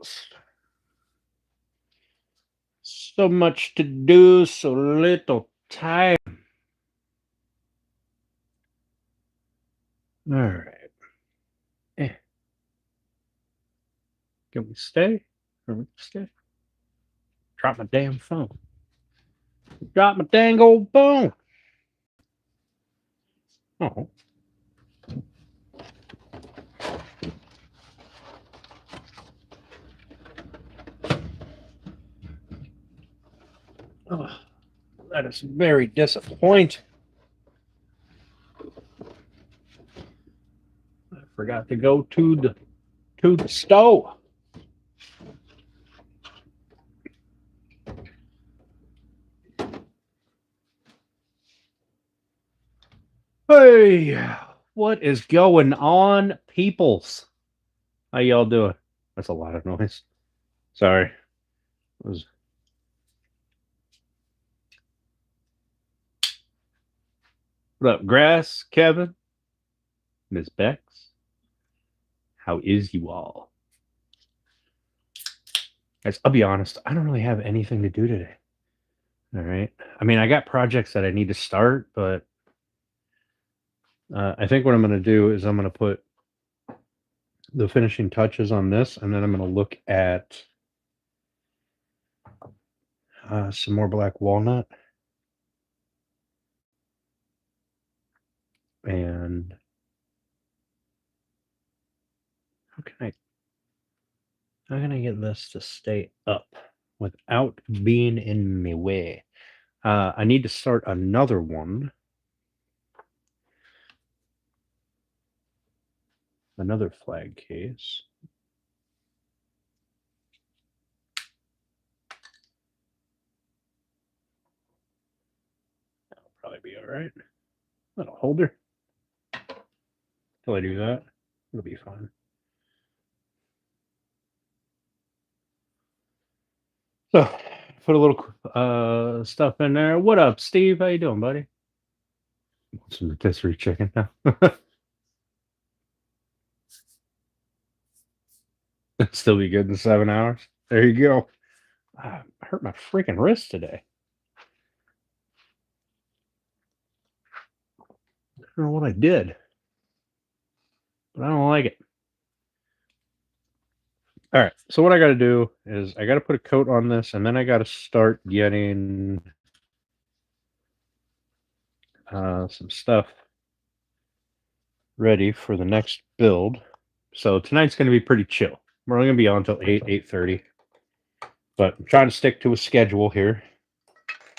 else. So much to do, so little time. All right. Eh. Can we stay? Can we stay? Drop my damn phone. Drop my dang old phone. Oh. Oh, that is very disappointing. I forgot to go to the stove. Hey, what is going on, peoples? How y'all doing? That's a lot of noise. Sorry. It was... What up, Grass, Kevin, Miss Bex? How is you all? Guys, I'll be honest, I don't really have anything to do today. All right. I mean, I got projects that I need to start, but I think what I'm going to do is I'm going to put the finishing touches on this, and then I'm going to look at some more black walnut. And how can I get this to stay up without being in my way? I need to start another one. Another flag case. That'll probably be all right. Little holder. Till I do that, it'll be fine. So, put a little stuff in there. What up, Steve? How you doing, buddy? Some rotisserie chicken now. Still be good in 7 hours. There you go. I hurt my freaking wrist today. I don't know what I did, but I don't like it. All right. So what I got to do is I got to put a coat on this, and then I got to start getting some stuff ready for the next build. So tonight's going to be pretty chill. We're only going to be on until 8:30. But I'm trying to stick to a schedule here,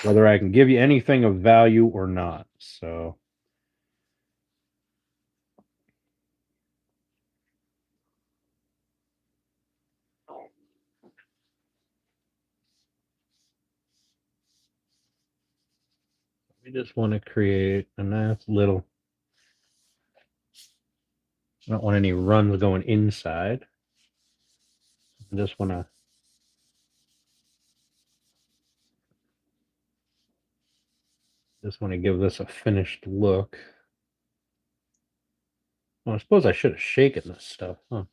whether I can give you anything of value or not. So we just want to create a nice little... I don't want any runs going inside. I just want to give this a finished look. Well, I suppose I should have shaken this stuff, huh?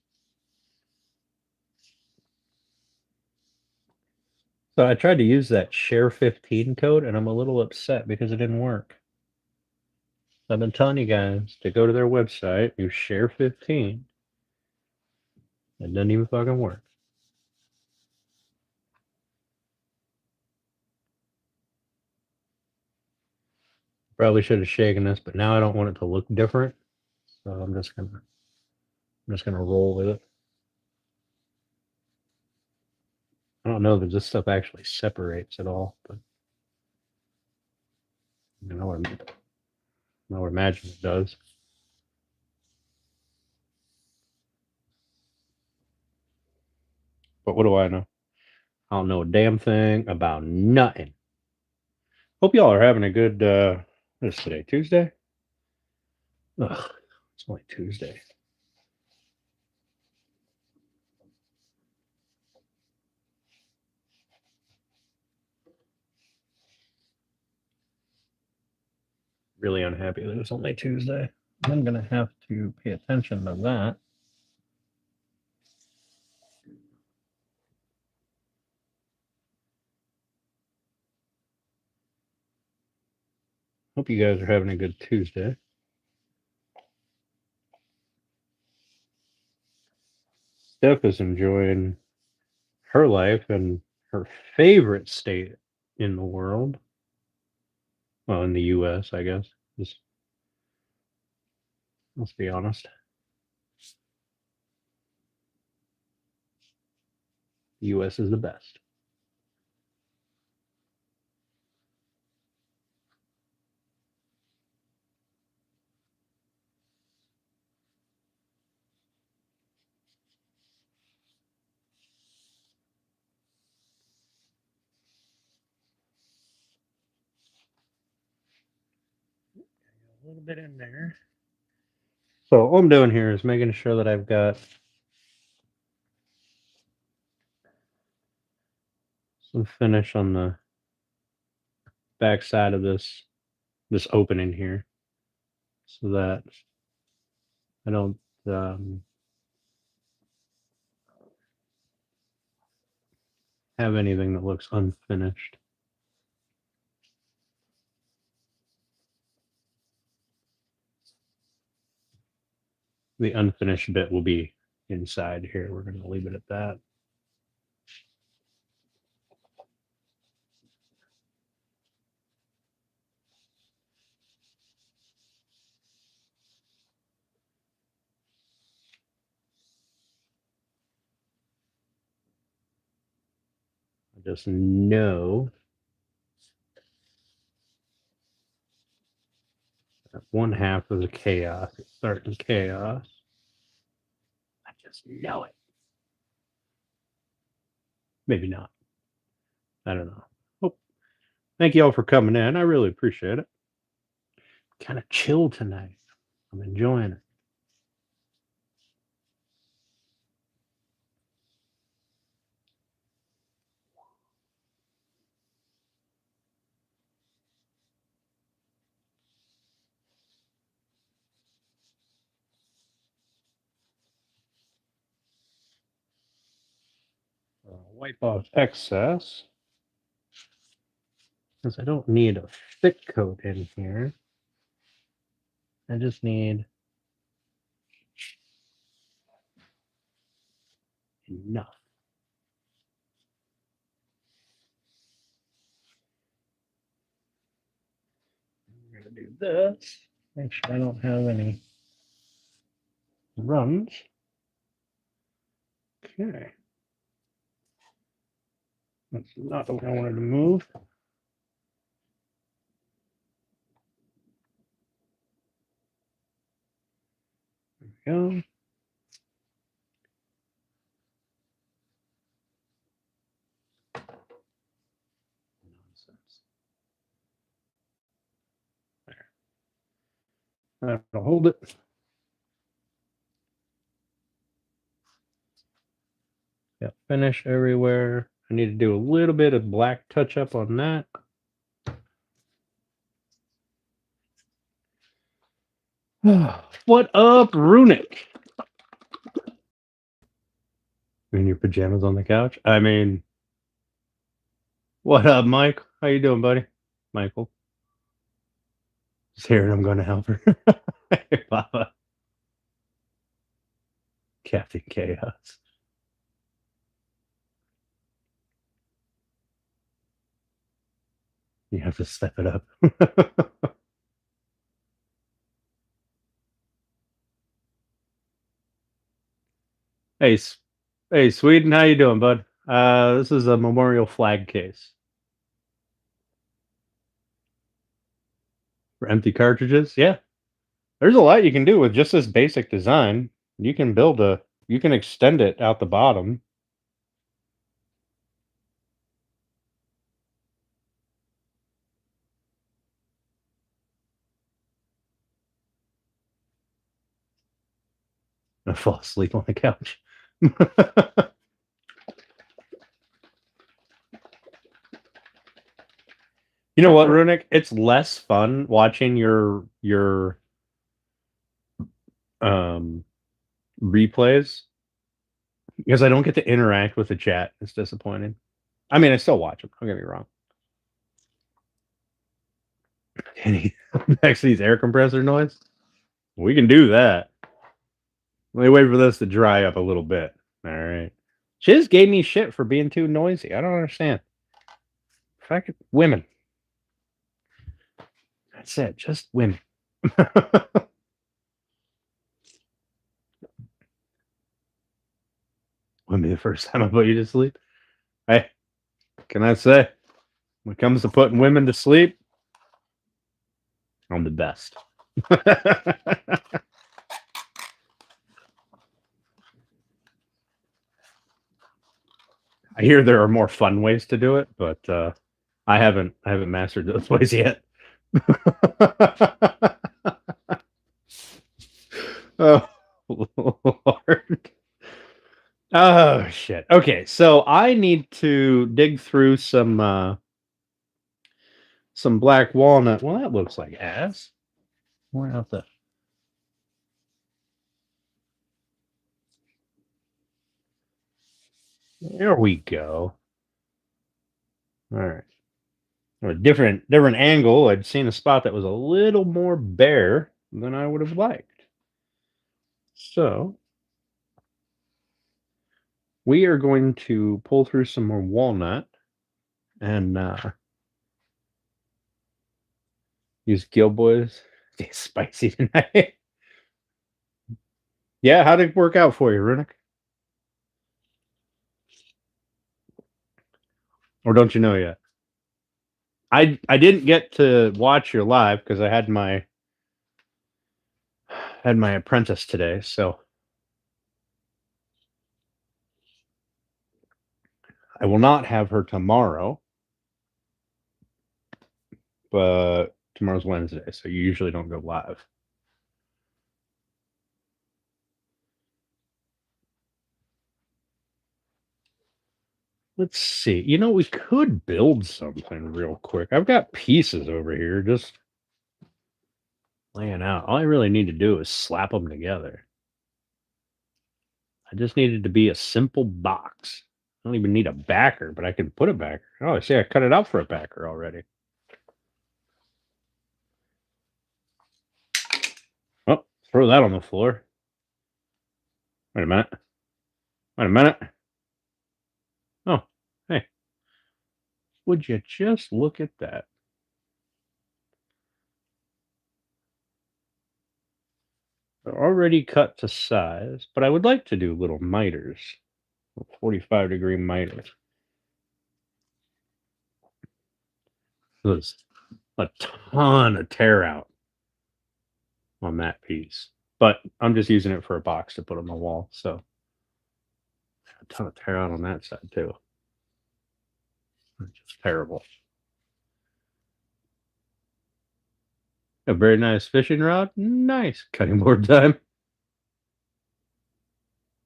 So I tried to use that Share 15 code, and I'm a little upset because it didn't work. I've been telling you guys to go to their website, use Share 15. It doesn't even fucking work. Probably should have shaken this, but now I don't want it to look different. So I'm just gonna roll with it. I don't know that this stuff actually separates at all, but I would imagine it does. But what do I know? I don't know a damn thing about nothing. Hope y'all are having a good what is today? Tuesday? Ugh, it's only Tuesday. Really unhappy that it's only Tuesday. I'm gonna have to pay attention to that. Hope you guys are having a good Tuesday. Steph is enjoying her life in her favorite state in the world. Well, in the U.S., I guess. Just, let's be honest. The U.S. is the best. A little bit in there. So all I'm doing here is making sure that I've got some finish on the back side of this opening here, so that I don't have anything that looks unfinished. The unfinished bit will be inside here. We're going to leave it at that. I just know that one half of the chaos is starting chaos. I just know it. Maybe not. I don't know. Oh, thank you all for coming in. I really appreciate it. Kind of chill tonight. I'm enjoying it. Wipe off excess, since I don't need a thick coat in here. I just need enough. We're going to do this. Make sure I don't have any runs. Okay. That's not the way I wanted to move. There we go. Nonsense. There. That'll hold it. Yeah, finish everywhere. I need to do a little bit of black touch up on that. What up, Runic? In your pajamas on the couch? I mean, what up, Mike? How you doing, buddy? Michael. Just hearing I'm going to help her. Hey, Papa. Captain Chaos. You have to step it up. Hey, hey, Sweden, how you doing, bud? This is a memorial flag case for empty cartridges. Yeah, there's a lot you can do with just this basic design. You can you can extend it out the bottom. I fall asleep on the couch. You know what, Runic? It's less fun watching your replays because I don't get to interact with the chat. It's disappointing. I mean, I still watch them. Don't get me wrong. Can he next to these air compressor noise? We can do that. Let me wait for this to dry up a little bit. All right. She just gave me shit for being too noisy. I don't understand. Fucking women. That's it. Just women. Wouldn't be the first time I put you to sleep. Hey, can I say, when it comes to putting women to sleep, I'm the best. I hear there are more fun ways to do it, but I haven't mastered those ways yet. Oh Lord. Oh shit. Okay, so I need to dig through some black walnut. Well, that looks like ass. Where out the There we go. All right. A different angle. I'd seen a spot that was a little more bare than I would have liked. So we are going to pull through some more walnut and use Gilboys. It's spicy tonight. Yeah, how did it work out for you, Runic? Or don't you know yet? I didn't get to watch your live because I had my apprentice today, so I will not have her tomorrow. But tomorrow's Wednesday, so you usually don't go live. Let's see. You know, we could build something real quick. I've got pieces over here just laying out. All I really need to do is slap them together. I just needed to be a simple box. I don't even need a backer, but I can put a backer. Oh, I see. I cut it out for a backer already. Oh, throw that on the floor. Wait a minute. Wait a minute. Oh, hey. Would you just look at that? They're already cut to size, but I would like to do little miters. 45-degree miters. There's a ton of tear out on that piece, but I'm just using it for a box to put on the wall. So a ton of tear out on that side too. Just terrible. A very nice fishing rod. Nice cutting board time.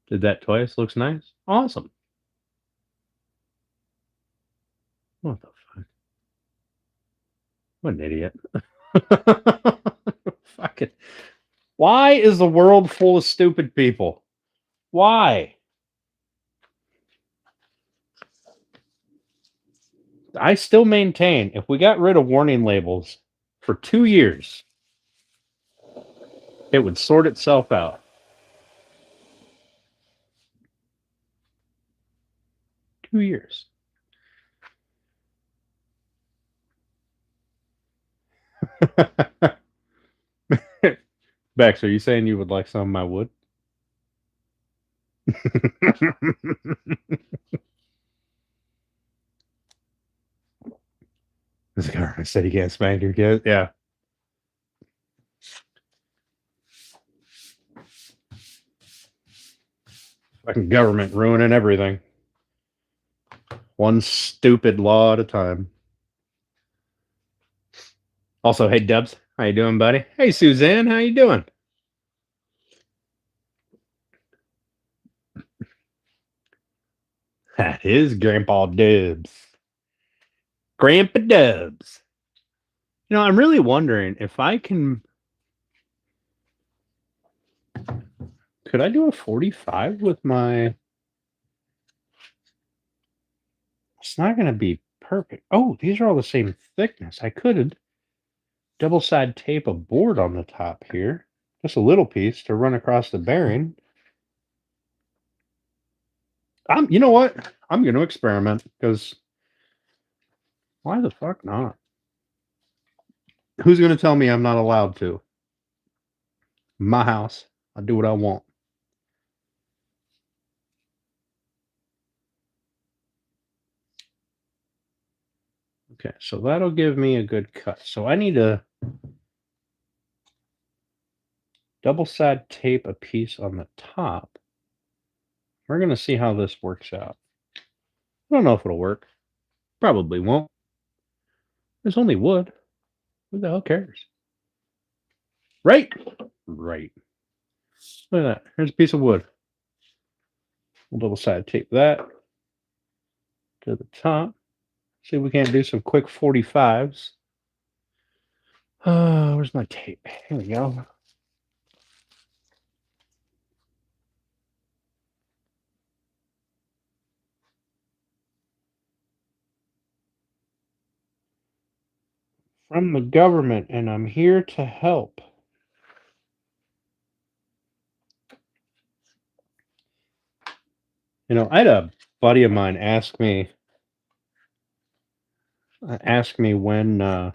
Did that twice. Looks nice. Awesome. What the fuck? What an idiot. Fucking. Why is the world full of stupid people? Why? I still maintain if we got rid of warning labels for 2 years, it would sort itself out. 2 years. Bex, are you saying you would like some of my wood? This guy said he can't spank your kid. Yeah. Fucking government ruining everything. One stupid law at a time. Also, hey Dubs, how you doing, buddy? Hey Suzanne, how you doing? That is Grandpa Dubs. Grandpa Dubs. You know, I'm really wondering if I can. Could I do a 45 with my. It's not going to be perfect. Oh, these are all the same thickness. I could. double side tape a board on the top here. Just a little piece to run across the bearing. You know what? I'm going to experiment because why the fuck not? Who's going to tell me I'm not allowed to? My house. I do what I want. Okay, so that'll give me a good cut. So I need to double side tape a piece on the top. We're going to see how this works out. I don't know if it'll work. Probably won't. There's only wood. Who the hell cares? Right? Right. Look at that. Here's a piece of wood. We'll double side tape that to the top. See if we can't do some quick 45s. Where's my tape? Here we go. From the government, and I'm here to help. You know, I had a buddy of mine ask me when, not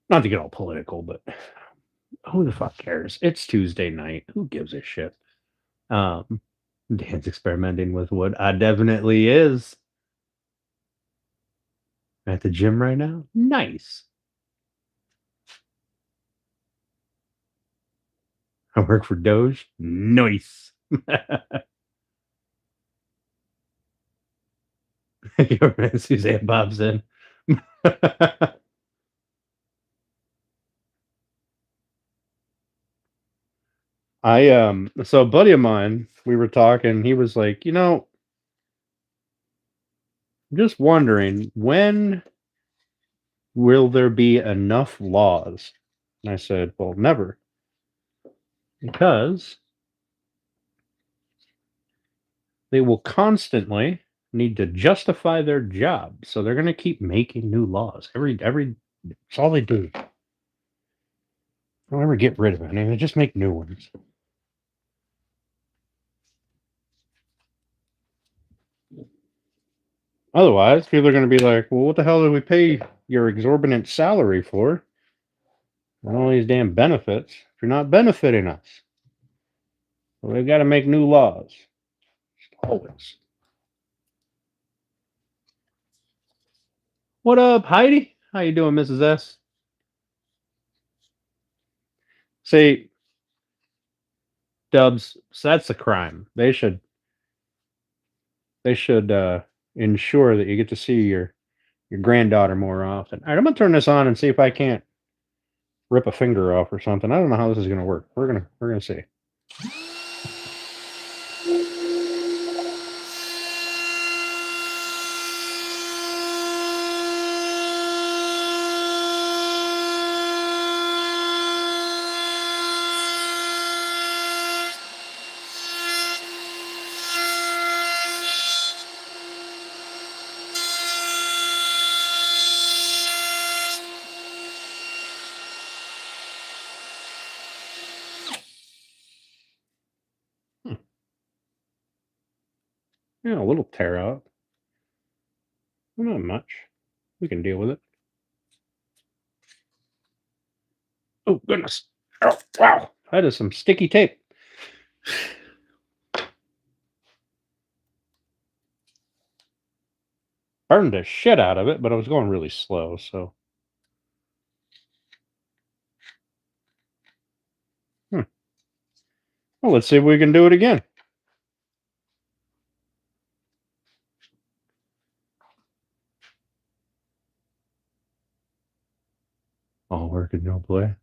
to get all political, but who the fuck cares? It's Tuesday night. Who gives a shit? Um, Dan's experimenting with wood. I definitely is. At the gym right now? Nice. I work for Doge. Nice. Your man Suzanne Bob's in. So a buddy of mine, we were talking, he was like, I'm just wondering, when will there be enough laws? And I said, well, never. Because they will constantly need to justify their job. So they're gonna keep making new laws. It's all they do. Don't ever get rid of any. They just make new ones. Otherwise, people are going to be like, well, what the hell do we pay your exorbitant salary for? And all these damn benefits if you're not benefiting us. So we've got to make new laws. Always. What up, Heidi? How you doing, Mrs. S? See, Dubs, so that's a crime. They should ensure that you get to see your granddaughter more often. All right, I'm gonna turn this on and see if I can't rip a finger off or something. I don't know how this is gonna work. We're gonna see. Hmm. Yeah, a little tear out. Not much. We can deal with it. Oh goodness! Oh wow! That is some sticky tape. Burned the shit out of it, but I was going really slow, so. Hmm. Well, let's see if we can do it again. All work and no play.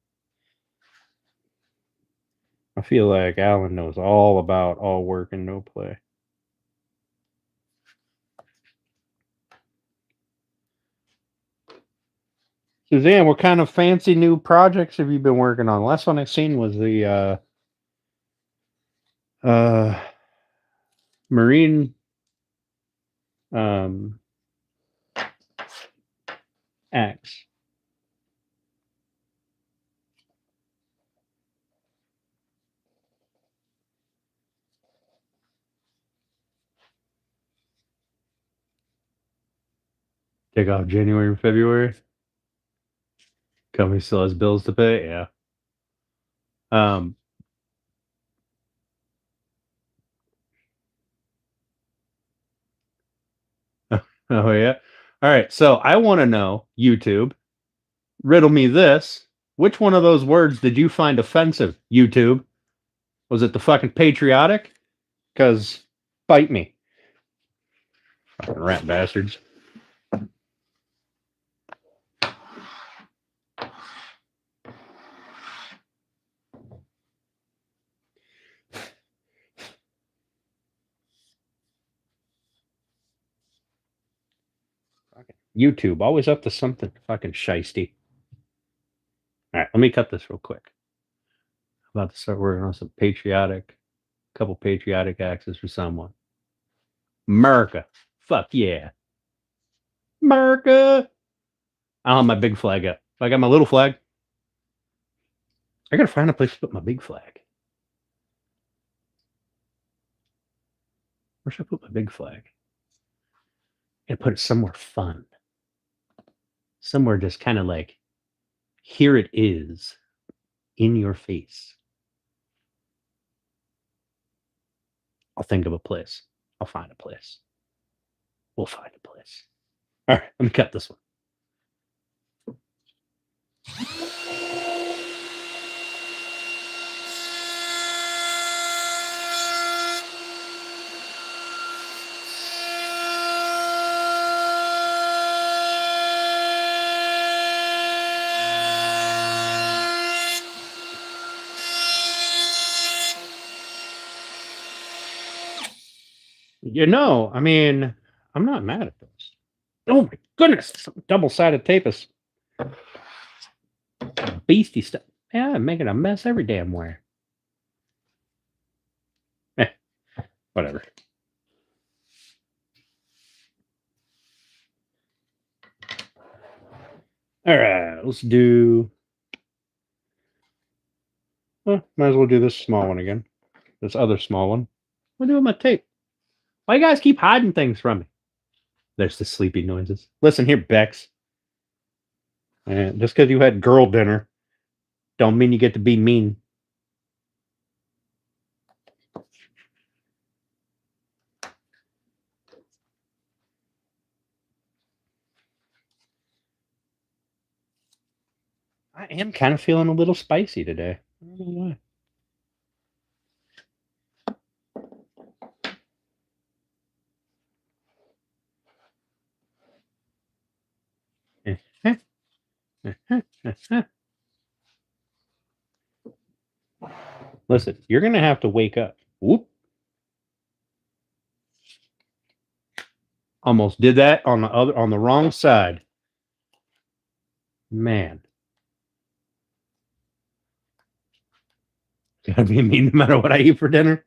I feel like Alan knows all about all work and no play. Suzanne, what kind of fancy new projects have you been working on? The last one I seen was the uh, marine um, axe. Take off January and February. Company still has bills to pay. Yeah. Oh yeah. All right. So I want to know, YouTube, riddle me this. Which one of those words did you find offensive, YouTube? Was it the fucking patriotic? Because bite me. Fucking rat bastards. YouTube, always up to something fucking shisty. All right, let me cut this real quick. I'm about to start working on some couple patriotic axes for someone. America. Fuck yeah. America. I don't have my big flag up. I got my little flag. I gotta find a place to put my big flag. Where should I put my big flag? I gotta put it somewhere fun. Somewhere just kind of like, here it is in your face. I'll think of a place. I'll find a place. We'll find a place. All right, let me cut this one. I mean, I'm not mad at this. Oh my goodness, double-sided tape is beastie stuff. Yeah, I'm making a mess every damn where. Whatever. All right, let's do. Well, might as well do this small one again. This other small one. What do I do with my tape? Why you guys keep hiding things from me? There's the sleepy noises. Listen here, Bex. Just because you had girl dinner, don't mean you get to be mean. I am kind of feeling a little spicy today. I don't know why. Listen, you're gonna have to wake up. Whoop. Almost did that on the wrong side. Man. Gotta be mean no matter what I eat for dinner.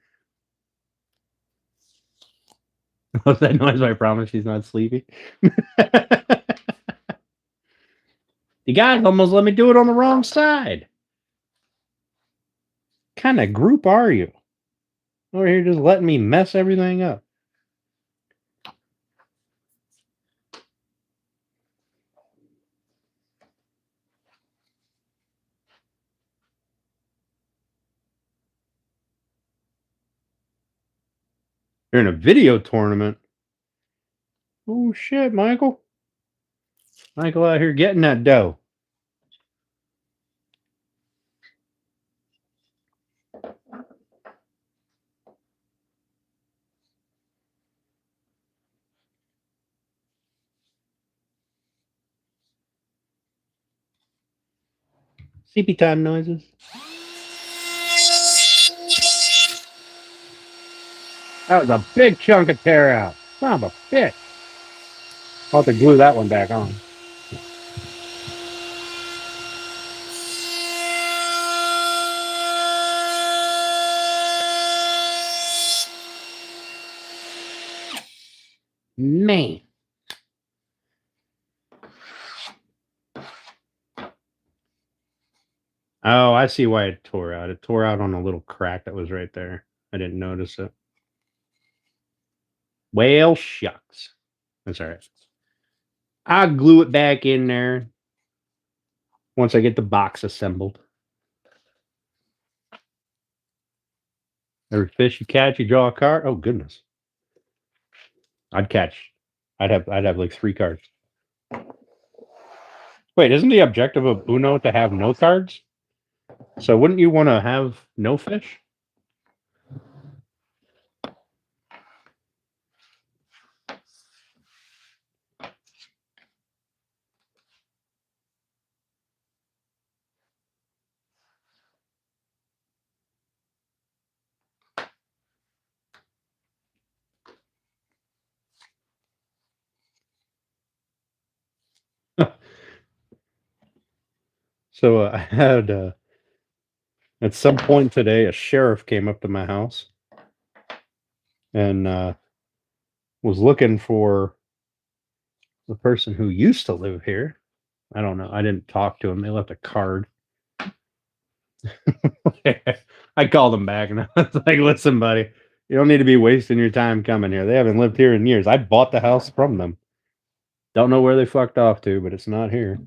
What's that noise? I promise she's not sleepy. You guys almost let me do it on the wrong side. What kind of group are you? Over here just letting me mess everything up. You're in a video tournament. Oh shit, Michael. Michael out here getting that dough. CP time noises. That was a big chunk of tear out. Son of a bitch. I'll have to glue that one back on. Man. Oh, I see why it tore out. It tore out on a little crack that was right there. I didn't notice it. Well, shucks. That's all right. I'll glue it back in there once I get the box assembled. Every fish you catch, you draw a card. Oh goodness, I'd catch. I'd have like 3 cards. Wait, isn't the objective of Uno to have no cards? So wouldn't you want to have no fish? So I had at some point today, a sheriff came up to my house and was looking for the person who used to live here. I don't know. I didn't talk to him. They left a card. I called him back and I was like, listen, buddy, you don't need to be wasting your time coming here. They haven't lived here in years. I bought the house from them. Don't know where they fucked off to, but it's not here.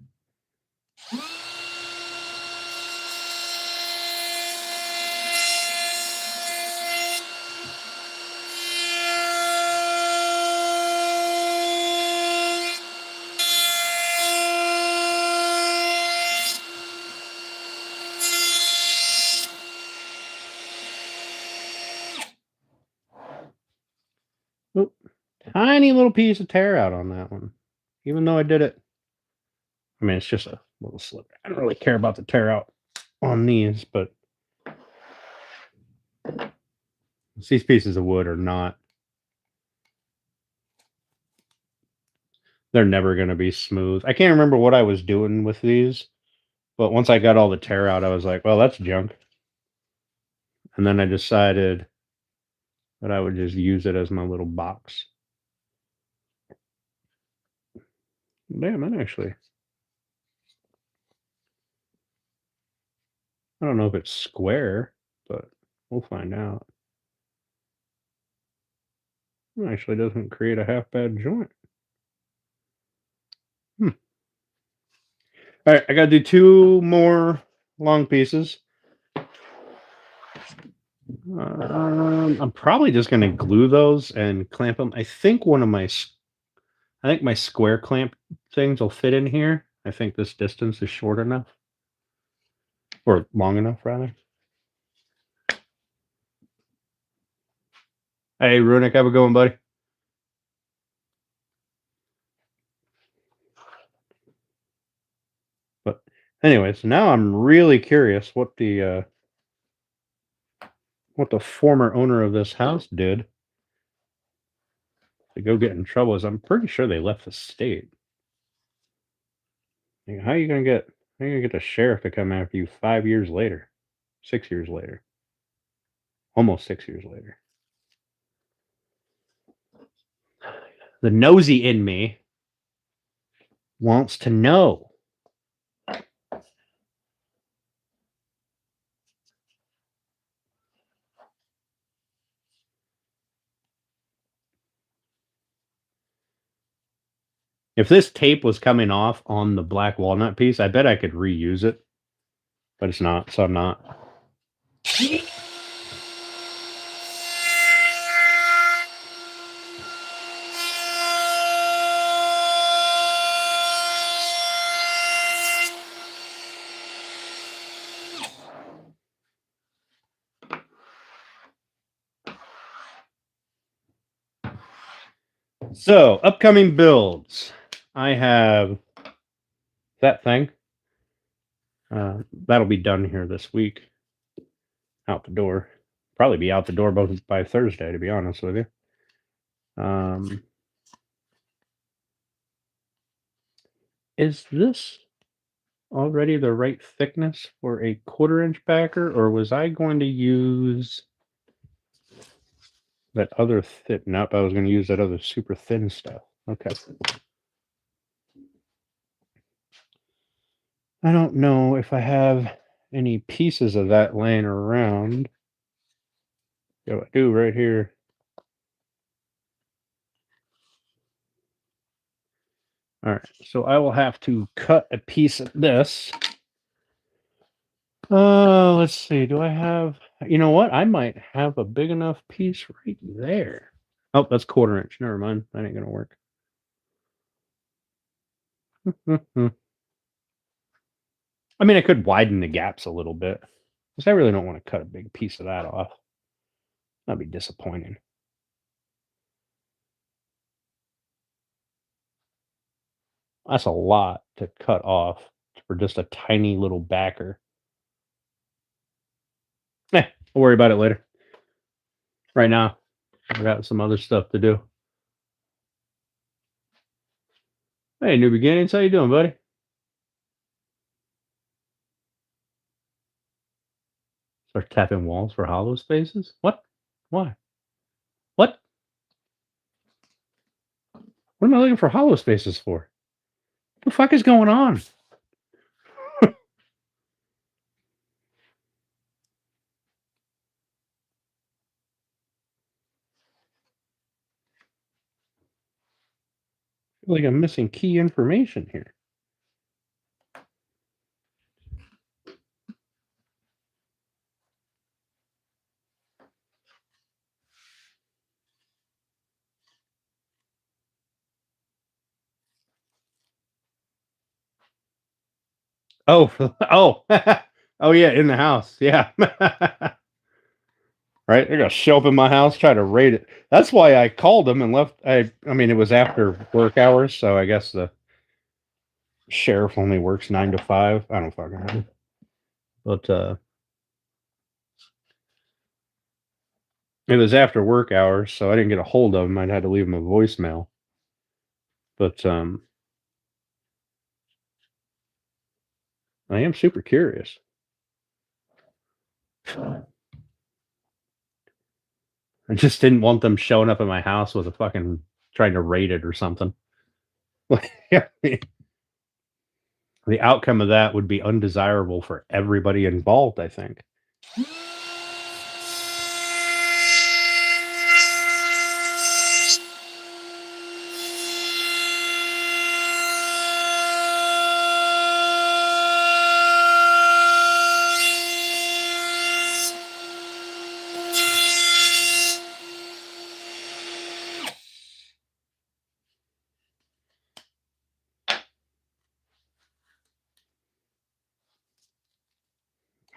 Oop, tiny little piece of tear out on that one. Even though I did it. I mean, it's just a little slip. I don't really care about the tear out on these, but these pieces of wood are not. They're never going to be smooth. I can't remember what I was doing with these, but once I got all the tear out, I was like, well, that's junk. And then I decided that I would just use it as my little box. Damn, that actually. I don't know if it's square, but we'll find out. It actually doesn't create a half bad joint. All right, I got to do 2 more long pieces. I'm probably just going to glue those and clamp them. I think my square clamp things will fit in here. I think this distance is short enough, or long enough rather. Hey, Runic, how we going, buddy? But anyways, now I'm really curious what the former owner of this house did to go get in trouble. Is I'm pretty sure they left the state. Like, how are you gonna get the sheriff to come after you 5 years later, 6 years later, almost 6 years later? The nosy in me wants to know. If this tape was coming off on the black walnut piece, I bet I could reuse it, but it's not, so I'm not. So, upcoming builds. I have that thing. That'll be done here this week. Out the door. Probably be out the door both by Thursday, to be honest with you. Is this already the right thickness for a 1/4 inch backer, or was I going to use that other thin? Nope, I was going to use that other super thin stuff. Okay. I don't know if I have any pieces of that laying around. Yeah, I do right here. All right, so I will have to cut a piece of this. Let's see. Do I have? You know what? I might have a big enough piece right there. Oh, that's 1/4 inch. Never mind. That ain't gonna work. I mean, I could widen the gaps a little bit, because I really don't want to cut a big piece of that off. That'd be disappointing. That's a lot to cut off for just a tiny little backer. We'll worry about it later. Right now, I got some other stuff to do. Hey, New Beginnings, how you doing, buddy? Start tapping walls for hollow spaces? What? Why? What? What am I looking for hollow spaces for? What the fuck is going on? I feel like I'm missing key information here. Oh, oh, oh yeah, in the house. Yeah. Right? They're gonna show up in my house, try to raid it. That's why I called them and left. I mean, it was after work hours, so I guess the sheriff only works 9 to 5. I don't fucking know. But it was after work hours, so I didn't get a hold of him. I'd had to leave him a voicemail. But I am super curious. I just didn't want them showing up at my house with a fucking trying to raid it or something. Yeah, the outcome of that would be undesirable for everybody involved, I think.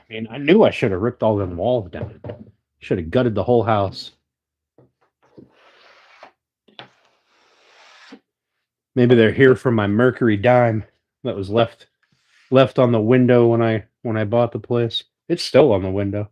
I mean, I knew I should have ripped all them walls down. Should have gutted the whole house. Maybe they're here from my Mercury dime that was left on the window when I bought the place. It's still on the window.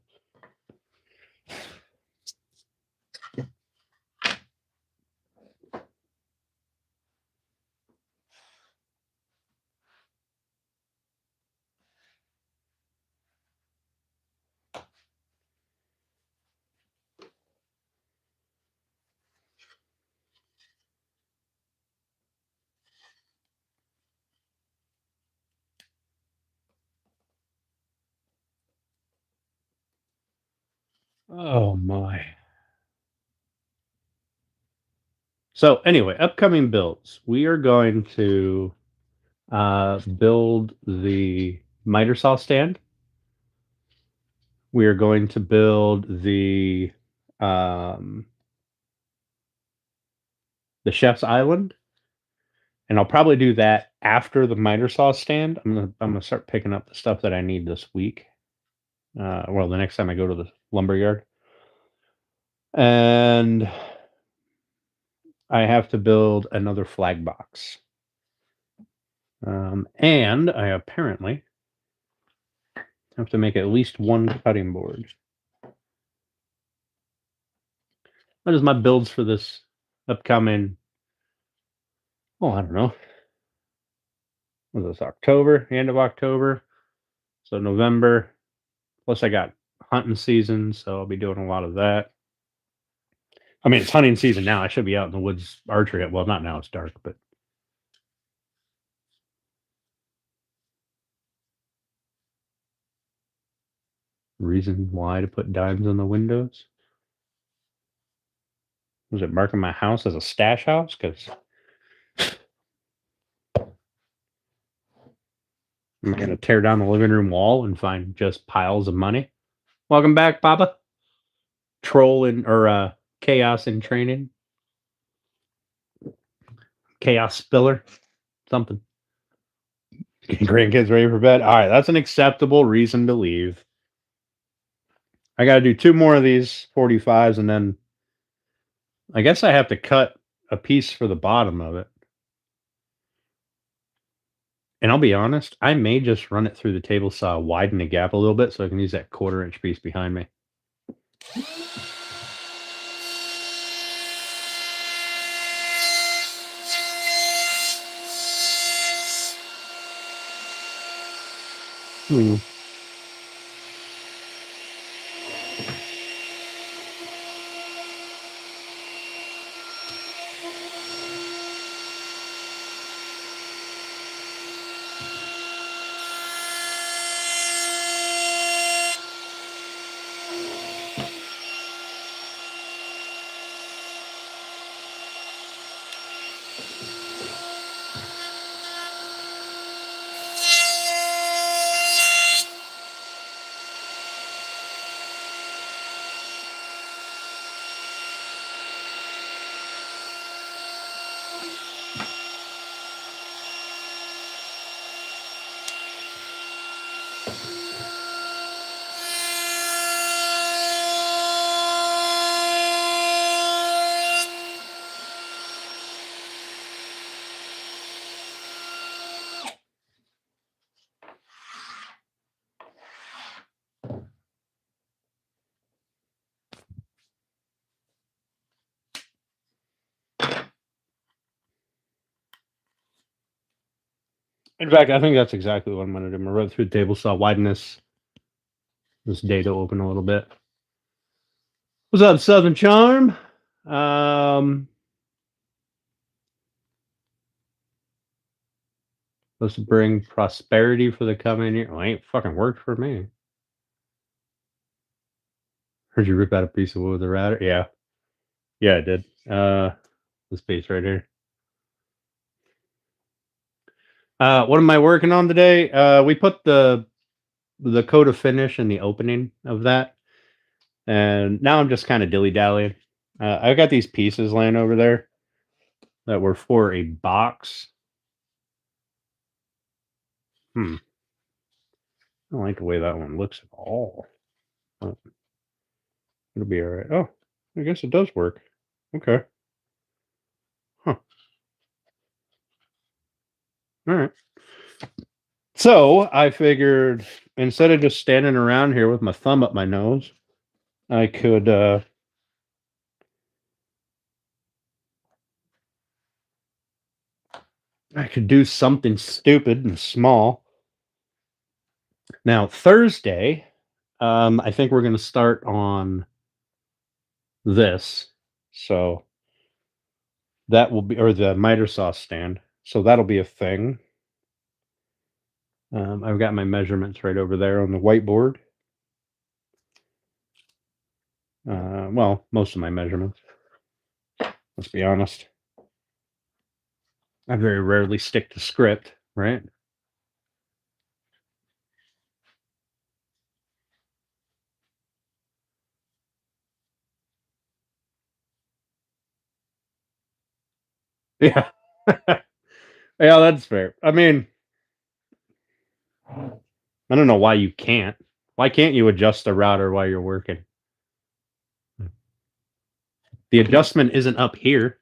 Oh my. So anyway, upcoming builds. We are going to build the miter saw stand. We are going to build um, the chef's island, and I'll probably do that after the miter saw stand. I'm gonna start picking up the stuff that I need this week. Well, the next time I go to the lumber yard, and I have to build another flag box. And I apparently have to make at least one cutting board. What is my builds for this upcoming? Oh, I don't know. What is this, October? End of October. So November. Plus, I got hunting season, so I'll be doing a lot of that. I mean, it's hunting season now. I should be out in the woods archery. Well, not now. It's dark, but reason why to put dimes on the windows? Was it marking my house as a stash house? Because I'm going to tear down the living room wall and find just piles of money. Welcome back, Papa. Troll or chaos in training. Chaos spiller. Something. Grandkids ready for bed? All right, that's an acceptable reason to leave. I got to do 2 more of these 45s, and then I guess I have to cut a piece for the bottom of it. And I'll be honest, I may just run it through the table saw, widen the gap a little bit so I can use that 1/4 inch piece behind me. Hmm. In fact, I think that's exactly what I'm going to do. I'm going to run through the table saw, widen this data open a little bit. What's up, Southern Charm? Supposed to bring prosperity for the coming year. Well, ain't fucking worked for me. Heard you rip out a piece of wood with a router? Yeah. Yeah, I did. This piece right here. What am I working on today? We put the coat of finish in the opening of that. And now I'm just kind of dilly-dallying. I've got these pieces laying over there that were for a box. I don't like the way that one looks at all. Oh, it'll be all right. Oh, I guess it does work. Okay. Huh. All right. So I figured instead of just standing around here with my thumb up my nose, I could do something stupid and small. Now Thursday, I think we're going to start on this. So that will be, or the miter saw stand. So that'll be a thing. I've got my measurements right over there on the whiteboard. Well, most of my measurements. Let's be honest. I very rarely stick to script, right? Yeah. Yeah, that's fair. I mean, I don't know why you can't. Why can't you adjust the router while you're working? The adjustment isn't up here.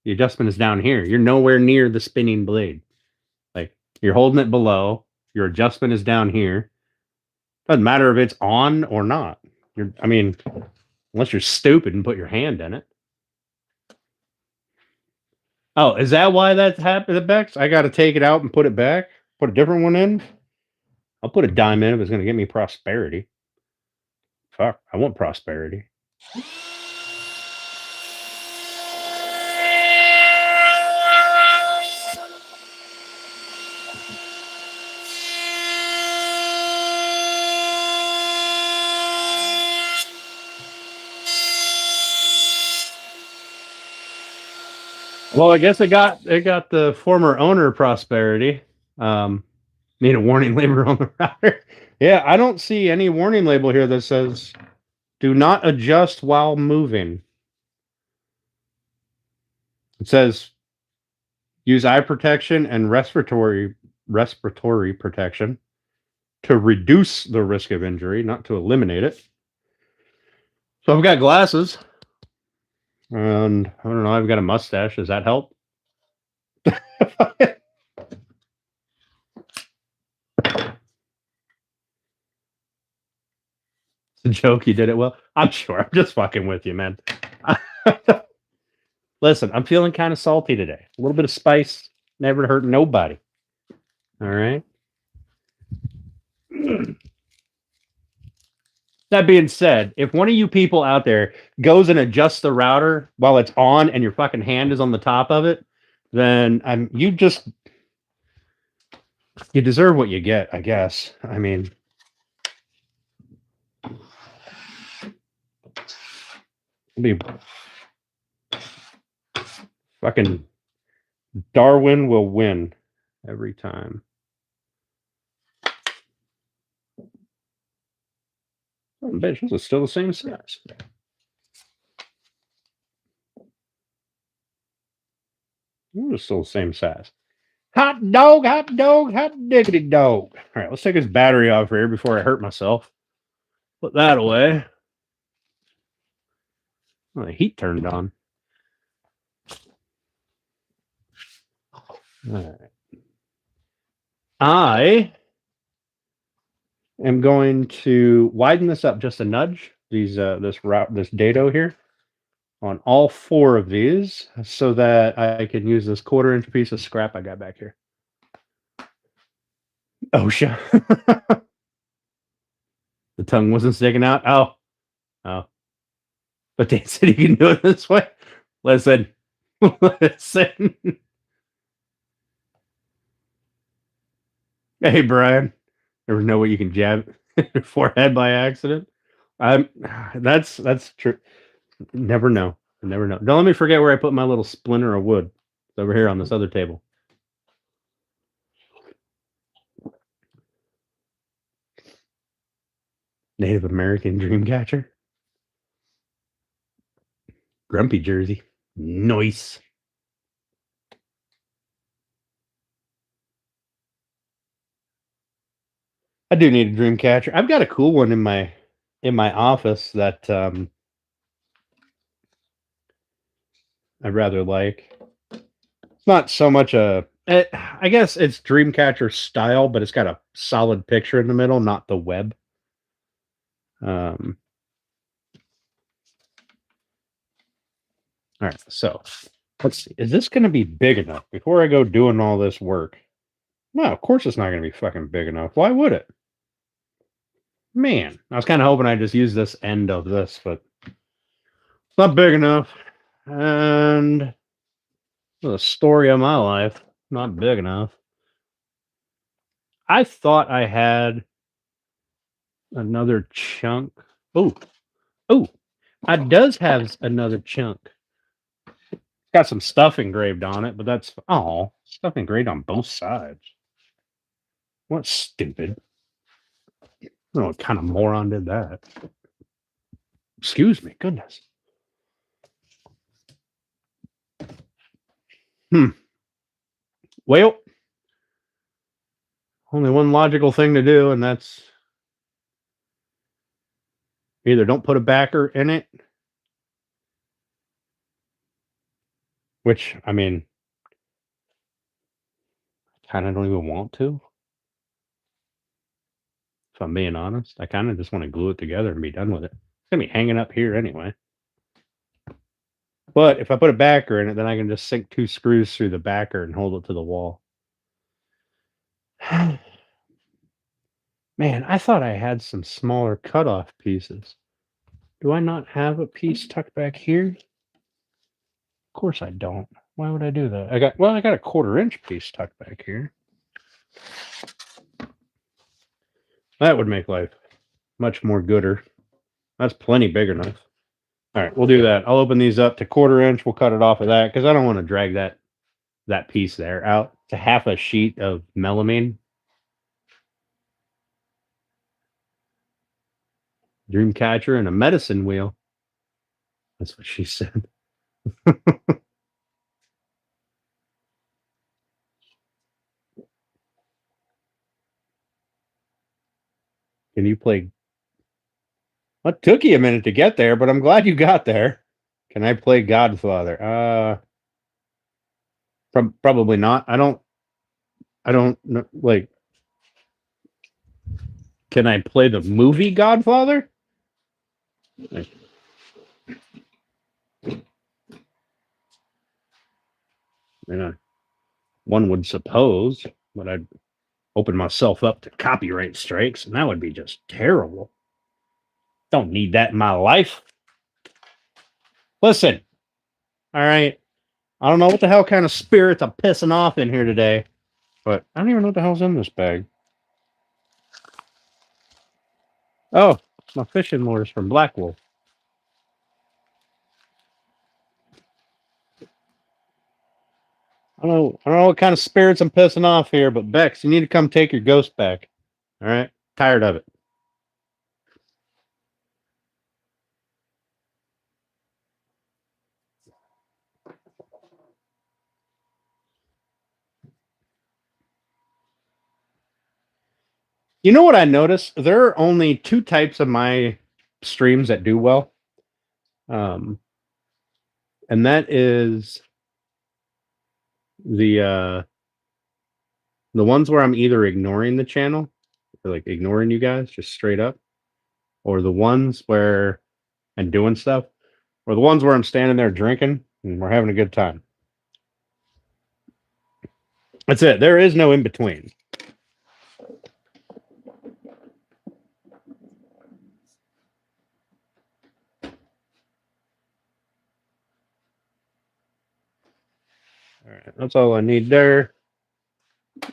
The adjustment is down here. You're nowhere near the spinning blade. Like, you're holding it below. Your adjustment is down here. Doesn't matter if it's on or not. I mean, unless you're stupid and put your hand in it. Oh, is that why that's happened, Bex? I got to take it out and put it back? Put a different one in? I'll put a dime in if it's going to give me prosperity. Fuck, I want prosperity. Well, I guess it got the former owner prosperity. Need a warning label on the router. Yeah, I don't see any warning label here that says do not adjust while moving. It says use eye protection and respiratory protection to reduce the risk of injury, not to eliminate it. So I've got glasses, and I don't know, I've got a mustache. Does that help? It's a joke. You did it well. I'm sure. I'm just fucking with you, man. Listen, I'm feeling kind of salty today. A little bit of spice never hurt nobody. All right. That being said, if one of you people out there goes and adjusts the router while it's on and your fucking hand is on the top of it, then you deserve what you get, I guess. I mean, fucking Darwin will win every time. Oh, bitch, this is still the same size. It's still the same size. Hot dog, hot dog, hot diggity dog. All right, let's take this battery off here before I hurt myself. Put that away. Oh, the heat turned on. All right. I am going to widen this up just a nudge. This dado here on all four of these, so that I can use this 1/4-inch piece of scrap I got back here. OSHA. The tongue wasn't sticking out. Oh. But Dan said you can do it this way. Listen. Hey, Brian. Never know what you can jab your forehead by accident. That's true. Never know. Don't let me forget where I put my little splinter of wood. It's over here on this other table. Native American Dreamcatcher. Grumpy jersey. Nice. I do need a Dreamcatcher. I've got a cool one in my office that I rather like. It's not so much I guess it's Dreamcatcher style, but it's got a solid picture in the middle, not the web. All right, so let's see. Is this going to be big enough before I go doing all this work? No, of course it's not going to be fucking big enough. Why would it? Man, I was kind of hoping I'd just use this end of this, but it's not big enough. And the story of my life, not big enough. I thought I had another chunk. Oh, it does have another chunk. It's got some stuff engraved on it, but that's stuff engraved on both sides. What stupid. I don't know what kind of moron did that. Excuse me, goodness. Well, only one logical thing to do, and that's either don't put a backer in it, which, I mean, I kind of don't even want to. If I'm being honest, I kind of just want to glue it together and be done with it. It's going to be hanging up here anyway. But if I put a backer in it, then I can just sink 2 screws through the backer and hold it to the wall. Man, I thought I had some smaller cutoff pieces. Do I not have a piece tucked back here? Of course I don't. Why would I do that? I got a 1/4-inch piece tucked back here. That would make life much more gooder. That's plenty big enough. All right, we'll do that. I'll open these up to 1/4-inch. We'll cut it off of that because I don't want to drag that piece there out to half a sheet of melamine. Dreamcatcher and a medicine wheel. That's what she said. Can you play? It took you a minute to get there, but I'm glad you got there. Can I play Godfather? Probably not. I don't know, like. Can I play the movie Godfather? I mean, one would suppose, but I'd open myself up to copyright strikes, and that would be just terrible. Don't need that in my life. Listen, all right. I don't know what the hell kind of spirits I'm pissing off in here today, but I don't even know what the hell's in this bag. Oh, it's my fishing lures from Black Wolf. I don't know what kind of spirits I'm pissing off here, but Bex, you need to come take your ghost back. All right? Tired of it. You know what I noticed? There are only two types of my streams that do well. And that is the ones where I'm either ignoring the channel, or like ignoring you guys just straight up, or the ones where I'm doing stuff, or the ones where I'm standing there drinking and we're having a good time. That's it. There is no in between. All right, that's all I need there. I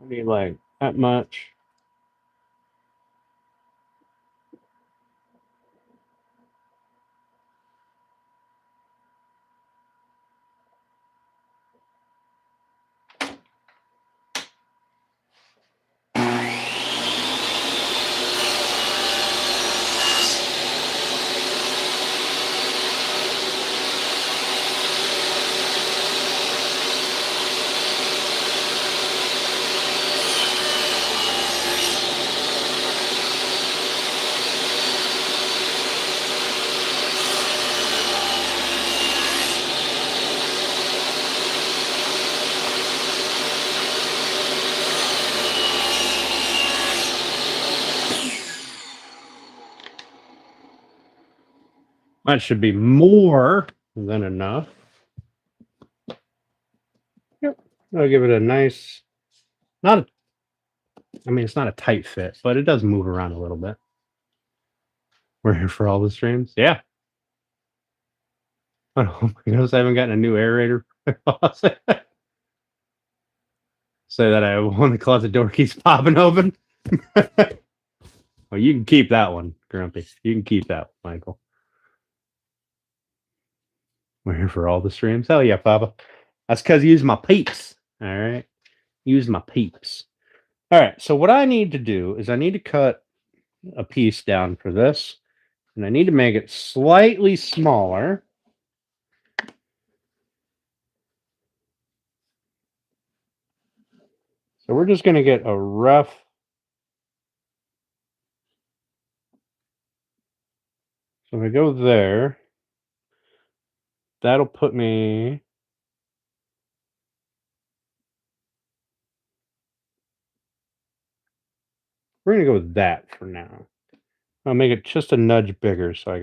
need like that much. That should be more than enough. Yep. I'll give it a nice, not a, I mean, it's not a tight fit, but it does move around a little bit. We're here for all the streams. Yeah. Oh my goodness, I haven't gotten a new aerator. Say that I when the closet door keeps popping open. Well, you can keep that one, Grumpy. You can keep that one, Michael. We're here for all the streams. Hell yeah, Papa. That's because you use my peeps. All right. Use my peeps. All right. So what I need to do is I need to cut a piece down for this. And I need to make it slightly smaller. So we're just going to get a rough. So if I go there, that'll put me. We're going to go with that for now. I'll make it just a nudge bigger so I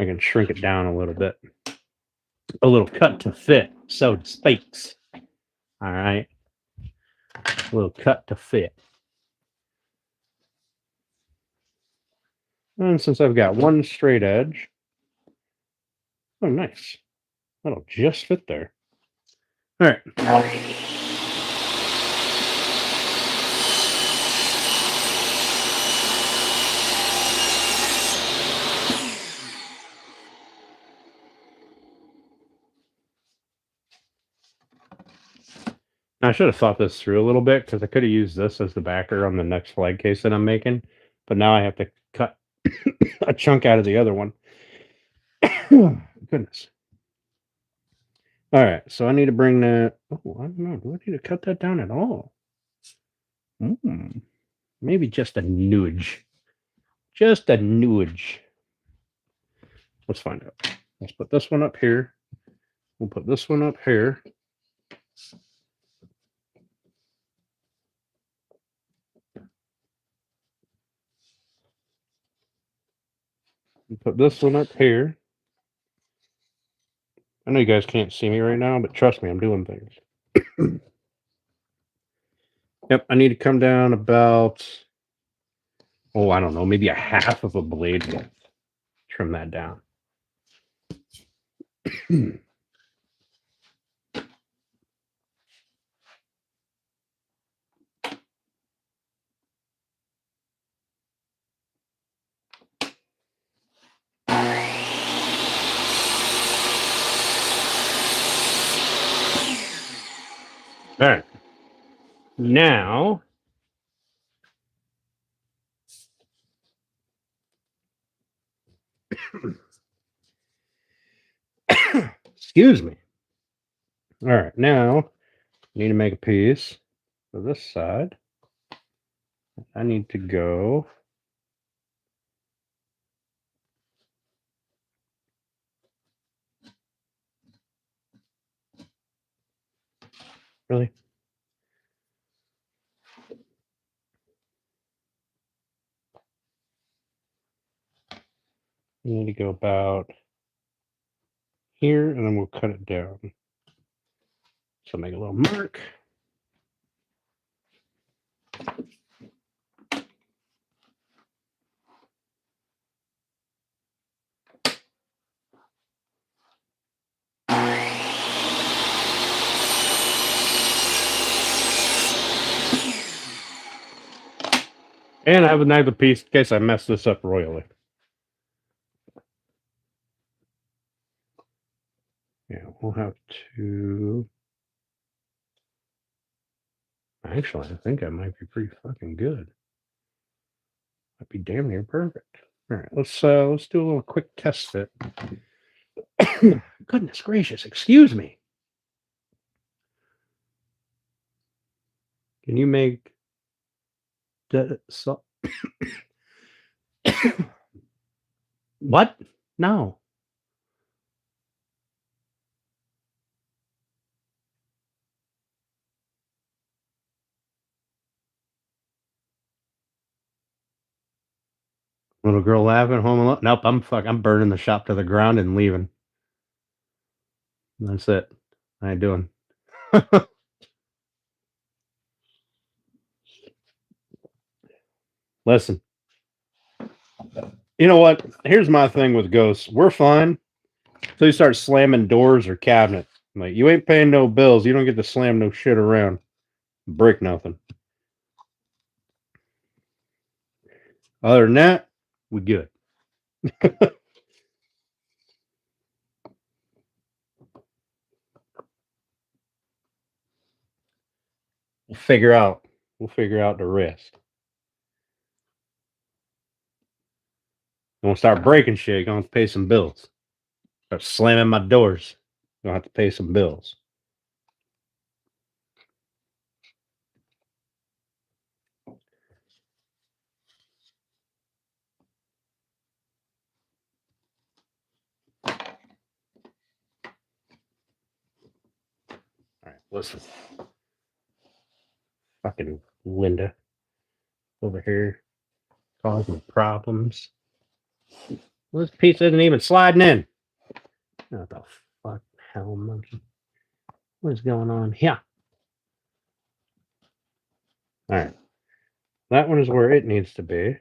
can shrink it down a little bit. A little cut to fit, so to speak. All right. A little cut to fit. And since I've got one straight edge, oh, nice. That'll just fit there. All right. I should have thought this through a little bit because I could have used this as the backer on the next flag case that I'm making, but now I have to cut a chunk out of the other one. Goodness. All right, so I need to bring that. Oh, I don't know. Do I need to cut that down at all? Maybe just a nudge. Just a nudge. Let's find out. Let's put this one up here. We'll put this one up here. We'll put this one up here. I know you guys can't see me right now, but trust me, I'm doing things. Yep, I need to come down about, oh, I don't know, maybe a half of a blade width. Trim that down. All right. Now, excuse me. All right, now I need to make a piece for this side. I need to go really. You need to go about here, and then we'll cut it down. So make a little mark. And I have another piece in case I mess this up royally. Yeah, we'll have to. Actually, I think I might be pretty fucking good. Might be damn near perfect. All right, let's do a little quick test fit. Goodness gracious, excuse me. Can you make the so what? No. Little girl laughing, home alone. Nope, I'm burning the shop to the ground and leaving. That's it. I ain't doing. Listen. You know what? Here's my thing with ghosts. We're fine until you start slamming doors or cabinets. Like, you ain't paying no bills. You don't get to slam no shit around. Break nothing. Other than that, we good. We'll figure out the rest. Gonna start breaking shit. You're gonna have to pay some bills. Start slamming my doors. You're gonna have to pay some bills. All right, listen. Fucking Linda over here causing problems. Well, this piece isn't even sliding in. What the fuck, hell, monkey? What is going on here? All right, that one is where it needs to be.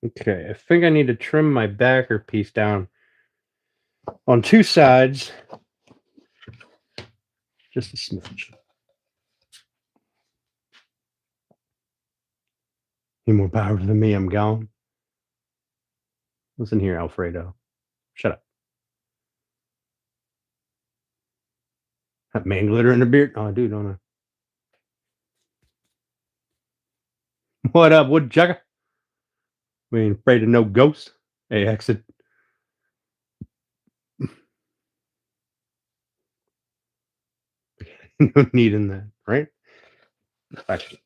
Okay, I think I need to trim my backer piece down on two sides, just a smidge. Any more power than me, I'm gone. Listen here, Alfredo. Shut up. Have man glitter in the beard? Oh, I do, don't I? What up, woodchucker? We ain't afraid of no ghosts. Hey, exit. No need in that, right? Fucking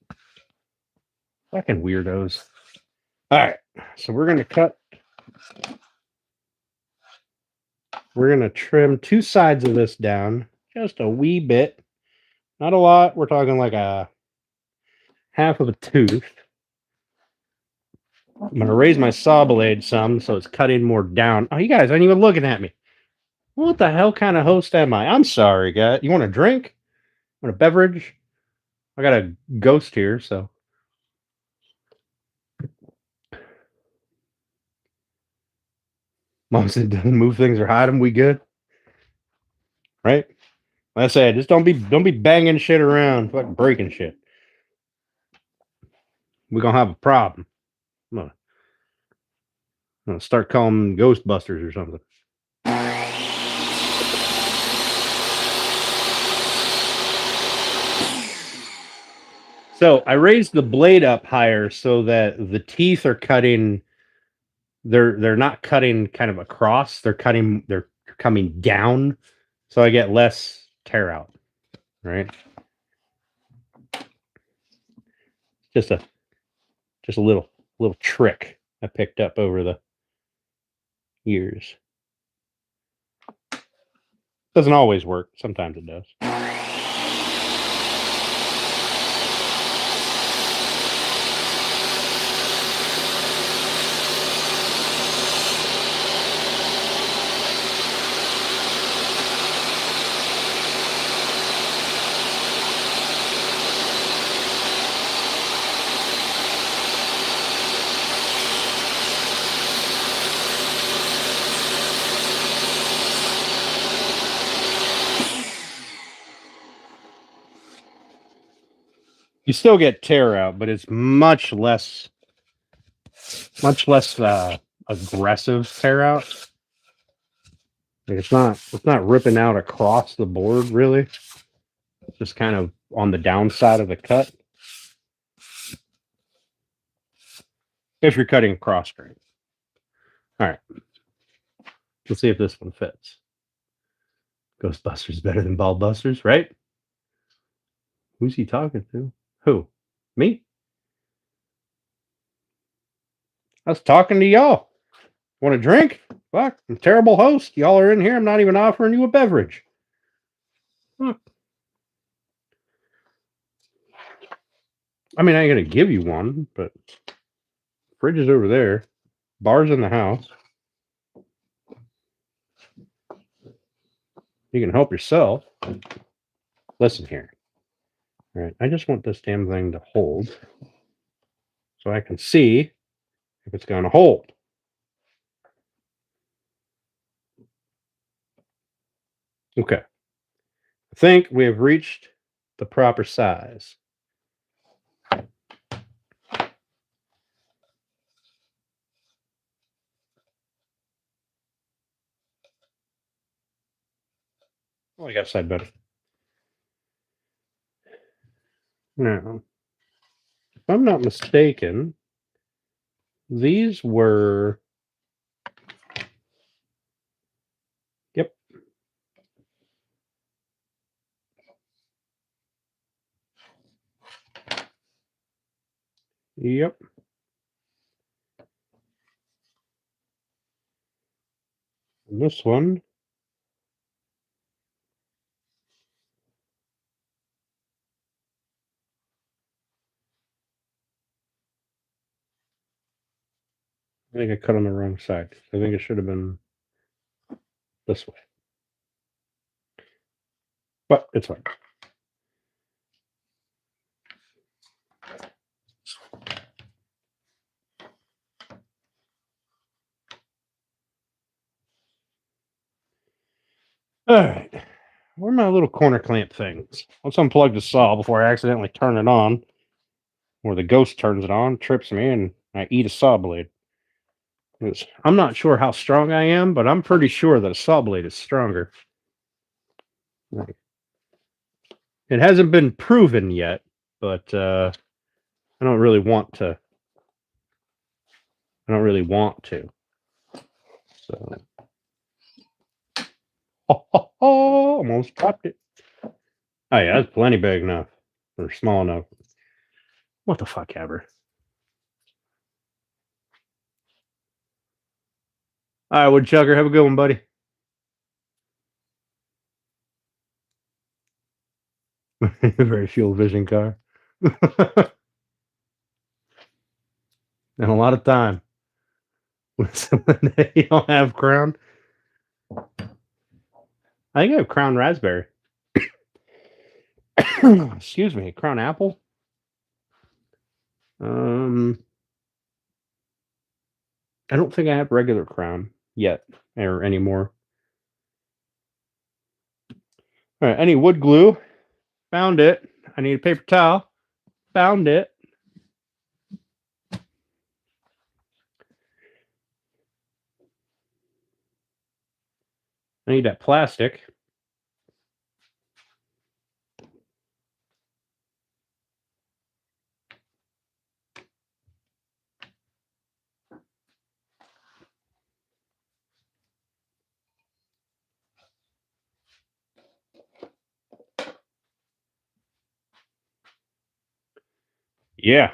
weirdos. All right, so we're gonna cut. We're gonna trim two sides of this down just a wee bit, not a lot. We're talking like a half of a tooth. I'm gonna raise my saw blade some so it's cutting more down. Oh, you guys aren't even looking at me. What the hell kind of host am I? I'm sorry, guys. You want a drink? Want a beverage? I got a ghost here, so. Mom said, "Doesn't move things or hide them. We good, right?" Like I said, just don't be banging shit around, fucking breaking shit. We're gonna have a problem. I'm gonna start calling them Ghostbusters or something. So I raised the blade up higher so that the teeth are cutting. They're not cutting kind of across. They're coming down, so I get less tear out. Right? Just a little trick I picked up over the years. Doesn't always work. Sometimes it does. You still get tear out, but it's much less aggressive tear out. Like it's not ripping out across the board really. It's just kind of on the downside of the cut. If you're cutting cross grain. All right. Let's see if this one fits. Ghostbusters better than Ballbusters, right? Who's he talking to? Who? Me? I was talking to y'all. Want a drink? Fuck, I'm a terrible host. Y'all are in here. I'm not even offering you a beverage. Huh. I mean, I ain't gonna give you one, but fridge is over there. Bar's in the house. You can help yourself. Listen here. All right, I just want this damn thing to hold so I can see if it's going to hold. Okay. I think we have reached the proper size. Oh, I got side better. Now, if I'm not mistaken, these were. Yep. Yep. And this one. I think I cut on the wrong side. I think it should have been this way. But it's fine. All right. Where are my little corner clamp things? Let's unplug the saw before I accidentally turn it on. Or the ghost turns it on, trips me, and I eat a saw blade. I'm not sure how strong I am, but I'm pretty sure that a saw blade is stronger. It hasn't been proven yet, but I don't really want to. I don't really want to. So, almost dropped it. Oh yeah, that's plenty big enough or small enough. What the fuck ever. All right, Woodchucker, have a good one, buddy. Very fuel efficient car. And a lot of time. You don't have Crown. I think I have Crown Raspberry. Excuse me, Crown Apple. I don't think I have regular Crown yet or anymore. All right, I need wood glue. Found it. I need a paper towel. Found it. I need that plastic. Yeah.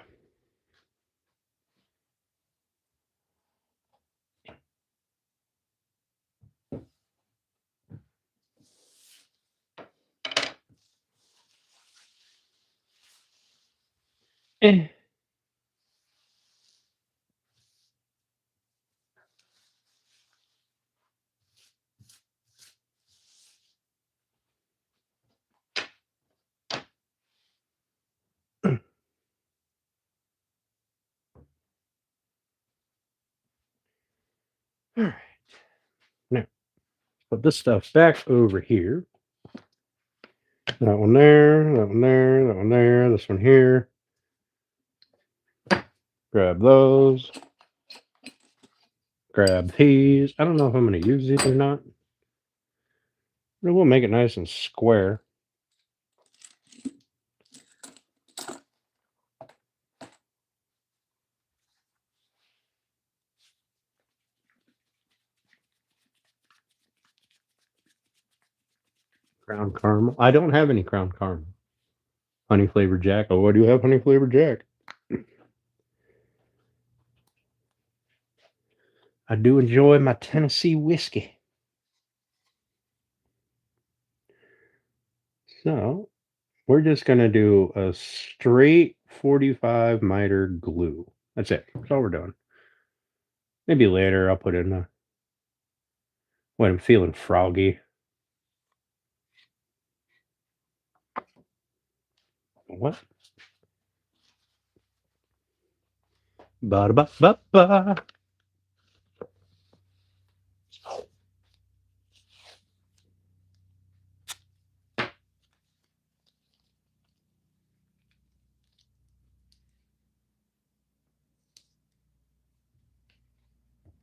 Eh. All right. Now, put this stuff back over here. That one there, that one there, that one there, this one here. Grab those. Grab these. I don't know if I'm going to use these or not. But we'll make it nice and square. Crown caramel. I don't have any crown caramel. Honey flavored Jack. Oh, what do you have? Honey flavored Jack. I do enjoy my Tennessee whiskey. So we're just going to do a straight 45 miter glue. That's it. That's all we're doing. Maybe later I'll put in when I'm feeling froggy. What? Ba ba ba ba.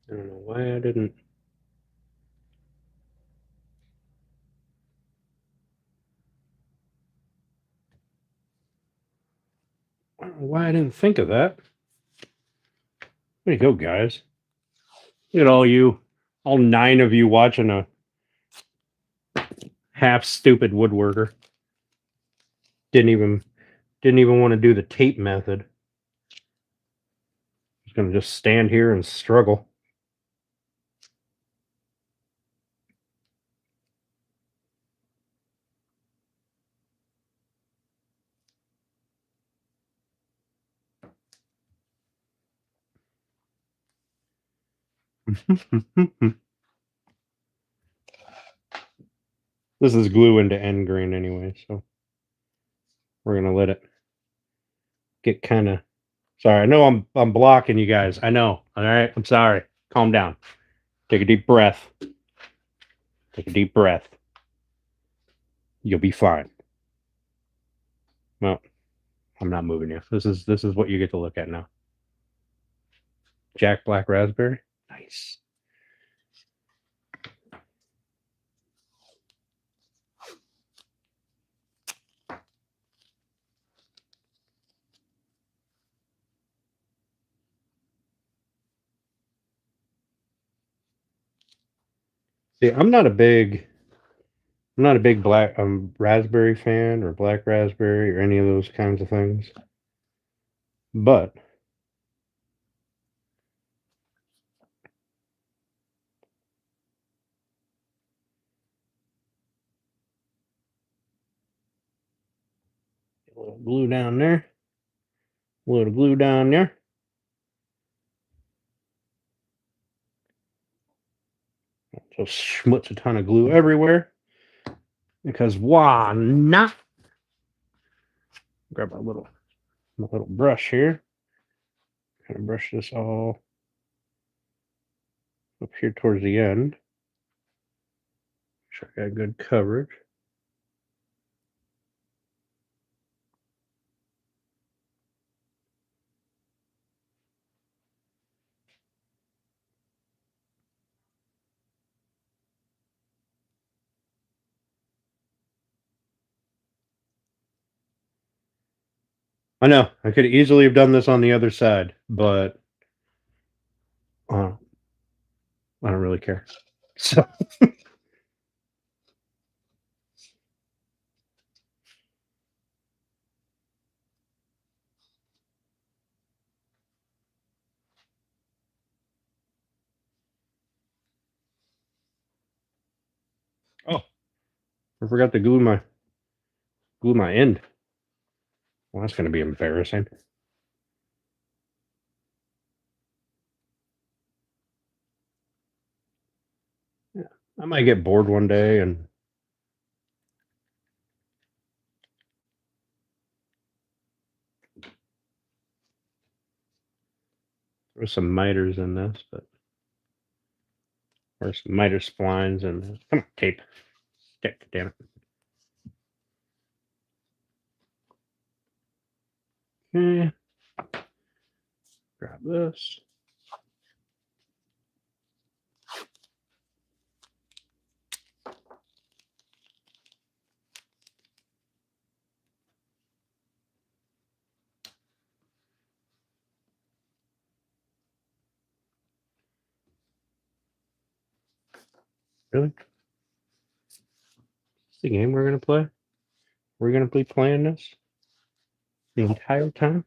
I don't know why I didn't. I don't know why I didn't think of that. There you go, guys. Look at all you, all 9 of you watching a half stupid woodworker. Didn't even want to do the tape method. Just gonna just stand here and struggle. This is glue into end grain anyway, so we're gonna let it get kind of. Sorry, I know I'm blocking you guys. I know. All right, I'm sorry. Calm down. Take a deep breath. Take a deep breath. You'll be fine. Well, I'm not moving you. This is what you get to look at now. Jack Black Raspberry. Nice. See, I'm not a big black raspberry fan or black raspberry or any of those kinds of things. But a little glue down there. A little glue down there. Just schmutz a ton of glue everywhere. Because why not? Grab my little brush here. Kind of brush this all up here towards the end. Make sure I got good coverage. I know I could easily have done this on the other side, but I don't really care. So oh, I forgot to glue my end. Well, that's going to be embarrassing. Yeah, I might get bored one day and throw some miters in this, or some miter splines in this. Come on, tape. Stick, damn it. Okay. Grab this. Really? It's the game we're going to play? We're going to be playing this the entire time?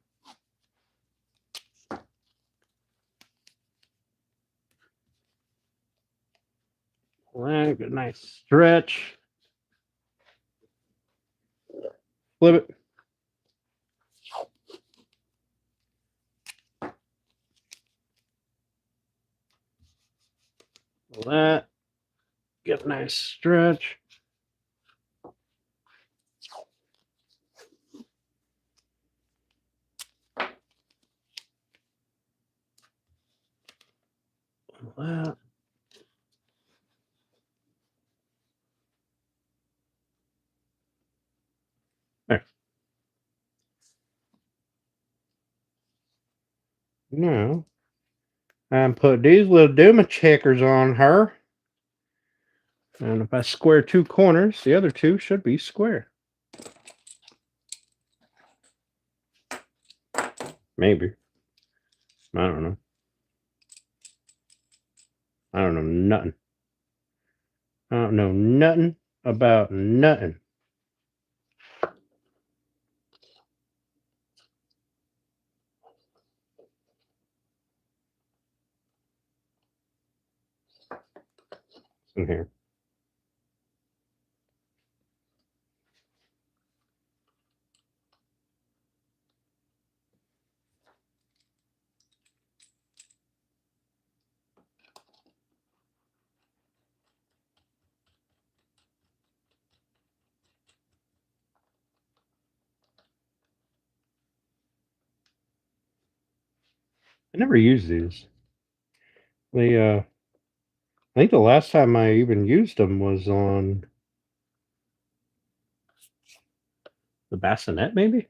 All right, good, nice stretch. Flip it. All that. Get a nice stretch. All that. There. Now, I'm put these little Duma checkers on her. And if I square two corners, the other two should be square. Maybe. I don't know. I don't know nothing. I don't know nothing about nothing. In here. I never used these. I think the last time I even used them was on the bassinet, maybe?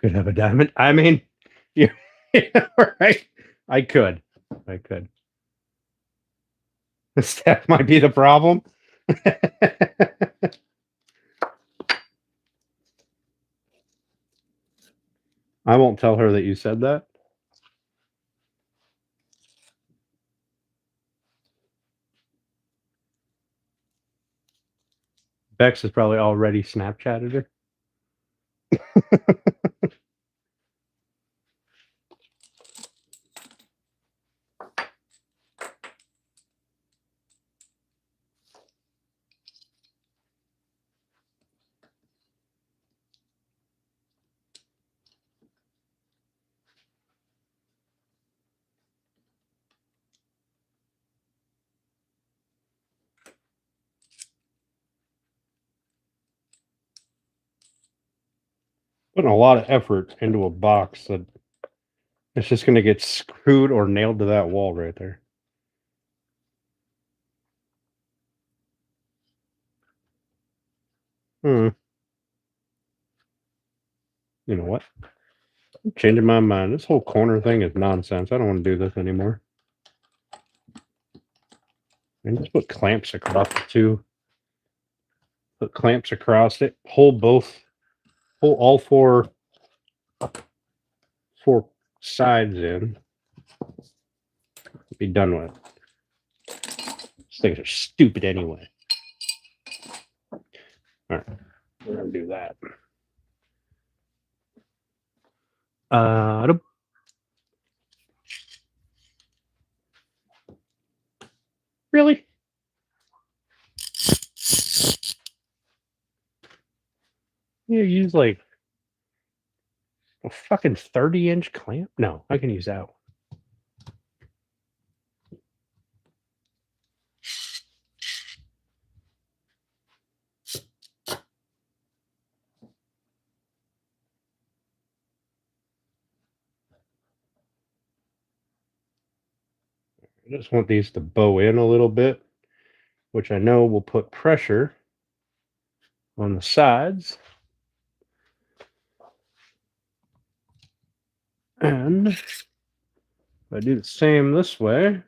Could have a diamond. I mean, yeah, yeah, right. I could. The staff might be the problem. I won't tell her that you said that. Bex has probably already Snapchatted her. Putting a lot of effort into a box that it's just going to get screwed or nailed to that wall right there. You know what? I'm changing my mind. This whole corner thing is nonsense. I don't want to do this anymore. And just put clamps across the two. Put clamps across it. Hold all four sides in. Be done with it. These things are stupid anyway. All right, we're gonna do that. Really? You use like a fucking 30-inch clamp? No, I can use that one. I just want these to bow in a little bit, which I know will put pressure on the sides. And if I do the same this way,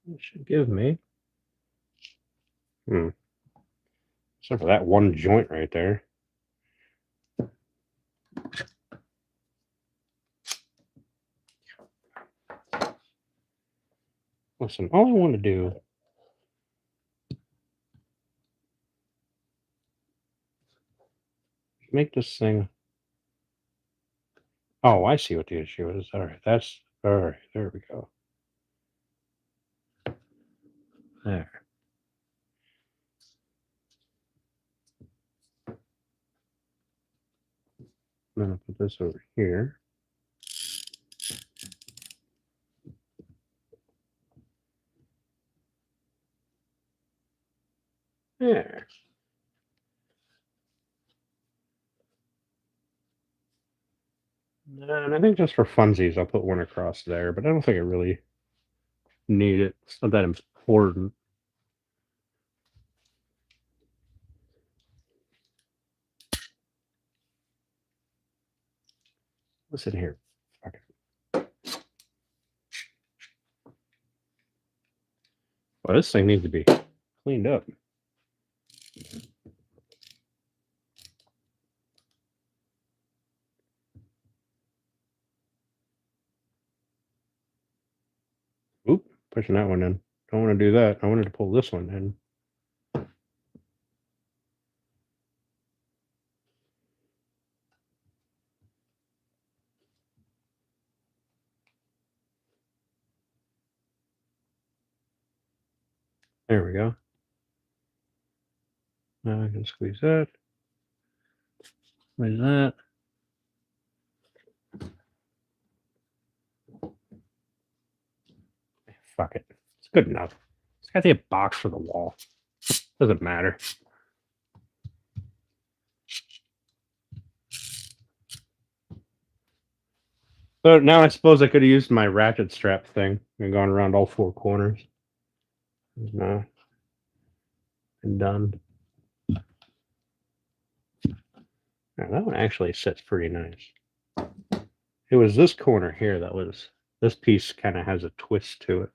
it should give me, except for that one joint right there. Listen, all I want to do is make this thing. Oh, I see what the issue is. All right, that's all right. There we go. There. I'm gonna put this over here. There. And I think just for funsies, I'll put one across there, but I don't think I really need it. It's not that important. What's in here? Okay. Well, this thing needs to be cleaned up. Oop, pushing that one in. Don't want to do that. I wanted to pull this one in. There we go. Now I can squeeze that. Squeeze that. Fuck it. It's good enough. It's got to be a box for the wall. Doesn't matter. But now I suppose I could have used my ratchet strap thing and gone around all four corners. No, and done. Now, that one actually sits pretty nice. It was this corner here that was. This piece kind of has a twist to it.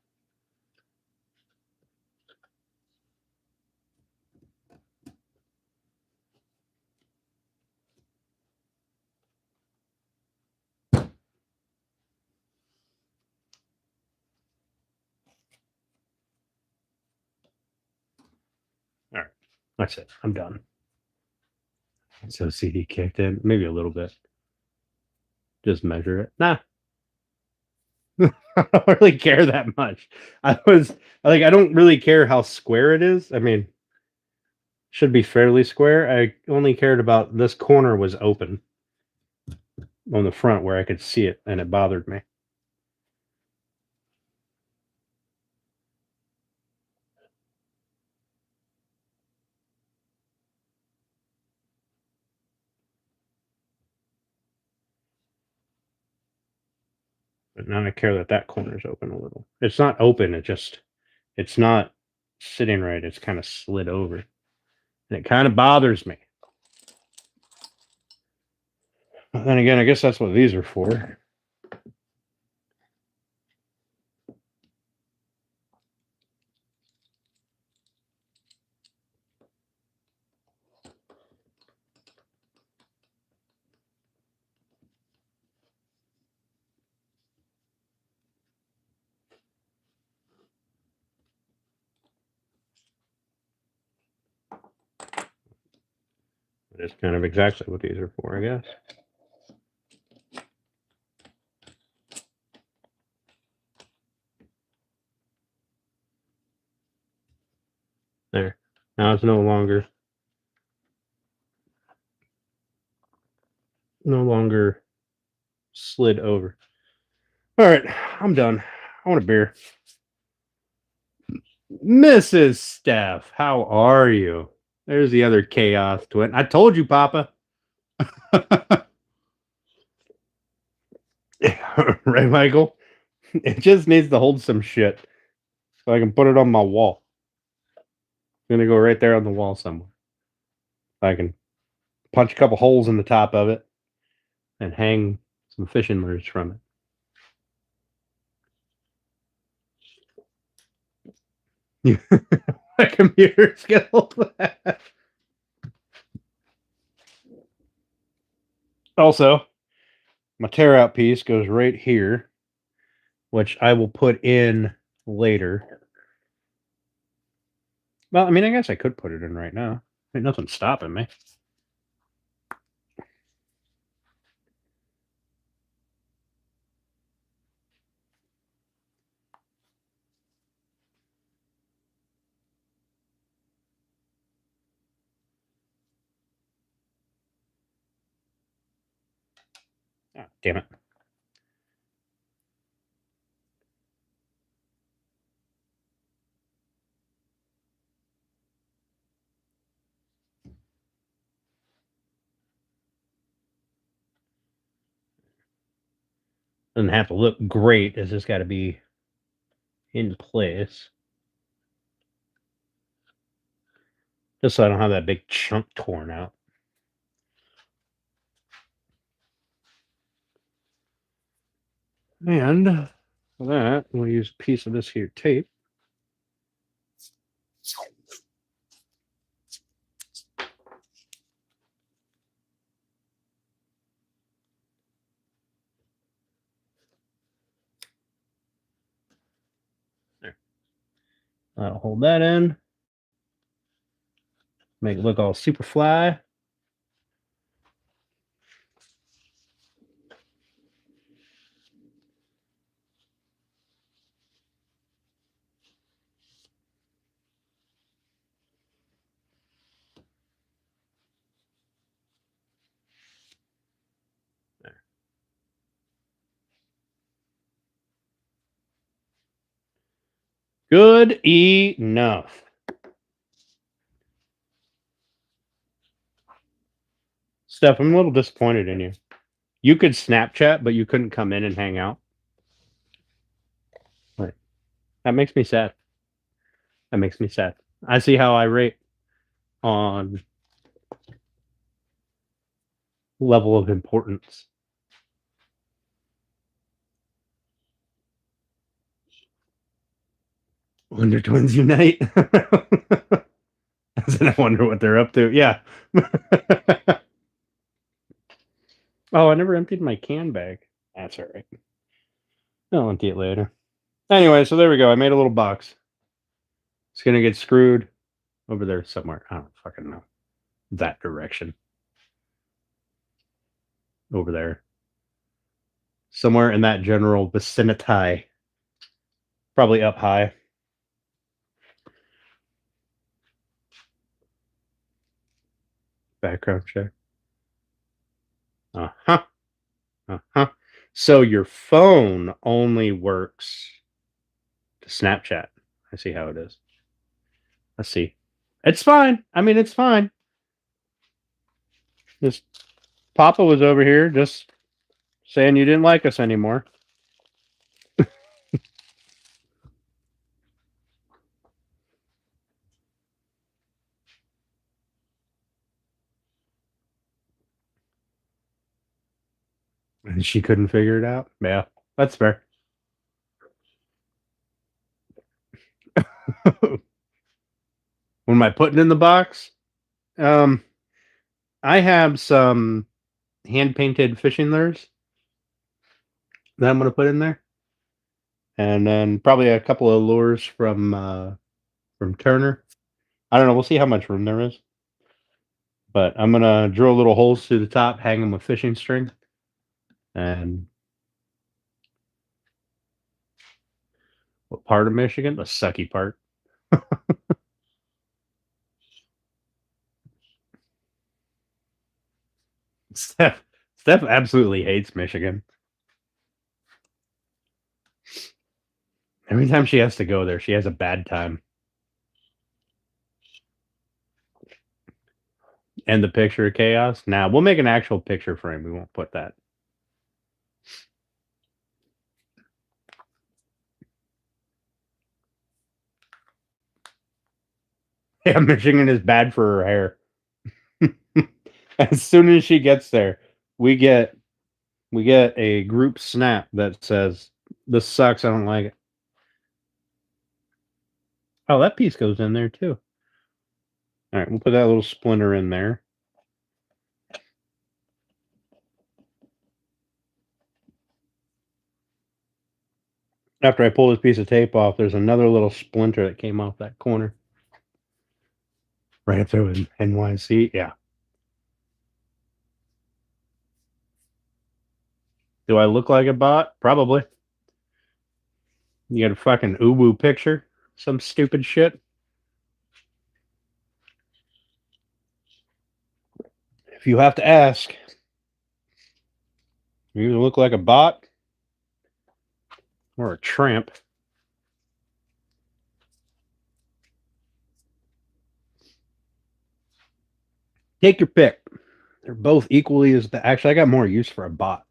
All right, that's it. I'm done. So CD kicked in, maybe a little bit. Just measure it. Nah, I don't really care that much. I was like, I don't really care how square it is. I mean, should be fairly square. I only cared about this corner was open on the front where I could see it, and it bothered me. But now I care that that corner's open a little. It's not open. It's not sitting right. It's kind of slid over, and it kind of bothers me. But then again, I guess that's what these are for. It's kind of exactly what these are for, I guess. There. Now it's no longer slid over. All right, I'm done. I want a beer. Mrs. Steph, how are you? There's the other chaos twin. I told you, Papa. Right, Michael? It just needs to hold some shit so I can put it on my wall. It's going to go right there on the wall somewhere. I can punch a couple holes in the top of it and hang some fishing lures from it. My computer skills. Also, my tear out piece goes right here, which I will put in later. Well, I mean, I guess I could put it in right now. Ain't nothing stopping me. Oh, damn it. Doesn't have to look great. It's just got to be in place. Just so I don't have that big chunk torn out. And for that, we'll use a piece of this here tape. There. That'll hold that in. Make it look all super fly. There. Good enough. Steph, I'm a little disappointed in you. You could Snapchat, but you couldn't come in and hang out. Like, that makes me sad. That makes me sad. I see how I rate on level of importance. Wonder Twins unite. I wonder what they're up to. Yeah. Oh, I never emptied my can bag. That's all right. I'll empty it later. Anyway, so there we go. I made a little box. It's gonna get screwed over there somewhere. I don't fucking know. That direction. Over there. Somewhere in that general vicinity. Probably up high. Background check. Uh-huh. Uh-huh. So your phone only works to Snapchat. I see how it is. Let's see. It's fine. I mean, it's fine. Just Papa was over here just saying you didn't like us anymore. And she couldn't figure it out. Yeah, that's fair. What am I putting in the box? Um, I have some hand painted fishing lures that I'm going to put in there, and then probably a couple of lures from Turner. I don't know. We'll see how much room there is, but I'm gonna drill little holes through the top, hang them with fishing string, and what part of Michigan? The sucky part. Steph, Steph absolutely hates Michigan. Every time she has to go there, she has a bad time. And the picture of chaos. Now we'll make an actual picture frame. We won't put that. Yeah, Michigan is bad for her hair. As soon as she gets there, we get a group snap that says, "This sucks. I don't like it." Oh, that piece goes in there too. All right, we'll put that little splinter in there. After I pull this piece of tape off, there's another little splinter that came off that corner. Right up there with NYC. Yeah. Do I look like a bot? Probably. You got a fucking uwu picture? Some stupid shit? If you have to ask, you either look like a bot or a tramp. Take your pick. They're both equally as the. Actually, I got more use for a bot.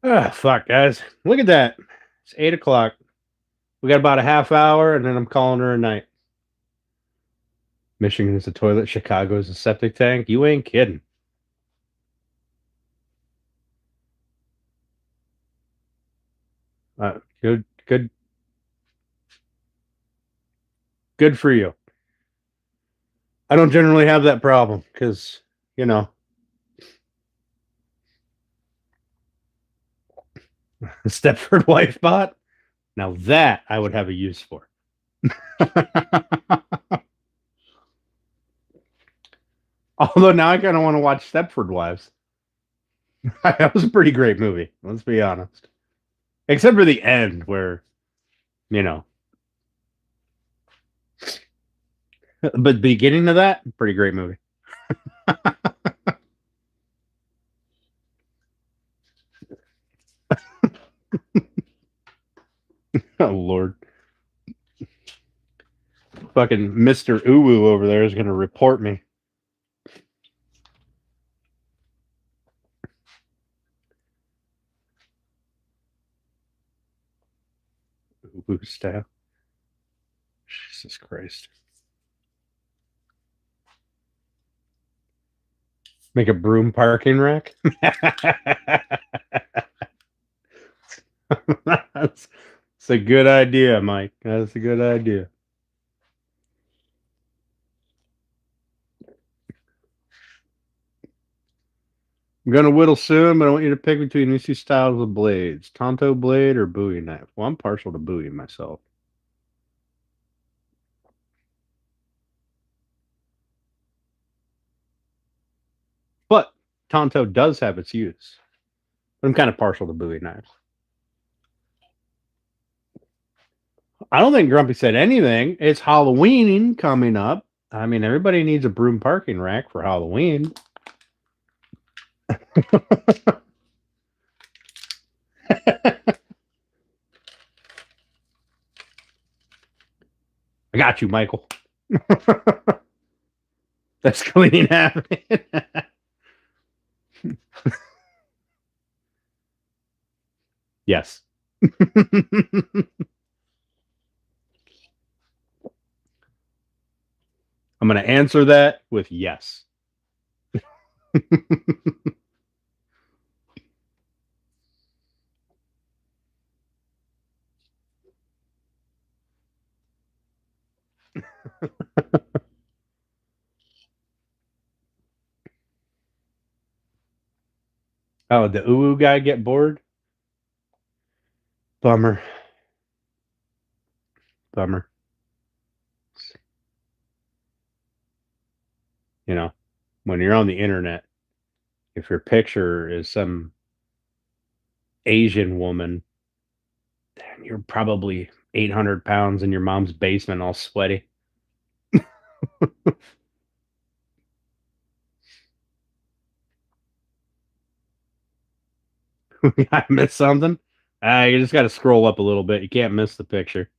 Ah, fuck, guys. Look at that. It's 8 o'clock. We got about a half hour, and then I'm calling her a night. Michigan is a toilet. Chicago is a septic tank. You ain't kidding. Good, good, good for you. I don't generally have that problem because, you know, the Stepford wife bot. Now that I would have a use for. Although now I kind of want to watch Stepford Wives. That was a pretty great movie. Let's be honest. Except for the end where, you know, but beginning of that, pretty great movie. Oh Lord. Fucking Mr. Uwu over there is gonna report me. Uwu style. Jesus Christ. Make a broom parking rack? that's a good idea, Mike. That's a good idea. I'm gonna whittle soon, but I want you to pick between these two styles of blades. Tonto blade or Bowie knife. Well, I'm partial to Bowie myself. But Tonto does have its use. But I'm kind of partial to Bowie knives. I don't think Grumpy said anything. It's Halloween coming up. I mean, everybody needs a broom parking rack for Halloween. I got you, Michael. That's clean happening. Yes. I'm going to answer that with yes. Oh, the Uwu guy get bored? Bummer. Bummer. You know, when you're on the internet, if your picture is some Asian woman, then you're probably 800 pounds in your mom's basement all sweaty. I missed something. You just got to scroll up a little bit. You can't miss the picture.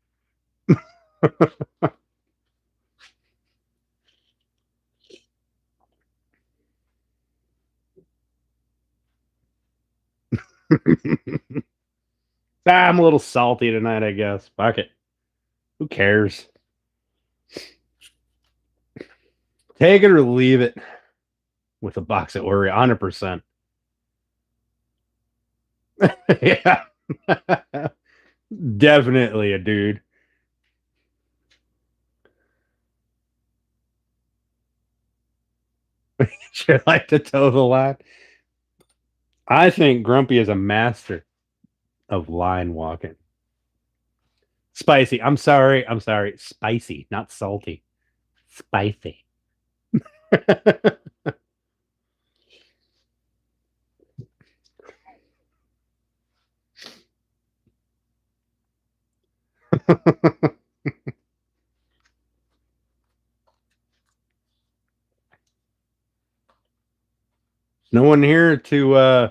I'm a little salty tonight, I guess. Fuck it. Who cares? Take it or leave it with a box at Oreo, 100%. Yeah. Definitely a dude. Should like to toe the line. I think Grumpy is a master of line walking. Spicy. I'm sorry. I'm sorry. Spicy, not salty. Spicy. No one here to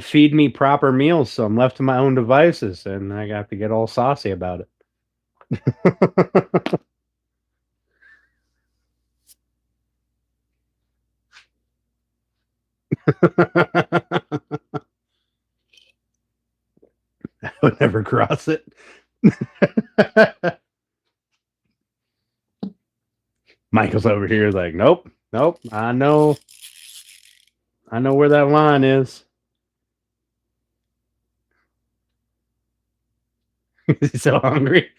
feed me proper meals, so I'm left to my own devices, and I got to get all saucy about it. I would never cross it. Michael's over here like, nope, nope. I know where that line is. He's so hungry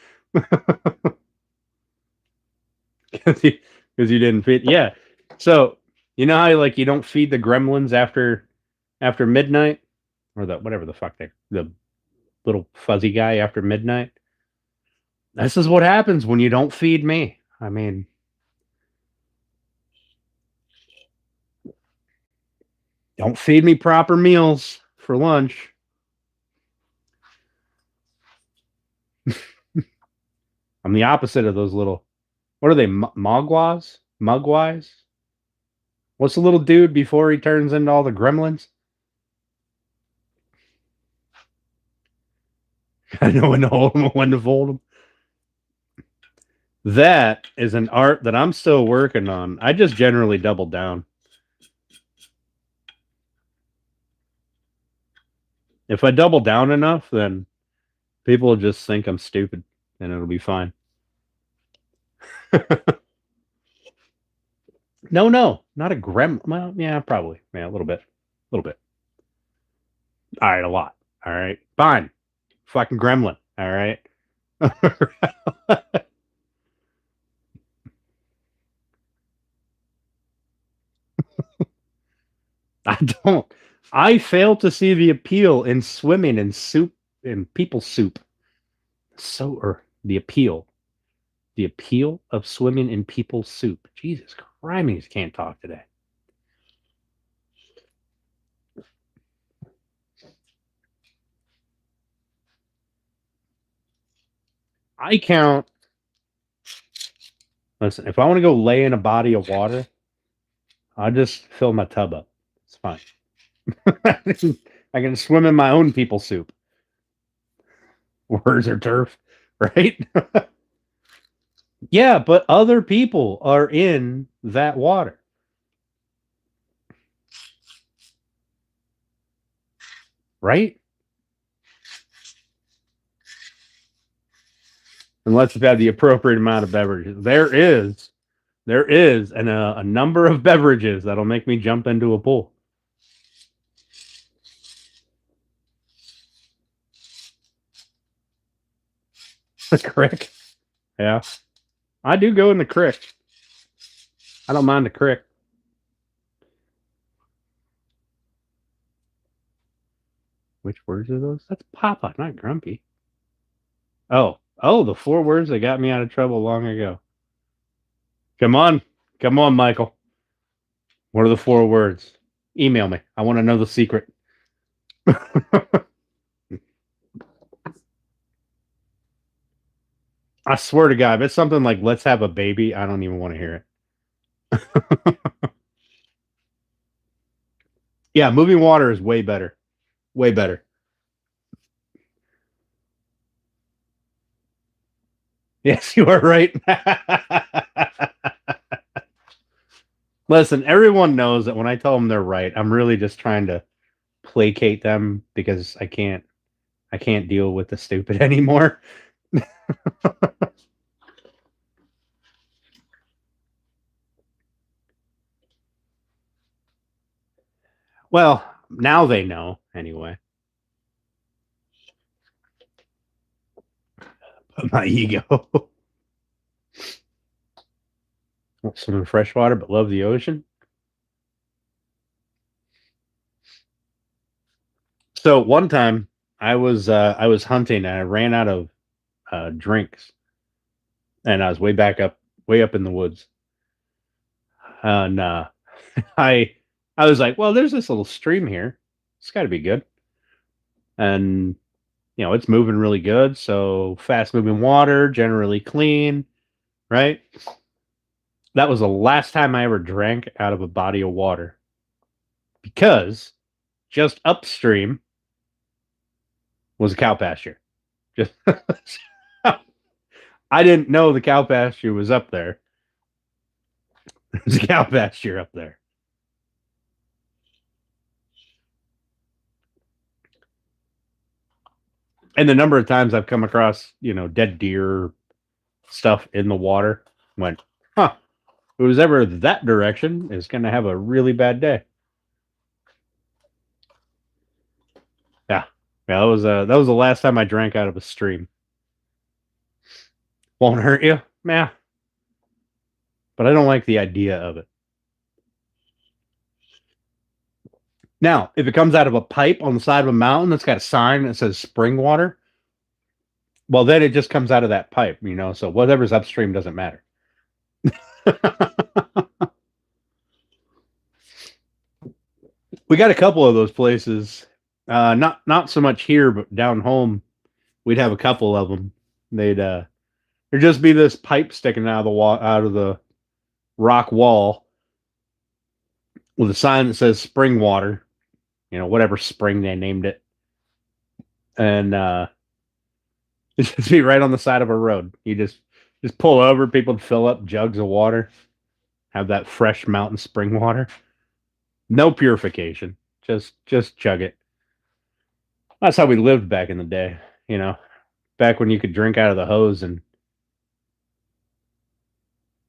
because you didn't feed. Yeah. So you know how like you don't feed the gremlins after midnight, or the whatever the fuck the little fuzzy guy after midnight. This is what happens when you don't feed me. I mean, don't feed me proper meals for lunch. I'm the opposite of those little. What are they? Mogwais? Mugwais? What's the little dude before he turns into all the gremlins? I know when to hold them, when to fold them. That is an art that I'm still working on. I just generally double down. If I double down enough, then people will just think I'm stupid, and it'll be fine. No, not a gremlin. Well, yeah, probably. Yeah, a little bit. A little bit. All right, a lot. All right. Fine. Fucking gremlin. All right. I don't. I fail to see the appeal in swimming in soup, in people soup. So, or the appeal. The appeal of swimming in people soup. Jesus Christ, can't talk today. I count. Listen, if I want to go lay in a body of water, I'll just fill my tub up. It's fine. I can swim in my own people soup. Words are turf, right? Yeah, but other people are in that water. Right? Unless you've had the appropriate amount of beverages. There is a number of beverages that'll make me jump into a pool. The crick. Yeah. I do go in the crick. I don't mind the crick. Which words are those? That's Papa, not Grumpy. Oh, the 4 words that got me out of trouble long ago. Come on. Come on, Michael. What are the 4 words? Email me. I want to know the secret. I swear to God, if it's something like let's have a baby, I don't even want to hear it. Yeah, moving water is way better. Way better. Yes, you are right. Listen, everyone knows that when I tell them they're right, I'm really just trying to placate them because I can't deal with the stupid anymore. Well, now they know anyway. But my ego. Swim in freshwater, but love the ocean. So one time I was hunting and I ran out of drinks, and I was way up in the woods, and I I was like, well, there's this little stream here. It's got to be good, and it's moving really good. So fast moving water, generally clean, right? That was the last time I ever drank out of a body of water because just upstream was a cow pasture. Just I didn't know the cow pasture was up there. There's a cow pasture up there. And the number of times I've come across, dead deer stuff in the water, went, huh, who's ever that direction is going to have a really bad day. Yeah. Yeah, that was the last time I drank out of a stream. Won't hurt you? Yeah. But I don't like the idea of it. Now, if it comes out of a pipe on the side of a mountain that's got a sign that says spring water, well, then it just comes out of that pipe, so whatever's upstream doesn't matter. We got a couple of those places. Not so much here, but down home, we'd have a couple of them. There'd just be this pipe sticking out of the out of the rock wall with a sign that says spring water, whatever spring they named it. And It's just be right on the side of a road. You just pull over, people fill up jugs of water, have that fresh mountain spring water. No purification. Just chug it. That's how we lived back in the day, you know. Back when you could drink out of the hose and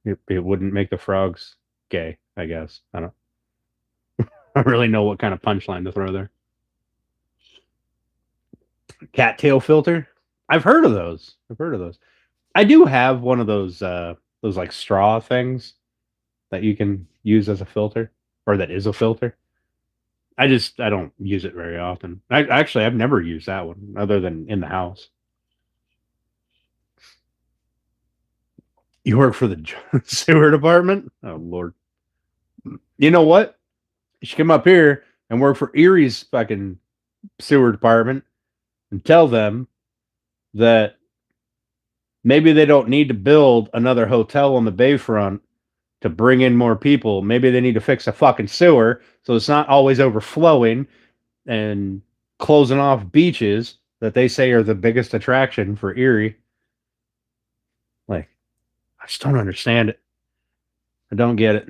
it wouldn't make the frogs gay, I guess. I don't really know what kind of punchline to throw there. Cattail filter? I've heard of those. I've heard of those. I do have one of those like straw things that you can use as a filter, or that is a filter. I don't use it very often. I've never used that one other than in the house. You work for the sewer department? Oh Lord. You know what? You should come up here and work for Erie's fucking sewer department and tell them that maybe they don't need to build another hotel on the bayfront to bring in more people. Maybe they need to fix a fucking sewer so it's not always overflowing and closing off beaches that they say are the biggest attraction for Erie. Like, I just don't understand it. I don't get it.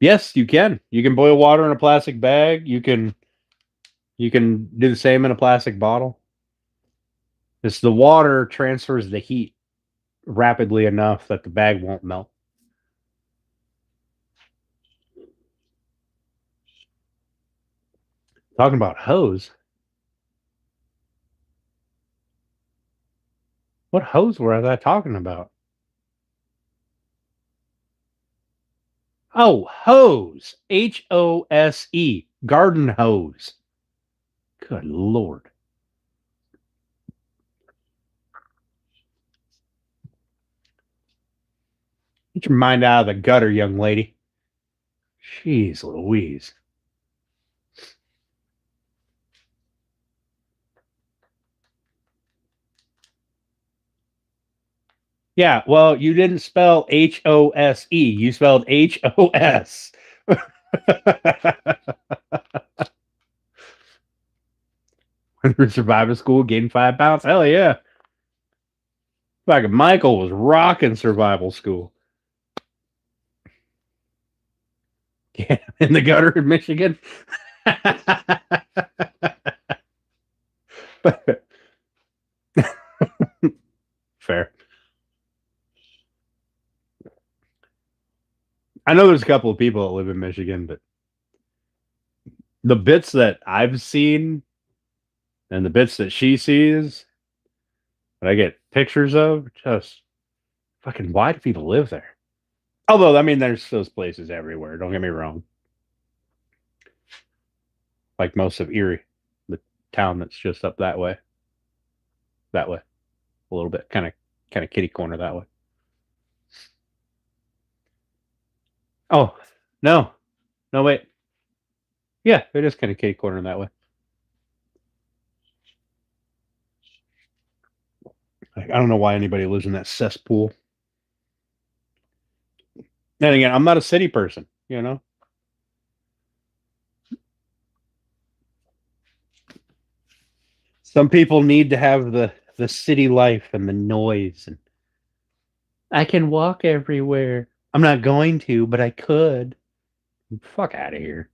Yes, you can. You can boil water in a plastic bag. You can do the same in a plastic bottle. It's the water transfers the heat rapidly enough that the bag won't melt. Talking about hose. What hose were I talking about? Oh, hose. Hose. Garden hose. Good Lord. Get your mind out of the gutter, young lady. Jeez Louise. Yeah, well, you didn't spell Hose. You spelled HOS. When we surviving school, gained 5 pounds. Hell yeah. Fucking Michael was rocking survival school. Yeah, in the gutter in Michigan. Fair. I know there's a couple of people that live in Michigan, but the bits that I've seen and the bits that she sees that I get pictures of, just fucking why do people live there? Although, I mean, there's those places everywhere. Don't get me wrong. Like most of Erie, the town that's just up that way, a little bit, kind of kitty corner that way. Oh no, no wait, yeah, it is kind of kitty corner that way. Like, I don't know why anybody lives in that cesspool. And again, I'm not a city person, you know. Some people need to have the city life and the noise, and I can walk everywhere. I'm not going to, but I could. Fuck out of here.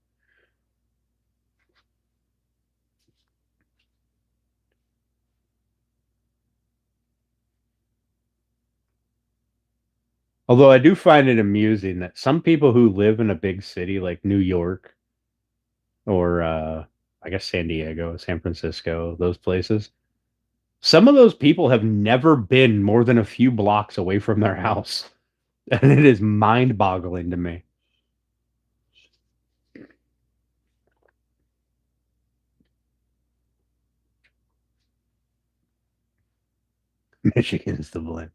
Although I do find it amusing that some people who live in a big city like New York or I guess San Diego, San Francisco, those places, some of those people have never been more than a few blocks away from their house. And it is mind boggling to me. Michigan's the blame.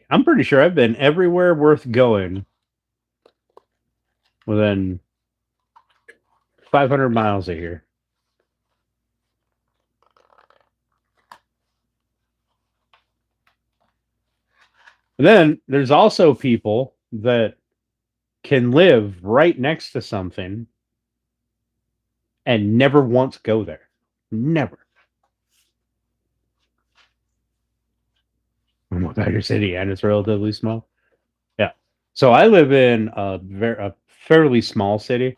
I'm pretty sure I've been everywhere worth going within 500 miles of here. And then there's also people that can live right next to something and never once go there. Never. Motor City, and it's relatively small. Yeah. So I live in a fairly small city,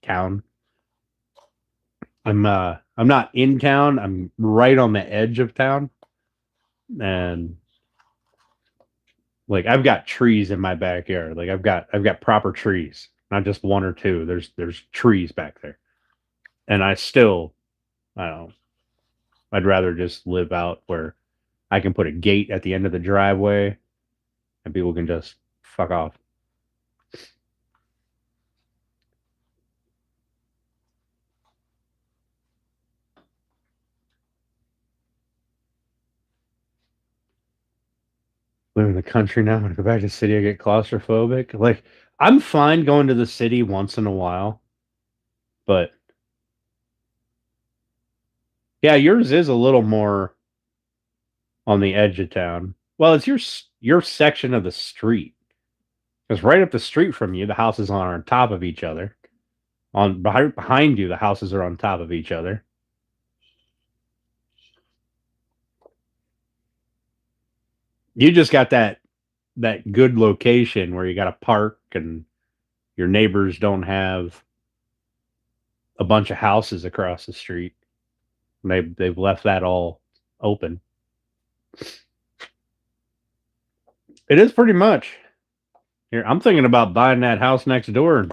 town. I'm not in town. I'm right on the edge of town, and like I've got trees in my backyard. Like I've got proper trees, not just one or two. There's trees back there, and I don't know. I'd rather just live out where I can put a gate at the end of the driveway, and people can just fuck off. Live in the country now and go back to the city, I get claustrophobic. Like I'm fine going to the city once in a while, but yeah, yours is a little more on the edge of town. Well, it's your section of the street. Because right up the street from you, the houses are on top of each other. Behind you, the houses are on top of each other. You just got that good location where you got a park and your neighbors don't have a bunch of houses across the street. They've left that all open. It is pretty much. Here, I'm thinking about buying that house next door.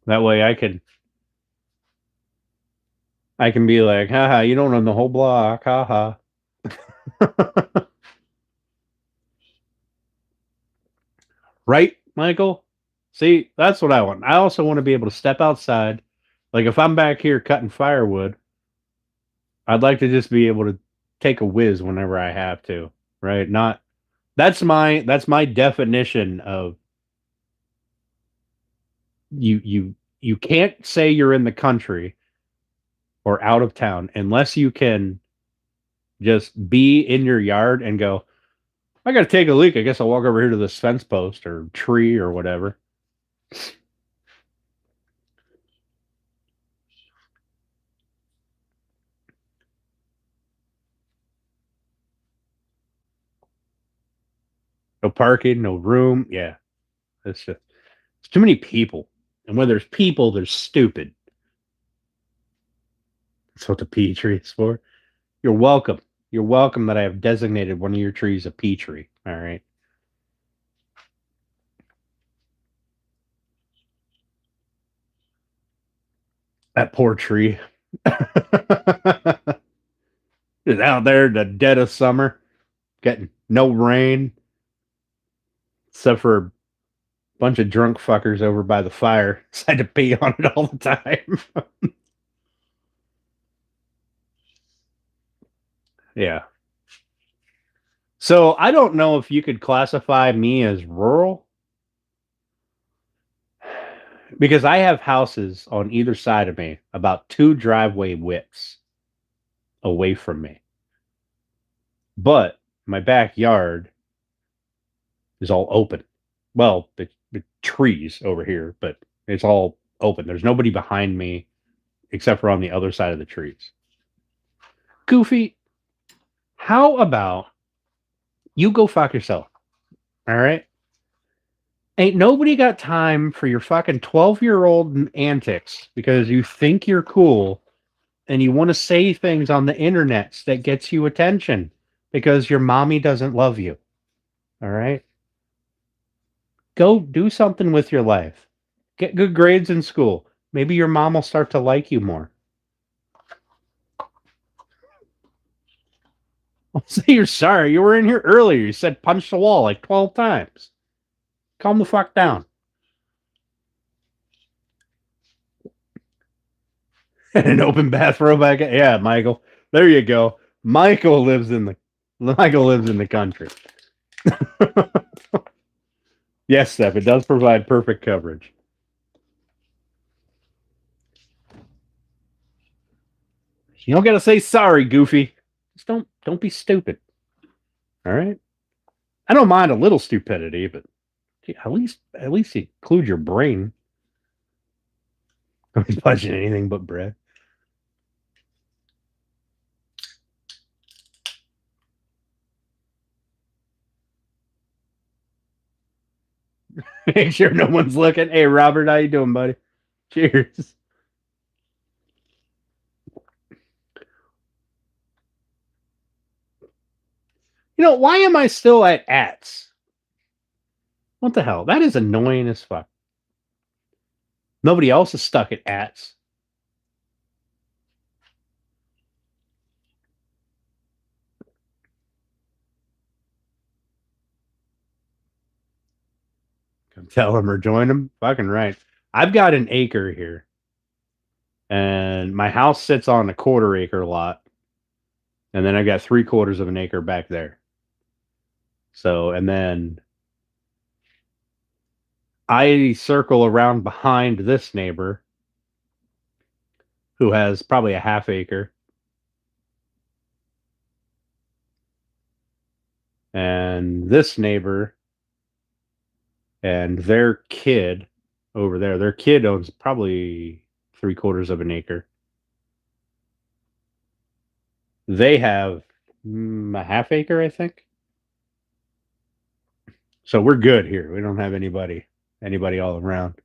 That way I can be like, haha, you don't own the whole block, haha. Right, Michael? See, that's what I want. I also want to be able to step outside. Like if I'm back here cutting firewood, I'd like to just be able to take a whiz whenever I have to, right? Not that's my definition of you can't say you're in the country or out of town unless you can just be in your yard and go, I got to take a leak. I guess I'll walk over here to this fence post or tree or whatever. No parking, no room. Yeah, it's too many people. And when there's people, there's stupid. That's what the pea tree is for. You're welcome. You're welcome that I have designated one of your trees a pea tree. All right. That poor tree is out there in the dead of summer, getting no rain, except for a bunch of drunk fuckers over by the fire. Decide to pee on it all the time. Yeah. So I don't know if you could classify me as rural because I have houses on either side of me about 2 driveway widths away from me. But my backyard is all open. Well, the trees over here, but it's all open. There's nobody behind me except for on the other side of the trees. Goofy, how about you go fuck yourself? All right? Ain't nobody got time for your fucking 12-year-old antics because you think you're cool and you want to say things on the internet that gets you attention because your mommy doesn't love you. All right? Go do something with your life. Get good grades in school. Maybe your mom will start to like you more. I'll say you're sorry. You were in here earlier. You said punch the wall like 12 times. Calm the fuck down. And an open bathrobe. Yeah, Michael. There you go. Michael lives in the country. Yes, Steph, it does provide perfect coverage. You don't gotta say sorry, Goofy. Just don't be stupid. All right? I don't mind a little stupidity, but At least include your brain. Don't be punching anything but bread. Make sure no one's looking. Hey, Robert, how you doing, buddy? Cheers. Why am I still at? What the hell? That is annoying as fuck. Nobody else is stuck at. Come tell them or join them. Fucking right. I've got an acre here, and my house sits on a quarter acre lot, and then I got 3/4 of an acre back there. So, and then I circle around behind this neighbor who has probably a half acre. And this neighbor and their kid over there, their kid owns probably 3/4 of an acre. They have a half acre, I think. So we're good here. We don't have anybody all around.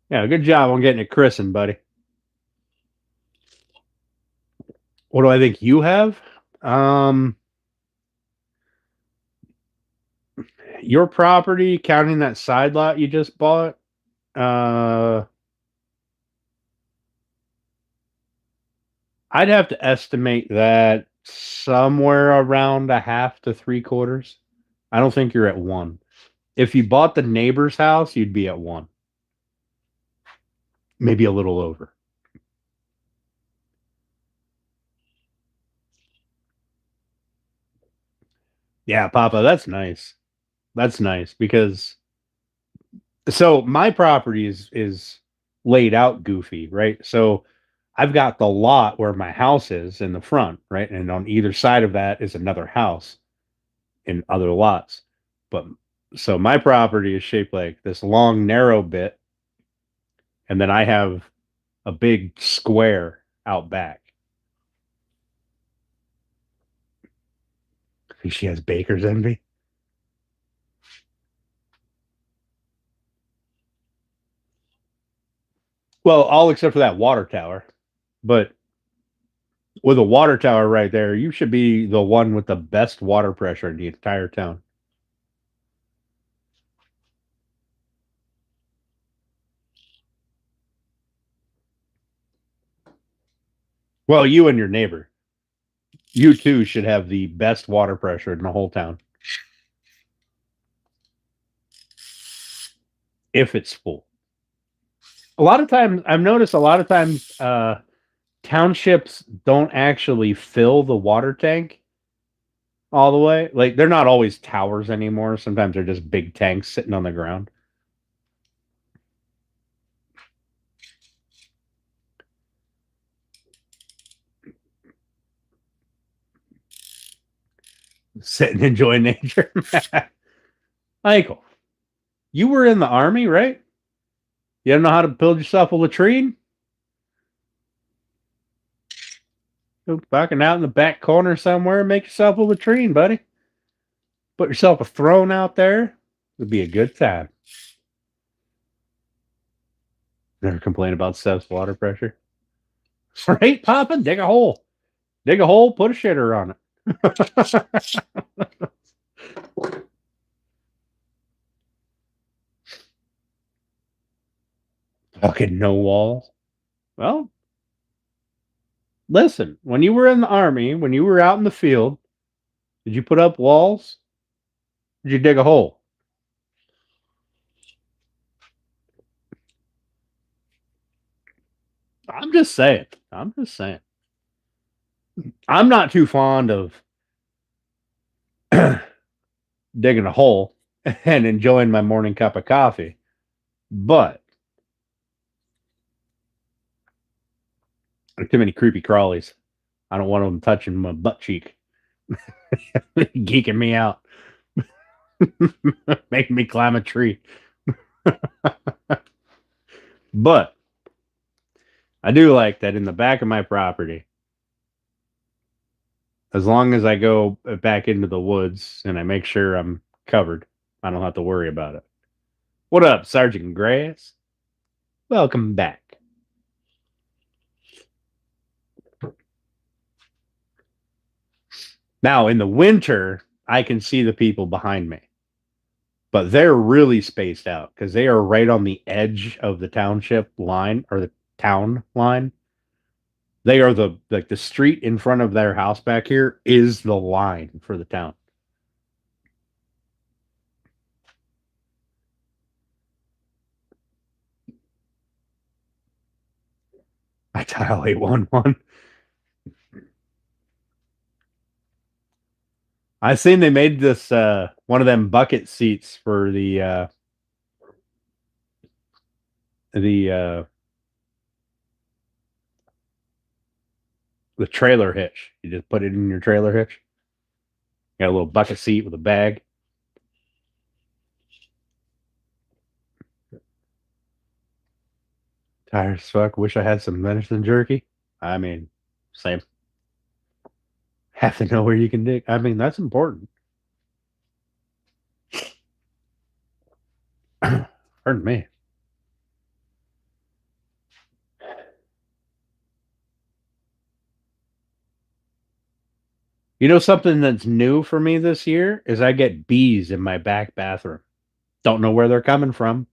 Yeah, good job on getting it christened, buddy. What do I think you have? Your property, counting that side lot you just bought, I'd have to estimate that somewhere around a half to 3/4. I don't think you're at 1. If you bought the neighbor's house, you'd be at 1. Maybe a little over. Yeah, Papa, that's nice. That's nice because so my property is laid out goofy, right? So I've got the lot where my house is in the front, right? And on either side of that is another house in other lots. But so my property is shaped like this long, narrow bit, and then I have a big square out back. I think she has baker's envy. Well, all except for that water tower. But with a water tower right there, you should be the one with the best water pressure in the entire town. Well, you and your neighbor. You too should have the best water pressure in the whole town. If it's full. A lot of times, I've noticed a lot of times townships don't actually fill the water tank all the way. Like they're not always towers anymore. Sometimes they're just big tanks sitting on the ground. Sitting enjoying nature. Michael, you were in the army, right? You don't know how to build yourself a latrine? Go fucking out in the back corner somewhere and make yourself a latrine, buddy. Put yourself a throne out there. It'd be a good time. Never complain about Steph's water pressure. Right, Papa? Dig a hole. Dig a hole, put a shitter on it. Fucking no walls. Well, listen, when you were in the army, when you were out in the field, did you put up walls? Did you dig a hole? I'm just saying. I'm just saying. I'm not too fond of digging a hole and enjoying my morning cup of coffee, but too many creepy crawlies. I don't want them touching my butt cheek, geeking me out. Make me climb a tree. But I do like that in the back of my property, as long as I go back into the woods and I make sure I'm covered, I don't have to worry about it. What up, Sergeant Grass? Welcome back. Now, in the winter, I can see the people behind me, but they're really spaced out because they are right on the edge of the township line or the town line. They are the street in front of their house back here is the line for the town. I dial 811. I seen they made this one of them bucket seats for the the trailer hitch. You just put it in your trailer hitch. Got a little bucket seat with a bag. Tired as fuck. Wish I had some venison jerky. I mean, same. Have to know where you can dig. I mean, that's important. Pardon me. You know something that's new for me this year is I get bees in my back bathroom. Don't know where they're coming from.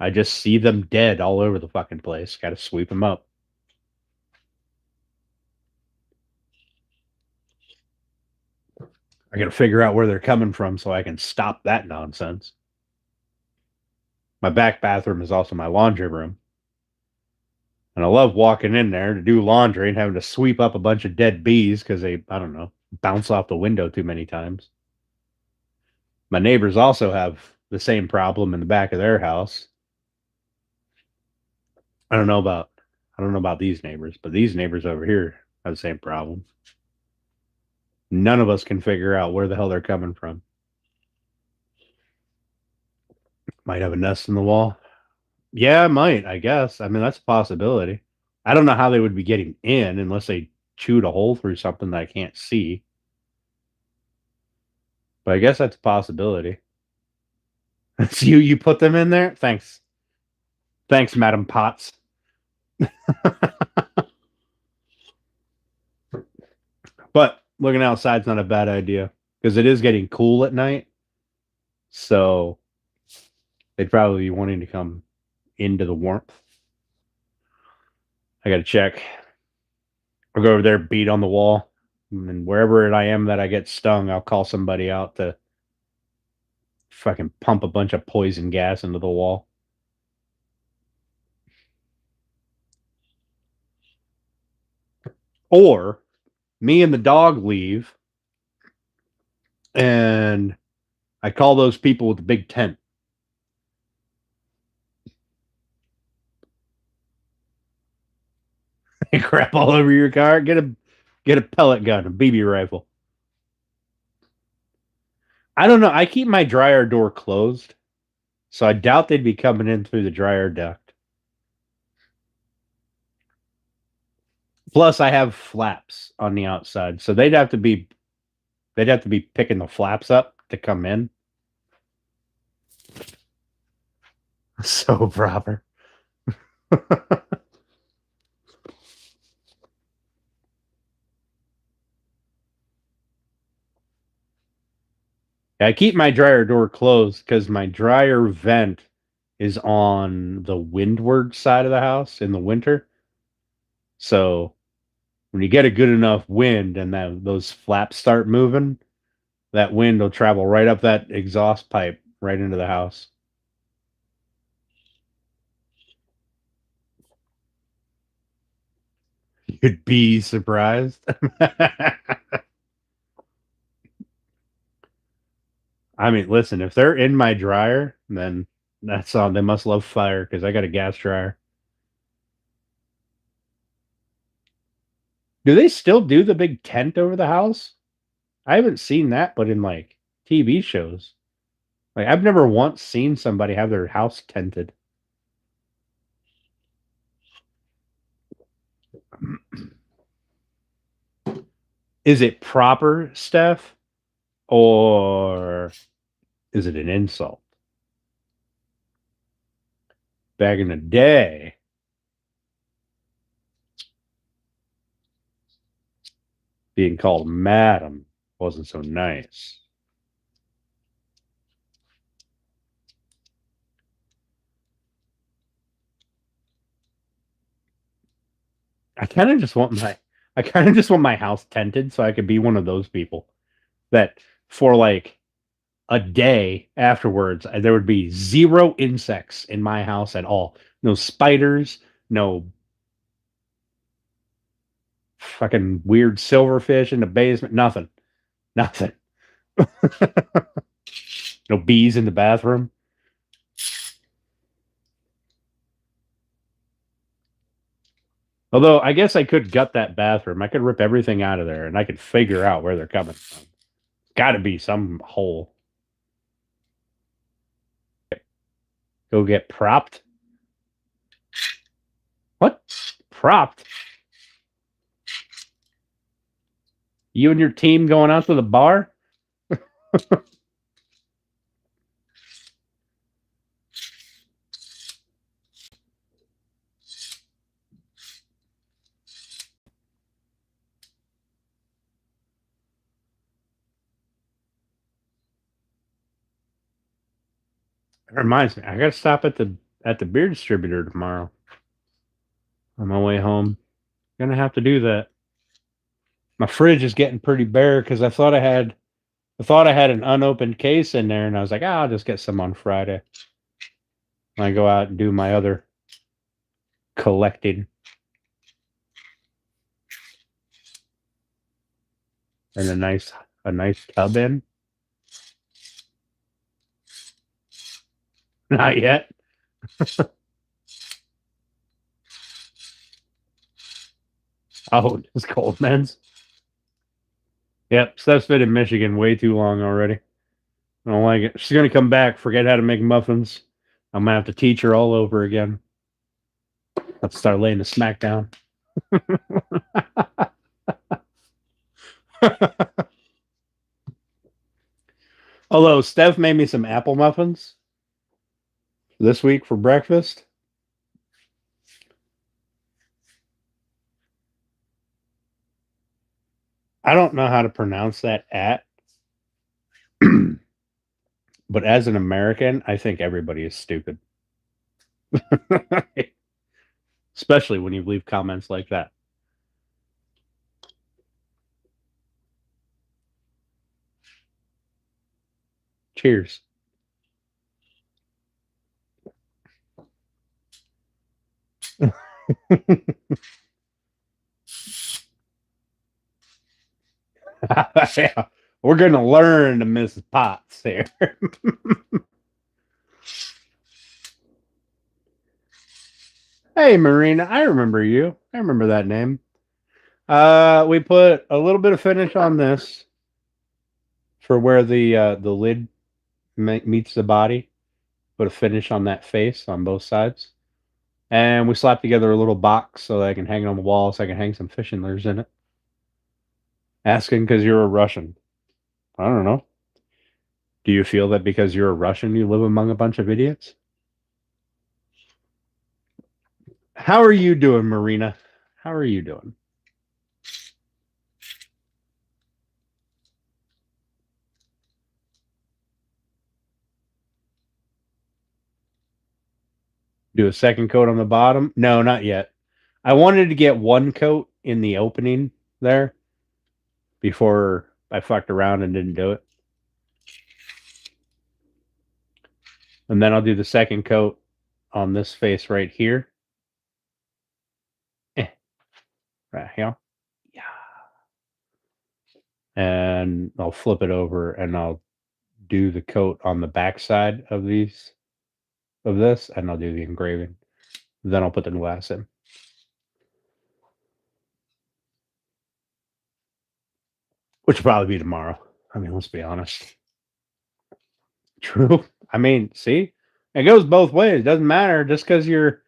I just see them dead all over the fucking place. Got to sweep them up. I got to figure out where they're coming from so I can stop that nonsense. My back bathroom is also my laundry room. And I love walking in there to do laundry and having to sweep up a bunch of dead bees because they, I don't know, bounce off the window too many times. My neighbors also have the same problem in the back of their house. I don't know about these neighbors, but these neighbors over here have the same problem. None of us can figure out where the hell they're coming from. Might have a nest in the wall. Yeah, it might, I guess. I mean, that's a possibility. I don't know how they would be getting in unless they chewed a hole through something that I can't see. But I guess that's a possibility. It's you put them in there? Thanks. Thanks, Madam Potts. But looking outside's not a bad idea because it is getting cool at night. So they'd probably be wanting to come into the warmth. I got to check. I'll go over there, beat on the wall. And wherever I am that I get stung, I'll call somebody out to fucking pump a bunch of poison gas into the wall. Or me and the dog leave and I call those people with the big tent. They crap all over your car. Get a pellet gun, a BB rifle. I don't know. I keep my dryer door closed, so I doubt they'd be coming in through the dryer duct. Plus, I have flaps on the outside, so they'd have to be picking the flaps up to come in. So proper. I keep my dryer door closed because my dryer vent is on the windward side of the house in the winter. So when you get a good enough wind and those flaps start moving, that wind will travel right up that exhaust pipe right into the house. You'd be surprised. I mean, listen, if they're in my dryer, then that's all. They must love fire because I got a gas dryer. Do they still do the big tent over the house? I haven't seen that, but in like TV shows. Like I've never once seen somebody have their house tinted. Is it proper, Steph, or is it an insult? Back in the day, being called madam wasn't so nice. I kind of just want my house tinted so I could be one of those people that for like a day afterwards there would be zero insects in my house at all. No spiders, no fucking weird silverfish in the basement, nothing. Nothing. No bees in the bathroom. Although I guess I could gut that bathroom. I could rip everything out of there and I could figure out where they're coming from. Got to be some hole. Go get propped. What? Propped? You and your team going out to the bar? It reminds me, I gotta stop at the beer distributor tomorrow on my way home. Gonna have to do that. My fridge is getting pretty bare because I thought I had an unopened case in there, and I was like, I'll just get some on Friday when I go out and do my other collecting. And a nice tub in. Not yet. Oh, it's cold, men's. Yep, Steph's been in Michigan way too long already. I don't like it. She's gonna come back, forget how to make muffins. I'm gonna have to teach her all over again. Let's start laying the smack down. Although Steph made me some apple muffins this week for breakfast. I don't know how to pronounce that but as an American, I think everybody is stupid. Especially when you leave comments like that. Cheers. Yeah, we're going to learn to miss pots here. Hey, Marina, I remember you. I remember that name. We put a little bit of finish on this for where the lid meets the body. Put a finish on that face on both sides. And we slapped together a little box so that I can hang it on the wall so I can hang some fishing lures in it. Asking because you're a Russian. I don't know. Do you feel that because you're a Russian, you live among a bunch of idiots? How are you doing, Marina? How are you doing? Do a second coat on the bottom? No, not yet. I wanted to get one coat in the opening there before I fucked around and didn't do it. And then I'll do the second coat on this face right here. Right here. Yeah. And I'll flip it over and I'll do the coat on the back side of this, and I'll do the engraving. Then I'll put the glass in. Which will probably be tomorrow. I mean, let's be honest. True. I mean, see, it goes both ways. It doesn't matter just because you're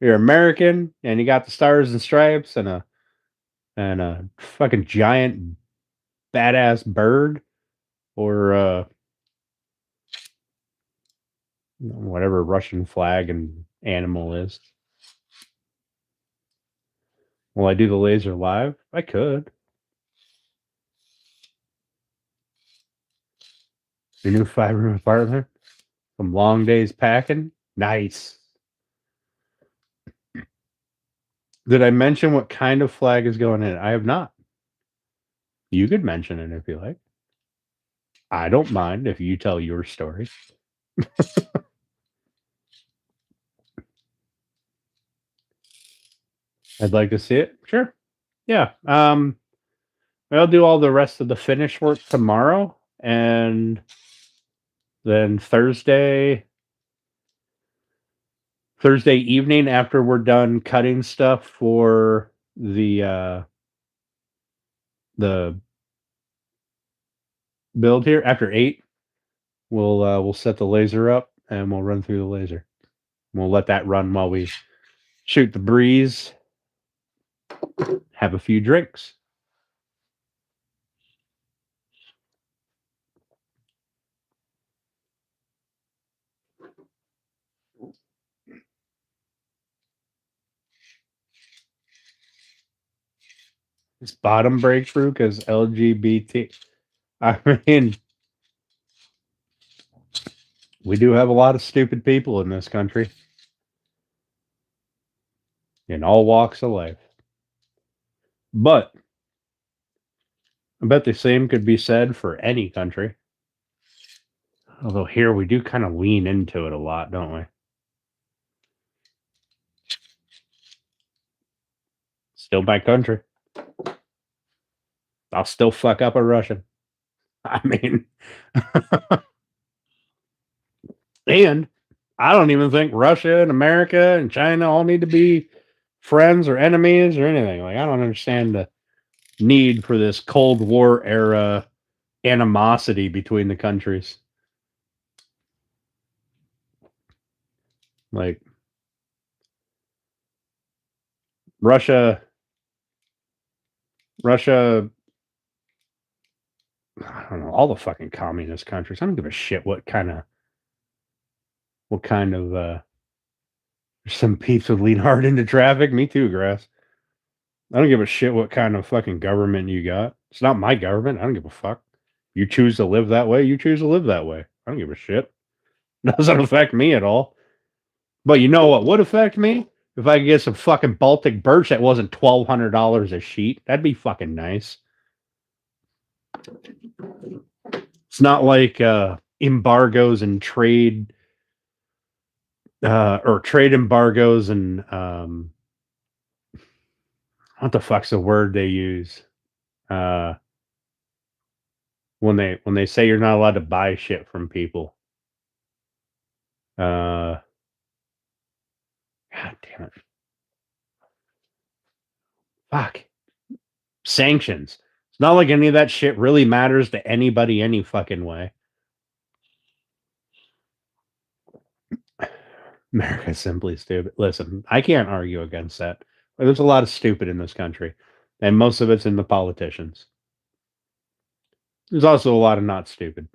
American and you got the stars and stripes and a fucking giant badass bird or whatever Russian flag and animal is. Will I do the laser live? I could. Your new 5-room apartment? Some long days packing? Nice. Did I mention what kind of flag is going in? I have not. You could mention it if you like. I don't mind if you tell your story. I'd like to see it. Sure. Yeah. I'll do all the rest of the finish work tomorrow, and then Thursday evening after we're done cutting stuff for the build here after 8, we'll set the laser up and we'll run through the laser. We'll let that run while we shoot the breeze, have a few drinks. This bottom breakthrough because LGBT. I mean, we do have a lot of stupid people in this country in all walks of life. But I bet the same could be said for any country. Although here we do kind of lean into it a lot, don't we? Still my country. I'll still fuck up a Russian. I mean, and I don't even think Russia and America and China all need to be friends or enemies or anything. Like, I don't understand the need for this Cold War era animosity between the countries. Like, Russia, I don't know, all the fucking communist countries. I don't give a shit what kind of some peeps would lean hard into traffic. Me too, Grass. I don't give a shit what kind of fucking government you got. It's not my government. I don't give a fuck. You choose to live that way, you choose to live that way. I don't give a shit. It doesn't affect me at all. But you know what would affect me? If I could get some fucking Baltic birch that wasn't $1,200 a sheet, that'd be fucking nice. It's not like embargoes and trade or trade embargoes and what the fuck's the word they use? When they say you're not allowed to buy shit from people. God damn it. Fuck. Sanctions. It's not like any of that shit really matters to anybody any fucking way. America's simply stupid. Listen, I can't argue against that. There's a lot of stupid in this country, and most of it's in the politicians. There's also a lot of not stupid.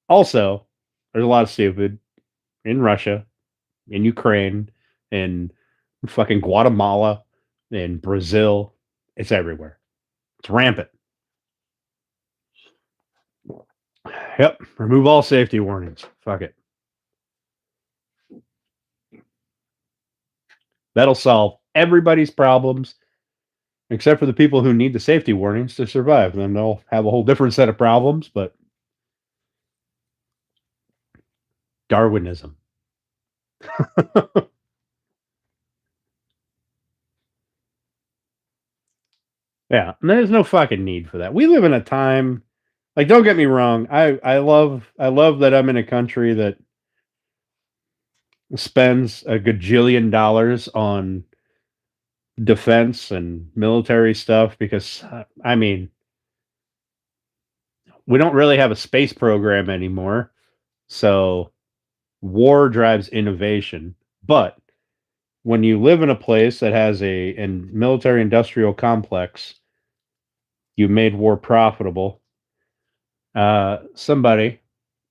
Also, there's a lot of stupid in Russia, in Ukraine, in fucking Guatemala, in Brazil. It's everywhere. It's rampant. Yep. Remove all safety warnings. Fuck it. That'll solve everybody's problems, except for the people who need the safety warnings to survive. Then they'll have a whole different set of problems, but Darwinism. Yeah, there's no fucking need for that. We live in a time, like, don't get me wrong. I love that I'm in a country that spends a gajillion dollars on defense and military stuff because I mean, we don't really have a space program anymore. So war drives innovation, but when you live in a place that has a military industrial complex, you made war profitable. Somebody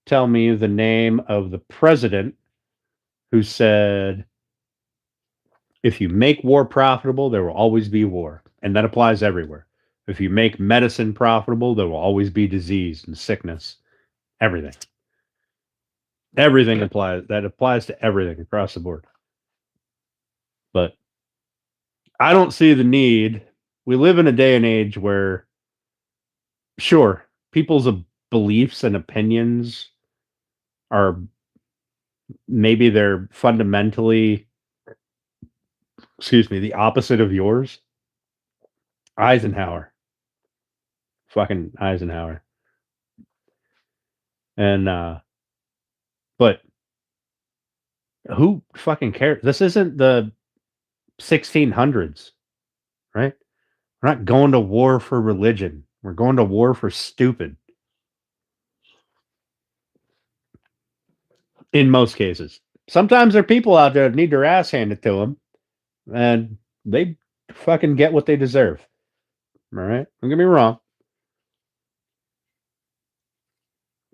tell me the name of the president who said, if you make war profitable, there will always be war. And that applies everywhere. If you make medicine profitable, there will always be disease and sickness. Everything. Everything applies. That applies to everything across the board. But I don't see the need. We live in a day and age where, sure, people's beliefs and opinions are maybe they're fundamentally, excuse me, the opposite of yours. Eisenhower. Fucking Eisenhower. And but who fucking cares? This isn't the 1600s, right? We're not going to war for religion. We're going to war for stupid. In most cases. Sometimes there are people out there that need their ass handed to them, and they fucking get what they deserve. All right? Don't get me wrong.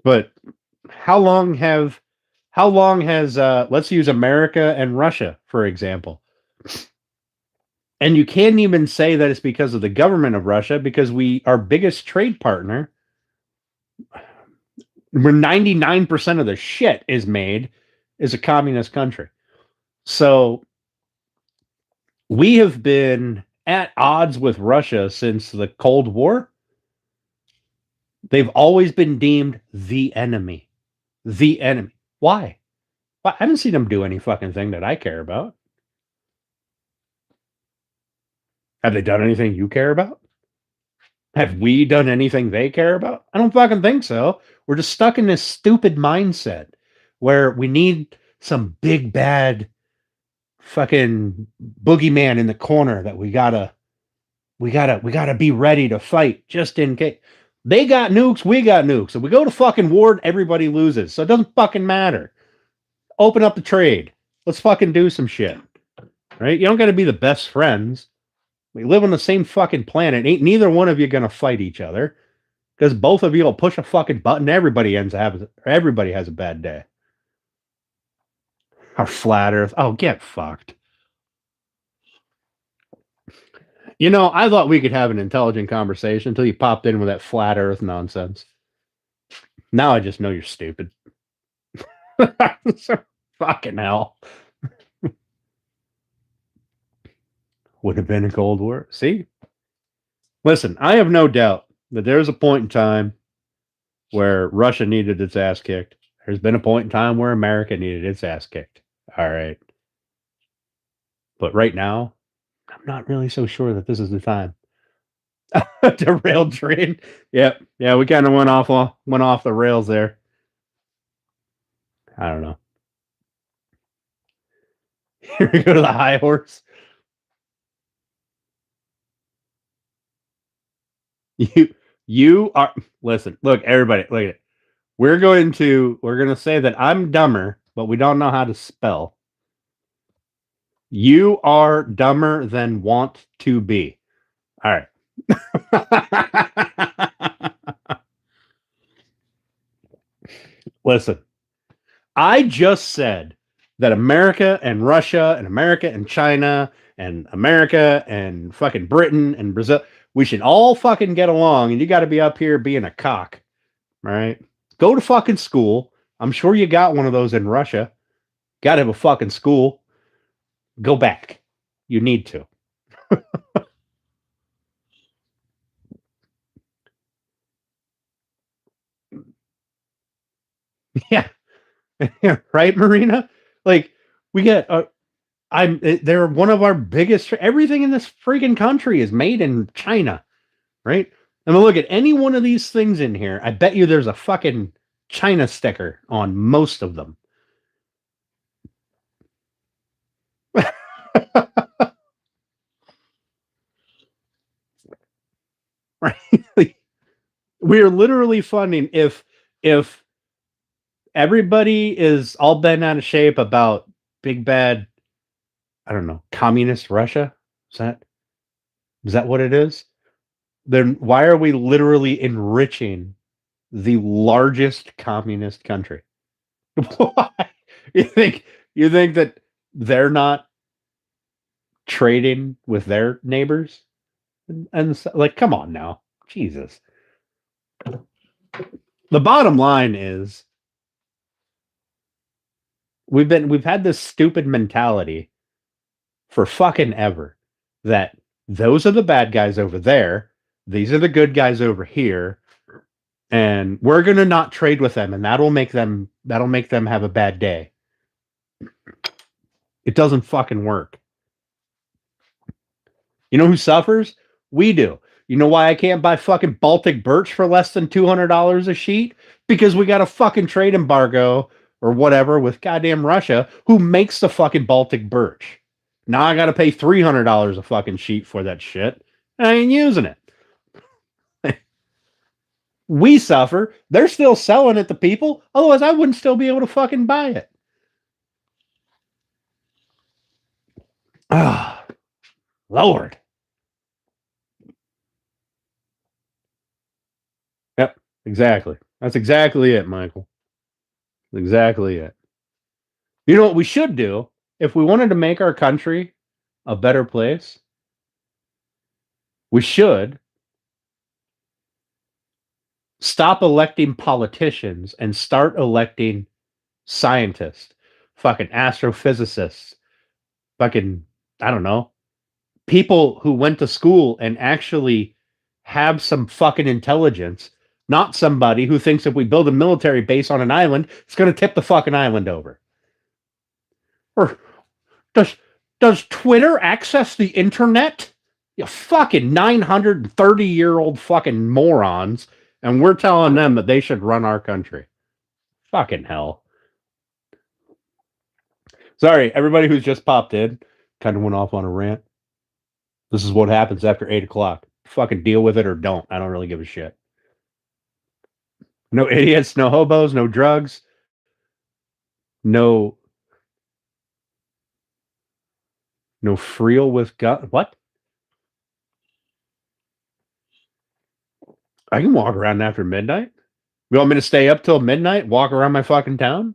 But how long has let's use America and Russia, for example. And you can't even say that it's because of the government of Russia, because our biggest trade partner, where 99% of the shit is made, is a communist country. So we have been at odds with Russia since the Cold War. They've always been deemed the enemy. The enemy. Why? I haven't seen them do any fucking thing that I care about. Have they done anything you care about? Have we done anything they care about? I don't fucking think so. We're just stuck in this stupid mindset where we need some big bad fucking boogeyman in the corner that we gotta be ready to fight just in case. They got nukes, we got nukes. If we go to fucking war, everybody loses. So it doesn't fucking matter. Open up the trade. Let's fucking do some shit. Right? You don't gotta be the best friends. We live on the same fucking planet. Ain't neither one of you gonna fight each other. Because both of you will push a fucking button. Everybody has a bad day. Our flat earth. Oh, get fucked. You know, I thought we could have an intelligent conversation until you popped in with that flat earth nonsense. Now I just know you're stupid. Fucking hell. Would have been a Cold War. See? Listen, I have no doubt that there's a point in time where Russia needed its ass kicked. There's been a point in time where America needed its ass kicked. All right. But right now, I'm not really so sure that this is the time. Derailed train. Yep. Yeah, we kind of went off the rails there. I don't know. Here we go to the high horse. You are listen, look, everybody, look at it. We're gonna say that I'm dumber, but we don't know how to spell. You are dumber than want to be. All right. Listen, I just said that America and Russia and America and China and America and fucking Britain and Brazil, we should all fucking get along, and you got to be up here being a cock. All right. Go to fucking school. I'm sure you got one of those in Russia. Got to have a fucking school. Go back. You need to. Yeah. Right, Marina? Like, we get they're one of our biggest, everything in this freaking country is made in China, right? And look at any one of these things in here. I bet you there's a fucking China sticker on most of them. Right? We are literally funding if everybody is all bent out of shape about big bad, I don't know, communist Russia. Is that what it is? Then why are we literally enriching the largest communist country? Why? You think you think that they're not trading with their neighbors? And like, come on now, Jesus. The bottom line is we've had this stupid mentality for fucking ever that those are the bad guys over there, these are the good guys over here, and we're gonna not trade with them, and that'll make them have a bad day. It doesn't fucking work. You know who suffers? We do. You know why I can't buy fucking Baltic birch for less than $200 a sheet? Because we got a fucking trade embargo or whatever with goddamn Russia, who makes the fucking Baltic birch. Now I got to pay $300 a fucking sheet for that shit. I ain't using it. We suffer. They're still selling it to people. Otherwise, I wouldn't still be able to fucking buy it. Ah, Lord. Yep, exactly. That's exactly it, Michael. Exactly it. You know what we should do if we wanted to make our country a better place? We should stop electing politicians and start electing scientists, fucking astrophysicists, fucking, I don't know, people who went to school and actually have some fucking intelligence, not somebody who thinks if we build a military base on an island, it's going to tip the fucking island over. Or does Twitter access the internet? You fucking 930-year-old fucking morons, and we're telling them that they should run our country. Fucking hell. Sorry, everybody who's just popped in, kind of went off on a rant. This is what happens after 8 o'clock. Fucking deal with it or don't. I don't really give a shit. No idiots, no hobos, no drugs, no freel with gun. What? I can walk around after midnight. You want me to stay up till midnight, walk around my fucking town?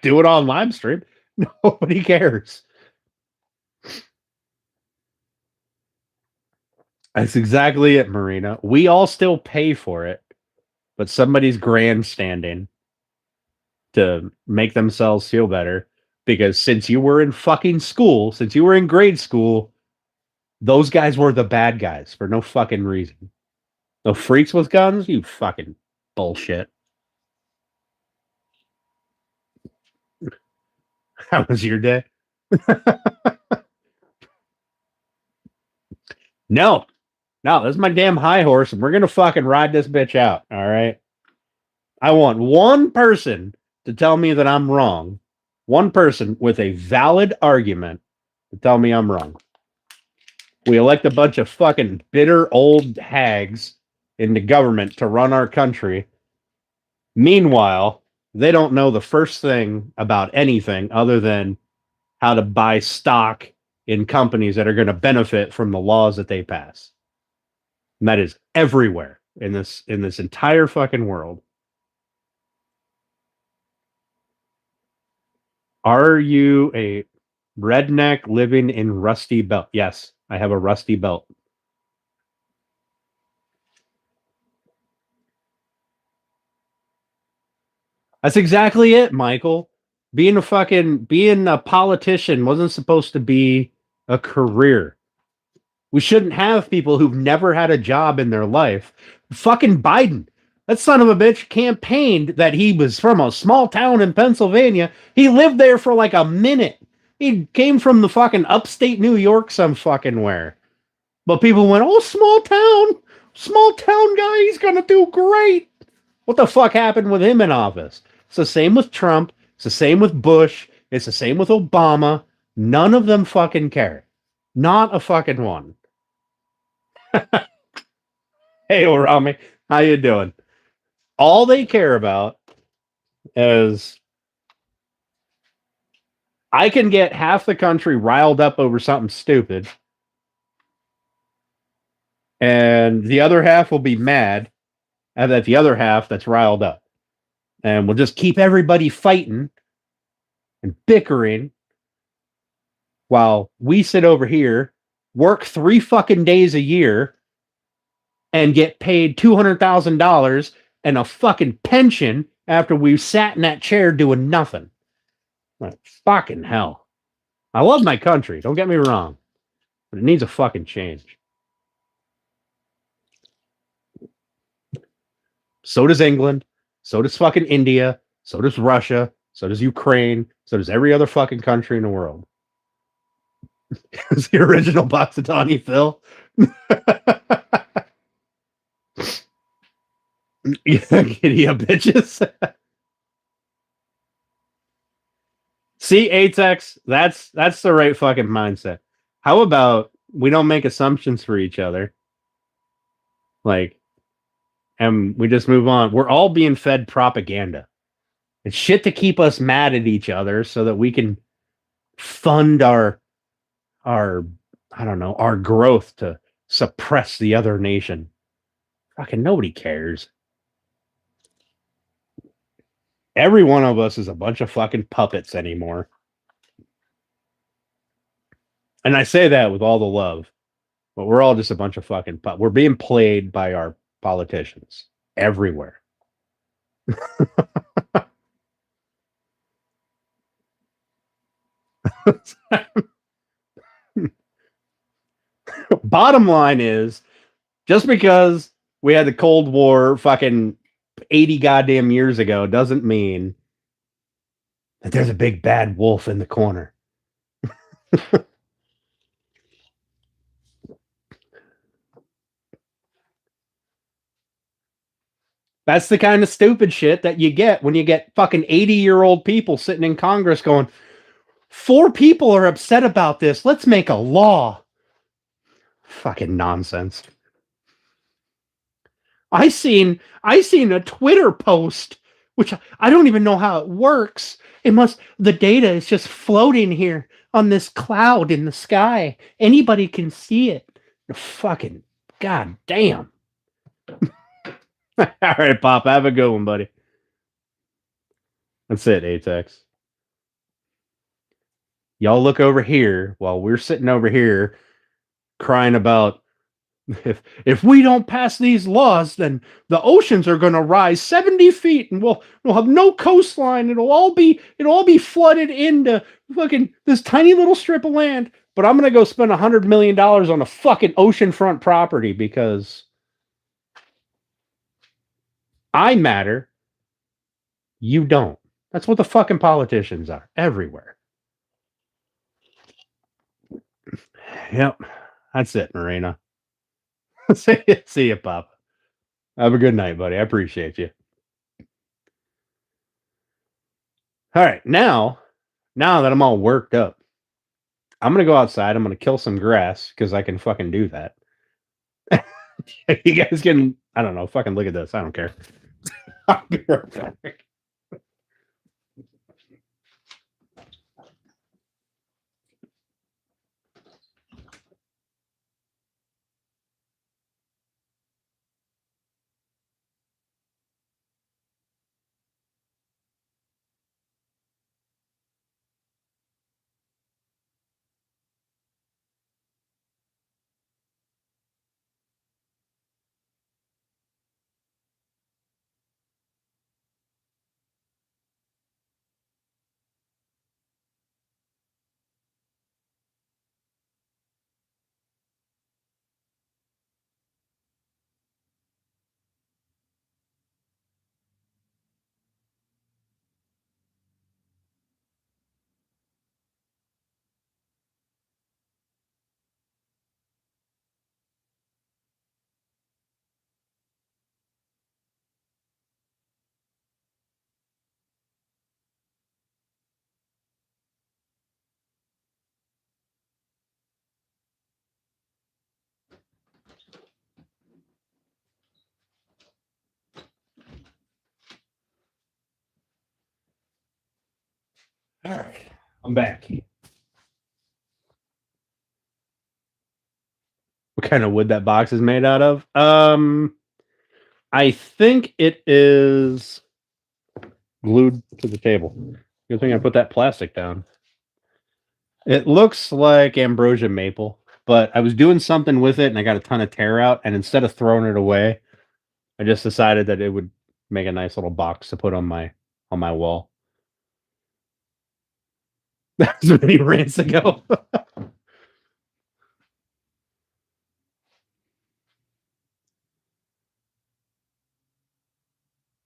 Do it on live stream. Nobody cares. That's exactly it, Marina. We all still pay for it, but somebody's grandstanding to make themselves feel better because since you were in fucking school, since you were in grade school, those guys were the bad guys for no fucking reason. No freaks with guns? You fucking bullshit. How was your day? No, this is my damn high horse, and we're gonna fucking ride this bitch out. All right. I want one person to tell me that I'm wrong. One person with a valid argument to tell me I'm wrong. We elect a bunch of fucking bitter old hags into government to run our country. Meanwhile, they don't know the first thing about anything other than how to buy stock in companies that are going to benefit from the laws that they pass. And that is everywhere in this entire fucking world. Are you a redneck living in Rusty Belt? Yes, I have a Rusty Belt. That's exactly it, Michael. Being a politician wasn't supposed to be a career. We shouldn't have people who've never had a job in their life. Fucking Biden. That son of a bitch campaigned that he was from a small town in Pennsylvania. He lived there for like a minute. He came from the fucking upstate New York some fucking where. But people went, oh, small town guy, he's going to do great. What the fuck happened with him in office? It's the same with Trump. It's the same with Bush. It's the same with Obama. None of them fucking care. Not a fucking one. Hey, Orami, how you doing? All they care about As I can get half the country riled up over something stupid, and the other half will be mad at the other half that's riled up. And we'll just keep everybody fighting and bickering while we sit over here, work 3 fucking days a year, and get paid $200,000 and a fucking pension after we've sat in that chair doing nothing. Like, fucking hell. I love my country, don't get me wrong, but it needs a fucking change. So does England. So does fucking India. So does Russia. So does Ukraine. So does every other fucking country in the world. It's the original Boxatani Phil. Giddy up, bitches. See, Atex, that's the right fucking mindset. How about we don't make assumptions for each other? Like, and we just move on. We're all being fed propaganda. It's shit to keep us mad at each other so that we can fund our I don't know, our growth to suppress the other nation. Fucking nobody cares. Every one of us is a bunch of fucking puppets anymore. And I say that with all the love, but we're all just a bunch of fucking puppets. We're being played by our politicians everywhere. Bottom line is, just because we had the Cold War fucking 80 goddamn years ago doesn't mean that there's a big bad wolf in the corner. That's the kind of stupid shit that you get when you get fucking 80-year-old people sitting in Congress going, 4 people are upset about this. Let's make a law. Fucking nonsense. I seen a Twitter post, which I don't even know how it works. The data is just floating here on this cloud in the sky. Anybody can see it. Fucking god damn. All right, Pop, have a good one, buddy. That's it, Atex. Y'all look over here while we're sitting over here crying about if we don't pass these laws, then the oceans are going to rise 70 feet and we'll have no coastline. It'll all be flooded into fucking this tiny little strip of land. But I'm going to go spend $100 million on a fucking oceanfront property because I matter. You don't. That's what the fucking politicians are everywhere. Yep. That's it, Marina. See you, Pop. Have a good night, buddy. I appreciate you. All right, now that I'm all worked up, I'm gonna go outside. I'm gonna kill some grass because I can fucking do that. You guys can, I don't know, fucking look at this. I don't care. I'll be right back. All right, I'm back. What kind of wood that box is made out of? I think it is glued to the table. Good thing I put that plastic down. It looks like ambrosia maple, but I was doing something with it and I got a ton of tear out. And instead of throwing it away, I just decided that it would make a nice little box to put on my wall. That's many rants ago.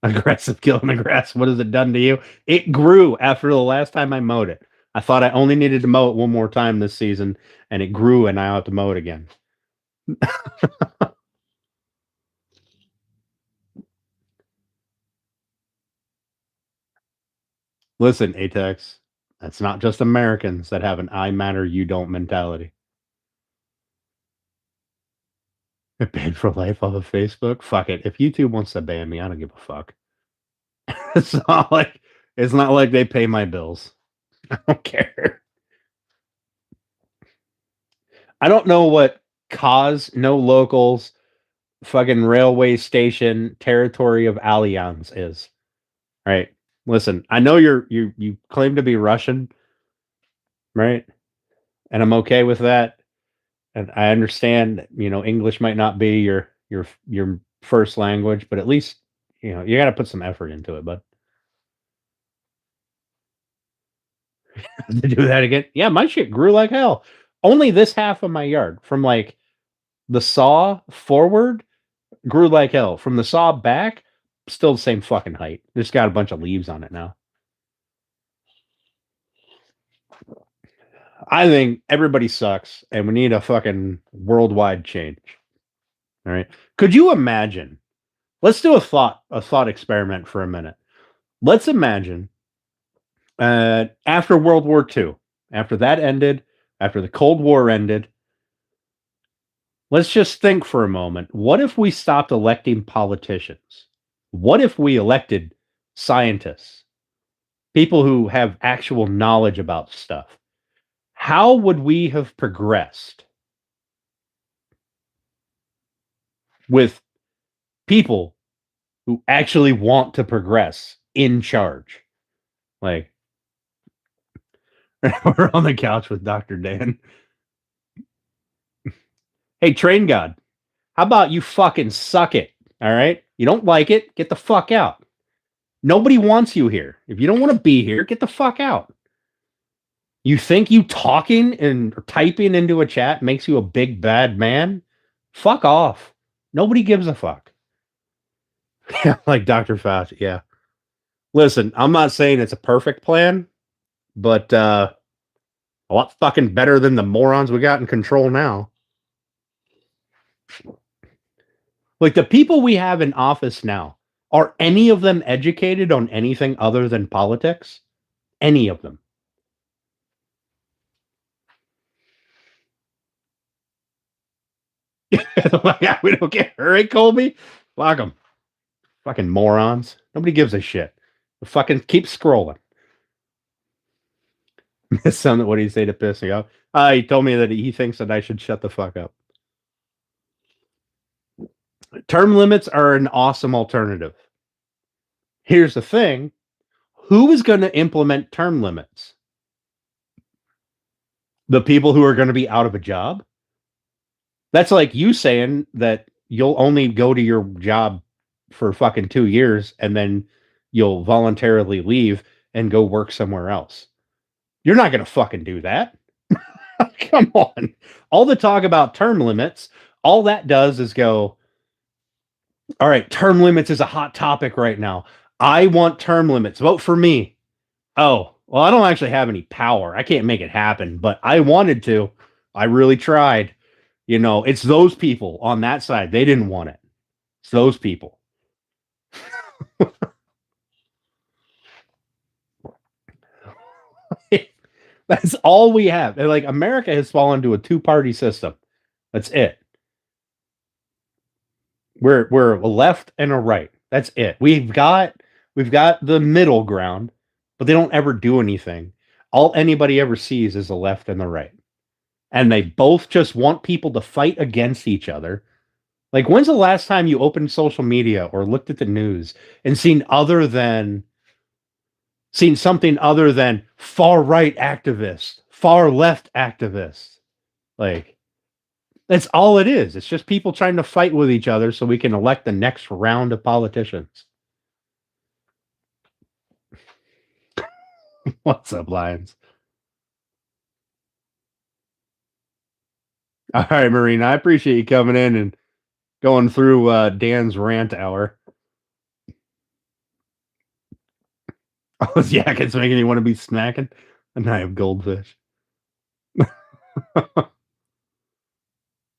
Aggressive killing the grass. What has it done to you? It grew after the last time I mowed it. I thought I only needed to mow it one more time this season, and it grew, and now I have to mow it again. Listen, Atex, that's not just Americans that have an I matter, you don't mentality. Banned for life off of Facebook? Fuck it. If YouTube wants to ban me, I don't give a fuck. It's not like they pay my bills. I don't care. I don't know what cause no locals fucking railway station territory of Allianz is. Right? Listen, I know you claim to be Russian, right? And I'm okay with that. And I understand, English might not be your first language, but at least, you got to put some effort into it, bud. To do that again. Yeah, my shit grew like hell. Only this half of my yard from like the saw forward grew like hell. From the saw back, still the same fucking height. Just got a bunch of leaves on it now. I think everybody sucks and we need a fucking worldwide change. All right. Could you imagine? Let's do a thought experiment for a minute. Let's imagine after World War II, after that ended, after the Cold War ended, let's just think for a moment. What if we stopped electing politicians? What if we elected scientists, people who have actual knowledge about stuff? How would we have progressed with people who actually want to progress in charge? Like, we're on the couch with Dr. Dan. Hey, Train God, how about you fucking suck it? All right. You don't like it, get the fuck out. Nobody wants you here. If you don't want to be here, get the fuck out. You think you talking and typing into a chat makes you a big bad man? Fuck off. Nobody gives a fuck. Yeah, like Dr. Fauci. Yeah. Listen, I'm not saying it's a perfect plan, but a lot fucking better than the morons we got in control now. Like the people we have in office now, are any of them educated on anything other than politics? Any of them? Like, we don't get hurry, Colby. Fuck them. Fucking morons. Nobody gives a shit. Fucking keep scrolling. Son, what did he say to piss me off? He told me that he thinks that I should shut the fuck up. Term limits are an awesome alternative. Here's the thing. Who is going to implement term limits? The people who are going to be out of a job? That's like you saying that you'll only go to your job for fucking 2 years and then you'll voluntarily leave and go work somewhere else. You're not going to fucking do that. Come on. All the talk about term limits, all that does is go, all right, term limits is a hot topic right now. I want term limits. Vote for me. Oh, well, I don't actually have any power. I can't make it happen, but I wanted to. I really tried. It's those people on that side. They didn't want it. It's those people. That's all we have. Like America has fallen to a two-party system. That's it. We're a left and a right. That's it. We've got the middle ground, but they don't ever do anything. all anybody ever sees is the left and the right. And they both just want people to fight against each other. Like, when's the last time you opened social media or looked at the news and seen something other than far right activists, far left activists? Like, that's all it is. It's just people trying to fight with each other so we can elect the next round of politicians. What's up, Lions? All right, Marina, I appreciate you coming in and going through Dan's rant hour. Oh, yeah, it's making you want to be smacking. And I have goldfish.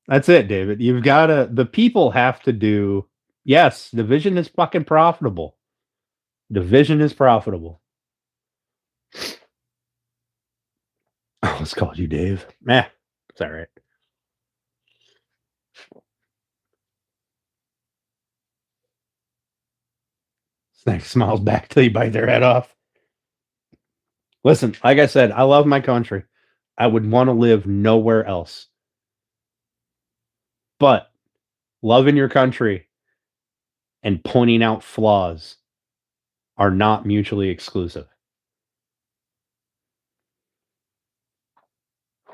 That's it, David. You've got to, the people have to do, yes, division is fucking profitable. Division is profitable. Oh, it's called you, Dave. It's all right. Snake smiles back till you bite their head off. Listen, like I said, I love my country. I would want to live nowhere else. But loving your country and pointing out flaws are not mutually exclusive.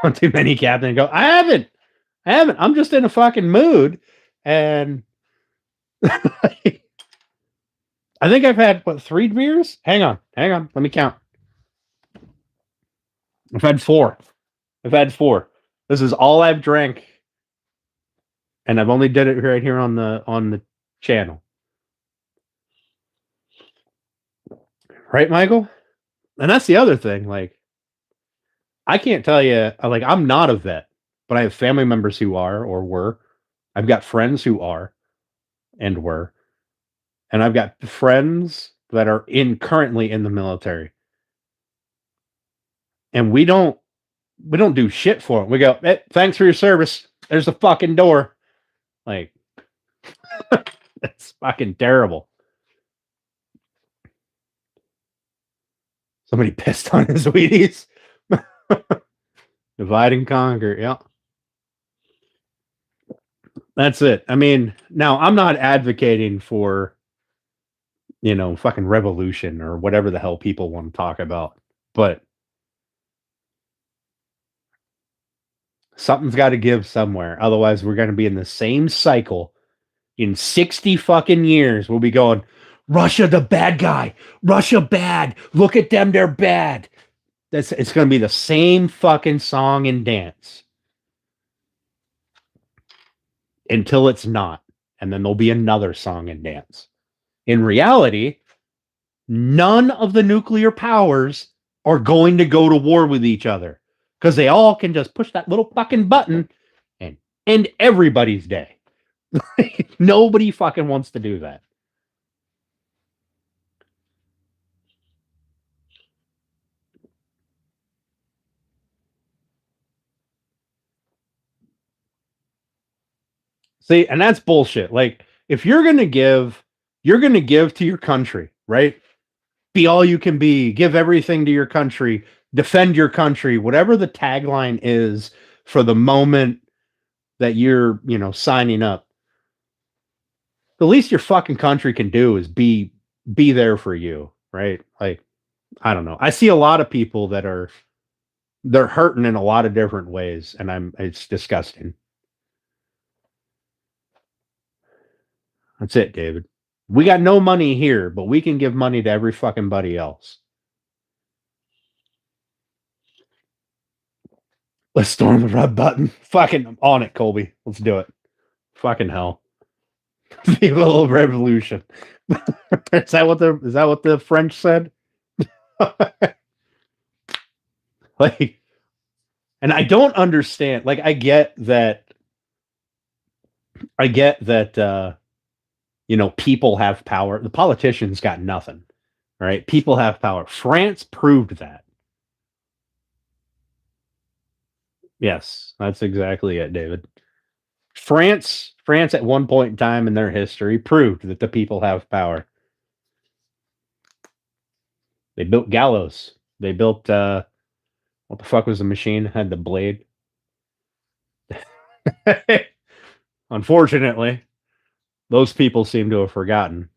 One too many, Captain. Go, I haven't. I'm just in a fucking mood. And I think I've had, 3 beers? Hang on. Let me count. I've had 4. This is all I've drank. And I've only did it right here on the channel. Right, Michael? And that's the other thing. Like, I can't tell you, like, I'm not a vet, but I have family members who are or were. I've got friends who are and were. And I've got friends that are currently in the military. And we don't do shit for them. We go, hey, thanks for your service. There's the fucking door. Like, it's fucking terrible. Somebody pissed on his Wheaties. Divide and conquer. Yeah. That's it. I mean, now I'm not advocating for, fucking revolution or whatever the hell people want to talk about, but something's got to give somewhere. Otherwise, we're going to be in the same cycle. In 60 fucking years, we'll be going, Russia, the bad guy. Russia, bad. Look at them. They're bad. It's going to be the same fucking song and dance until it's not. And then there'll be another song and dance. In reality, none of the nuclear powers are going to go to war with each other because they all can just push that little fucking button and end everybody's day. Nobody fucking wants to do that. See, and that's bullshit. Like, if you're going to give to your country, right? Be all you can be, give everything to your country, defend your country, whatever the tagline is for the moment that you're, signing up. The least your fucking country can do is be there for you, right? Like, I don't know. I see a lot of people that they're hurting in a lot of different ways, and it's disgusting. That's it, David. We got no money here, but we can give money to every fucking buddy else. Let's storm the red button. Fucking on it, Colby. Let's do it. Fucking hell. Be a little revolution. Is that what the French said? Like, and I don't understand. Like, I get that people have power. The politicians got nothing, right? People have power. France proved that. Yes, that's exactly it, David. France at one point in time in their history proved that the people have power. They built gallows. They built What the fuck was the machine? Had the blade. Unfortunately, those people seem to have forgotten.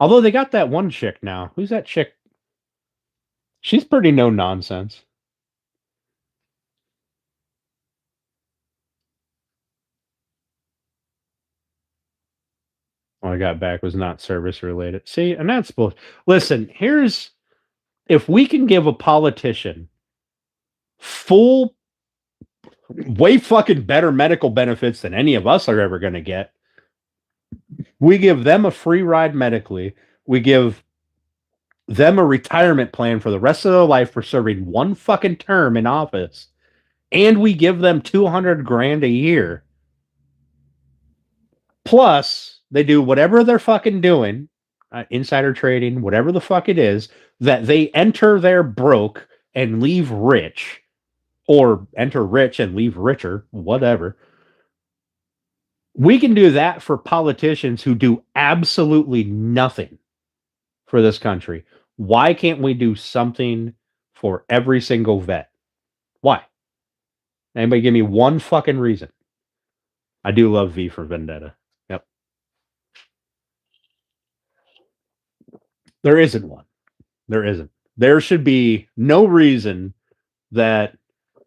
Although they got that one chick now. Who's that chick? She's pretty no nonsense. All I got back was not service related. See, and that's bullshit. Listen, here's if we can give a politician full, way fucking better medical benefits than any of us are ever going to get, we give them a free ride medically. We give them a retirement plan for the rest of their life for serving one fucking term in office, and we give them 200 grand a year. Plus, they do whatever they're fucking doing, insider trading, whatever the fuck it is, that they enter there broke and leave rich, or enter rich and leave richer, whatever. We can do that for politicians who do absolutely nothing for this country. Why can't we do something for every single vet? Why? Anybody give me one fucking reason? I do love V for Vendetta. Yep. There isn't one. There isn't. There should be no reason that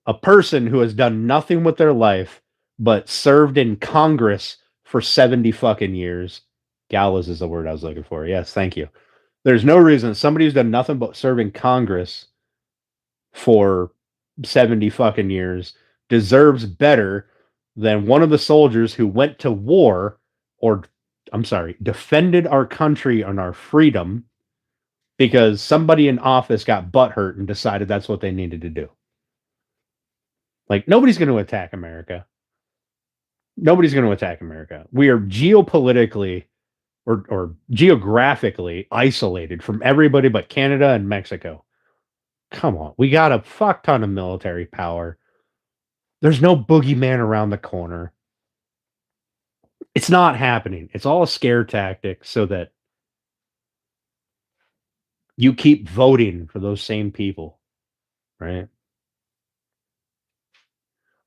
a person who has done nothing with their life but served in Congress for 70 fucking years. Gallows is the word I was looking for. Yes, thank you. There's no reason somebody who's done nothing but serve in Congress for 70 fucking years deserves better than one of the soldiers who went to war, or I'm sorry, defended our country and our freedom because somebody in office got butthurt and decided that's what they needed to do. Like, nobody's going to attack America. Nobody's going to attack America. We are geopolitically or geographically isolated from everybody but Canada and Mexico. Come on. We got a fuck ton of military power. There's no boogeyman around the corner. It's not happening. It's all a scare tactic so that you keep voting for those same people, right?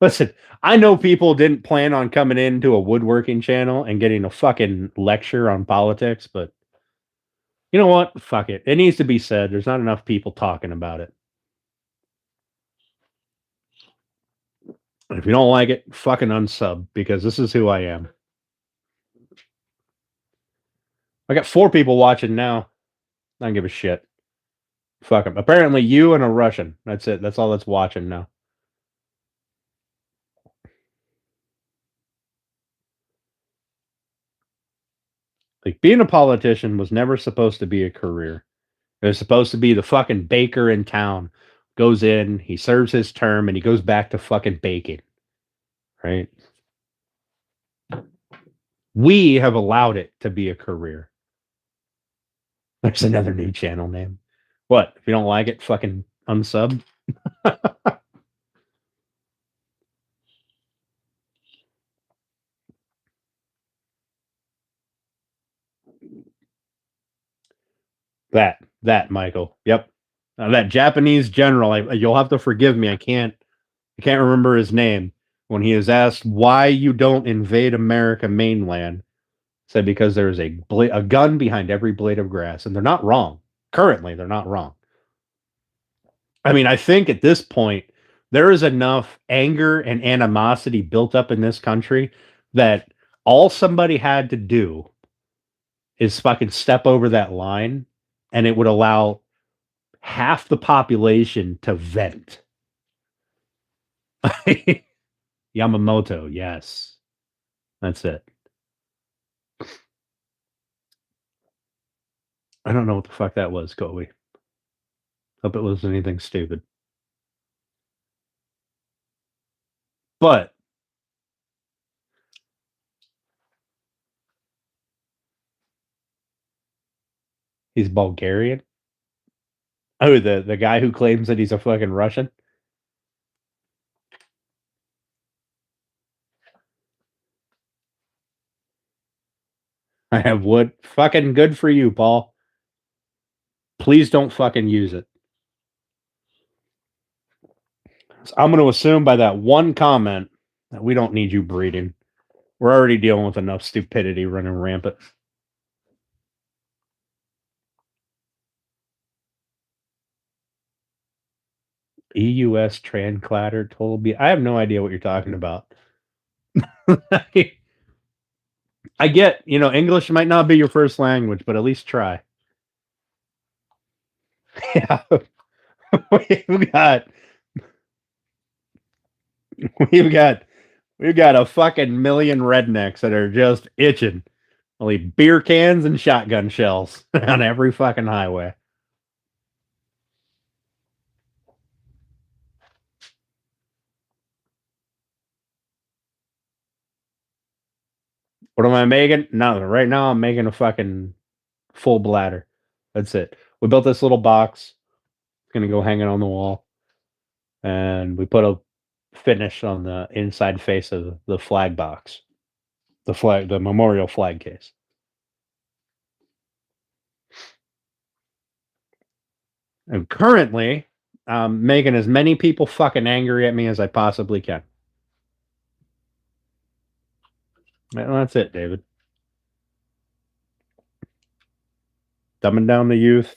Listen, I know people didn't plan on coming into a woodworking channel and getting a fucking lecture on politics, but you know what? Fuck it. It needs to be said. There's not enough people talking about it. And if you don't like it, fucking unsub, because this is who I am. I got 4 people watching now. I don't give a shit. Fuck them. Apparently you and a Russian. That's it. That's all that's watching now. Like, being a politician was never supposed to be a career. It was supposed to be the fucking baker in town. Goes in, he serves his term, and he goes back to fucking baking. Right? We have allowed it to be a career. There's another new channel name. What? If you don't like it, fucking unsub. That Michael. Yep. That Japanese general. You'll have to forgive me. I can't remember his name. When he is asked why you don't invade America mainland, said because there is a gun behind every blade of grass, and they're not wrong. Currently, they're not wrong. I mean, I think at this point there is enough anger and animosity built up in this country that all somebody had to do is fucking step over that line, and it would allow half the population to vent. Yamamoto, yes. That's it. I don't know what the fuck that was, Colby. Hope it wasn't anything stupid. But he's Bulgarian. Oh, the guy who claims that he's a fucking Russian. I have wood. Fucking good for you, Paul. Please don't fucking use it. So I'm going to assume by that one comment that we don't need you breeding. We're already dealing with enough stupidity running rampant. EUS Tranclatter Total B. I have no idea what you're talking about. I get, English might not be your first language, but at least try. Yeah. we've got we've got we've got a fucking million rednecks that are just itching. Only beer cans and shotgun shells on every fucking highway. What am I making? No, right now I'm making a fucking full bladder. That's it. We built this little box. It's gonna go hanging on the wall, and we put a finish on the inside face of the flag box, the memorial flag case. And currently, I'm making as many people fucking angry at me as I possibly can. Well, that's it, David. Dumbing down the youth,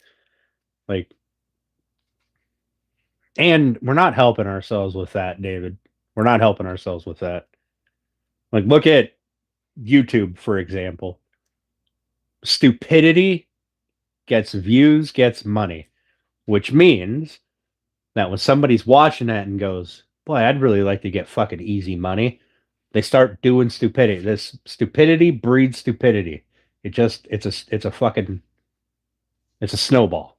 and we're not helping ourselves with that, David. We're not helping ourselves with that. Look at YouTube, for example. Stupidity gets views, gets money, which means that when somebody's watching that and goes, boy, I'd really like to get fucking easy money, they start doing stupidity. This stupidity breeds stupidity. It's a snowball.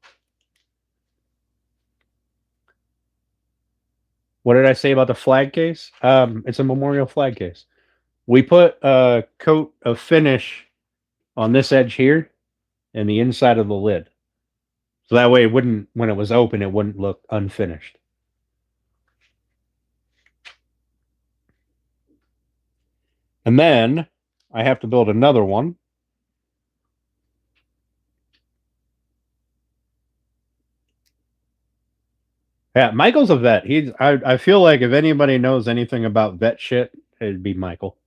What did I say about the flag case? It's a memorial flag case. We put a coat of finish on this edge here and the inside of the lid. So that way when it was open, it wouldn't look unfinished. And then I have to build another one. Yeah, Michael's a vet. I feel like if anybody knows anything about vet shit, it'd be Michael.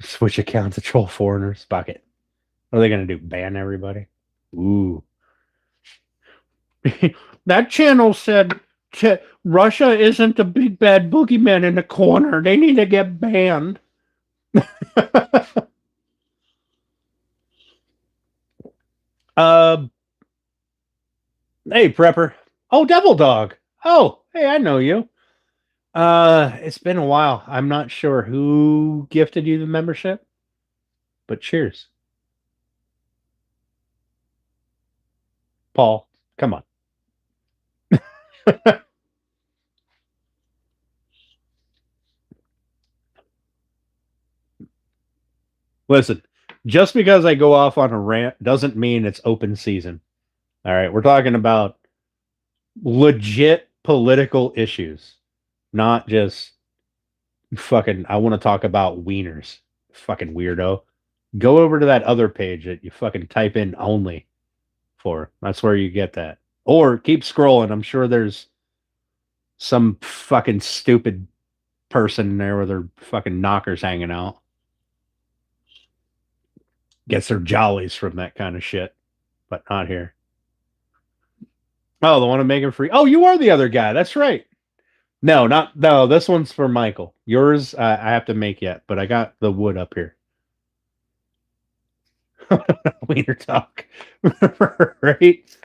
Switch account to troll foreigners. Fuck it. What are they gonna do? Ban everybody? Ooh. That channel said Russia isn't the big bad boogeyman in the corner. They need to get banned. Hey, Prepper. Oh, Devil Dog. Oh, hey, I know you. It's been a while. I'm not sure who gifted you the membership, but cheers. Paul, come on. Listen, just because I go off on a rant doesn't mean it's open season. All right, we're talking about legit political issues, not just fucking, I want to talk about wieners. Fucking weirdo. Go over to that other page that you fucking type in only for. That's where you get that. Or keep scrolling. I'm sure there's some fucking stupid person there with their fucking knockers hanging out. Gets their jollies from that kind of shit, but not here. Oh, the one I'm making free. Oh, you are the other guy. That's right. No. This one's for Michael. Yours, I have to make yet, but I got the wood up here. Wiener talk, right?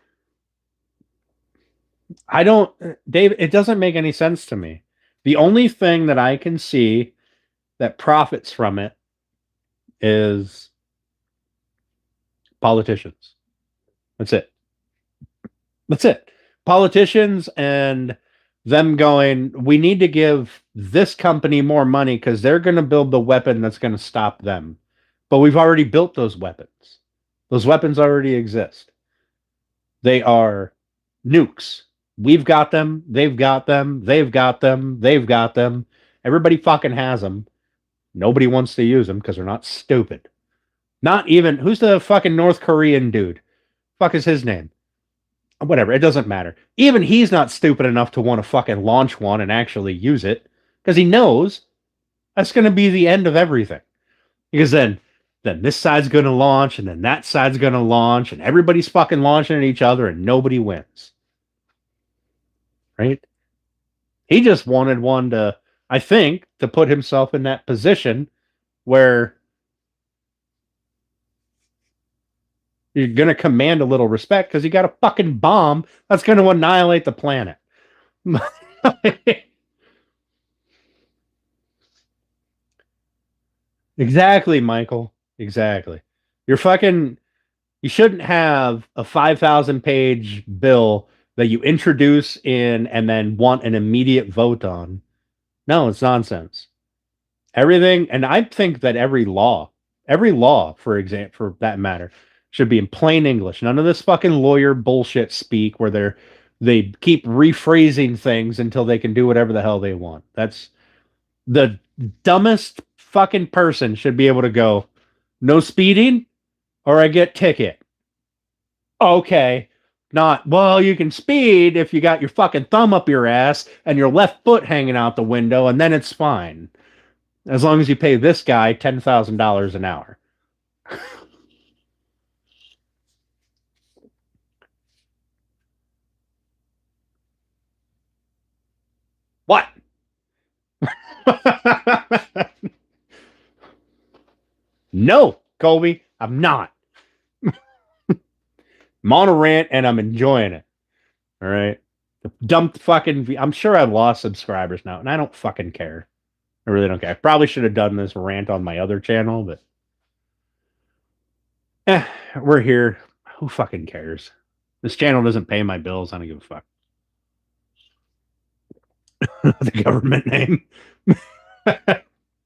I don't, Dave. It doesn't make any sense to me. The only thing that I can see that profits from it is politicians. That's it. That's it. Politicians and them going, we need to give this company more money because they're going to build the weapon that's going to stop them. But we've already built those weapons. Those weapons already exist. They are nukes. We've got them. They've got them. They've got them. They've got them. Everybody fucking has them. Nobody wants to use them because they're not stupid. Not even, who's the fucking North Korean dude? Fuck is his name? Whatever, it doesn't matter. Even he's not stupid enough to want to fucking launch one and actually use it because he knows that's going to be the end of everything. Because then this side's going to launch and then that side's going to launch and everybody's fucking launching at each other and nobody wins. Right? He just wanted one to, I think, to put himself in that position where you're going to command a little respect because you got a fucking bomb that's going to annihilate the planet. Exactly, Michael. Exactly. You're fucking, you shouldn't have a 5,000 page bill that you introduce in and then want an immediate vote on. No, it's nonsense. Everything, and I think that every law, for example, for that matter, should be in plain English. None of this fucking lawyer bullshit speak where they keep rephrasing things until they can do whatever the hell they want. That's the dumbest fucking person should be able to go, no speeding or I get ticket. Okay. Not, well, you can speed if you got your fucking thumb up your ass and your left foot hanging out the window, and then it's fine. As long as you pay this guy $10,000 an hour. What? No, Colby, I'm not. I'm on a rant and I'm enjoying it. All right. Dumped fucking. I'm sure I've lost subscribers now, and I don't fucking care. I really don't care. I probably should have done this rant on my other channel, but we're here. Who fucking cares? This channel doesn't pay my bills. I don't give a fuck. The government name.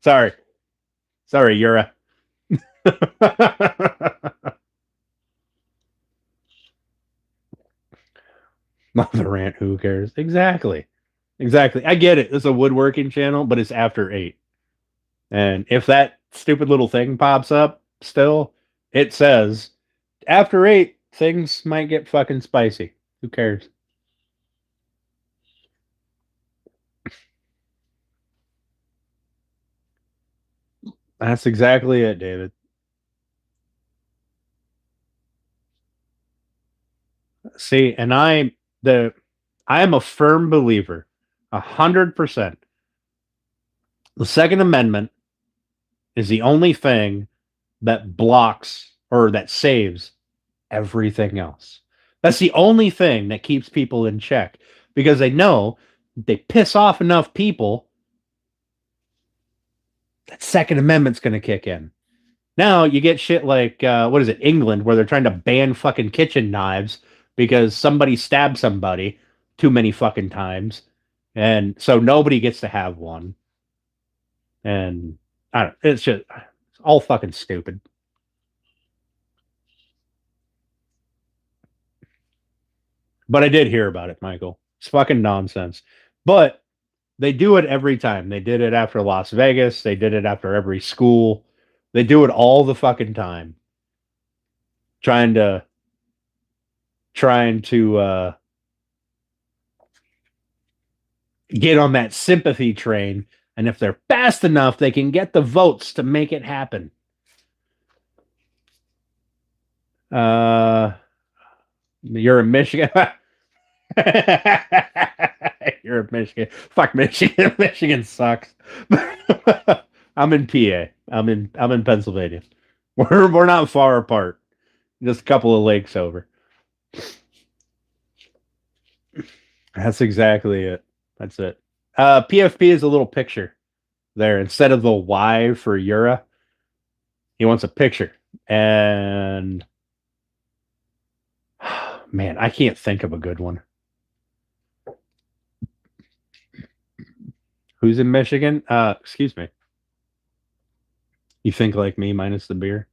Sorry. Sorry, Yura. Mother rant, who cares? Exactly. Exactly. I get it. It's a woodworking channel, but it's after 8. And if that stupid little thing pops up still, it says after 8, things might get fucking spicy. Who cares? That's exactly it, David. See, and I am a firm believer, 100%. The Second Amendment is the only thing that blocks or that saves everything else. That's the only thing that keeps people in check because they know they piss off enough people that Second Amendment's going to kick in. Now you get shit like what is it, England, where they're trying to ban fucking kitchen knives because somebody stabbed somebody too many fucking times, and so nobody gets to have one. And I don't. It's all fucking stupid. But I did hear about it, Michael. It's fucking nonsense. But they do it every time. They did it after Las Vegas. They did it after every school. They do it all the fucking time. Trying to trying to get on that sympathy train. And if they're fast enough, they can get the votes to make it happen. You're in Michigan. You're in Michigan. Fuck Michigan. Michigan sucks. I'm in PA. I'm in Pennsylvania. We're not far apart. Just a couple of lakes over. That's exactly it. That's it. PFP is a little picture there. Instead of the Y for Eura, he wants a picture. And man, I can't think of a good one. Who's in Michigan? Excuse me. You think like me minus the beer?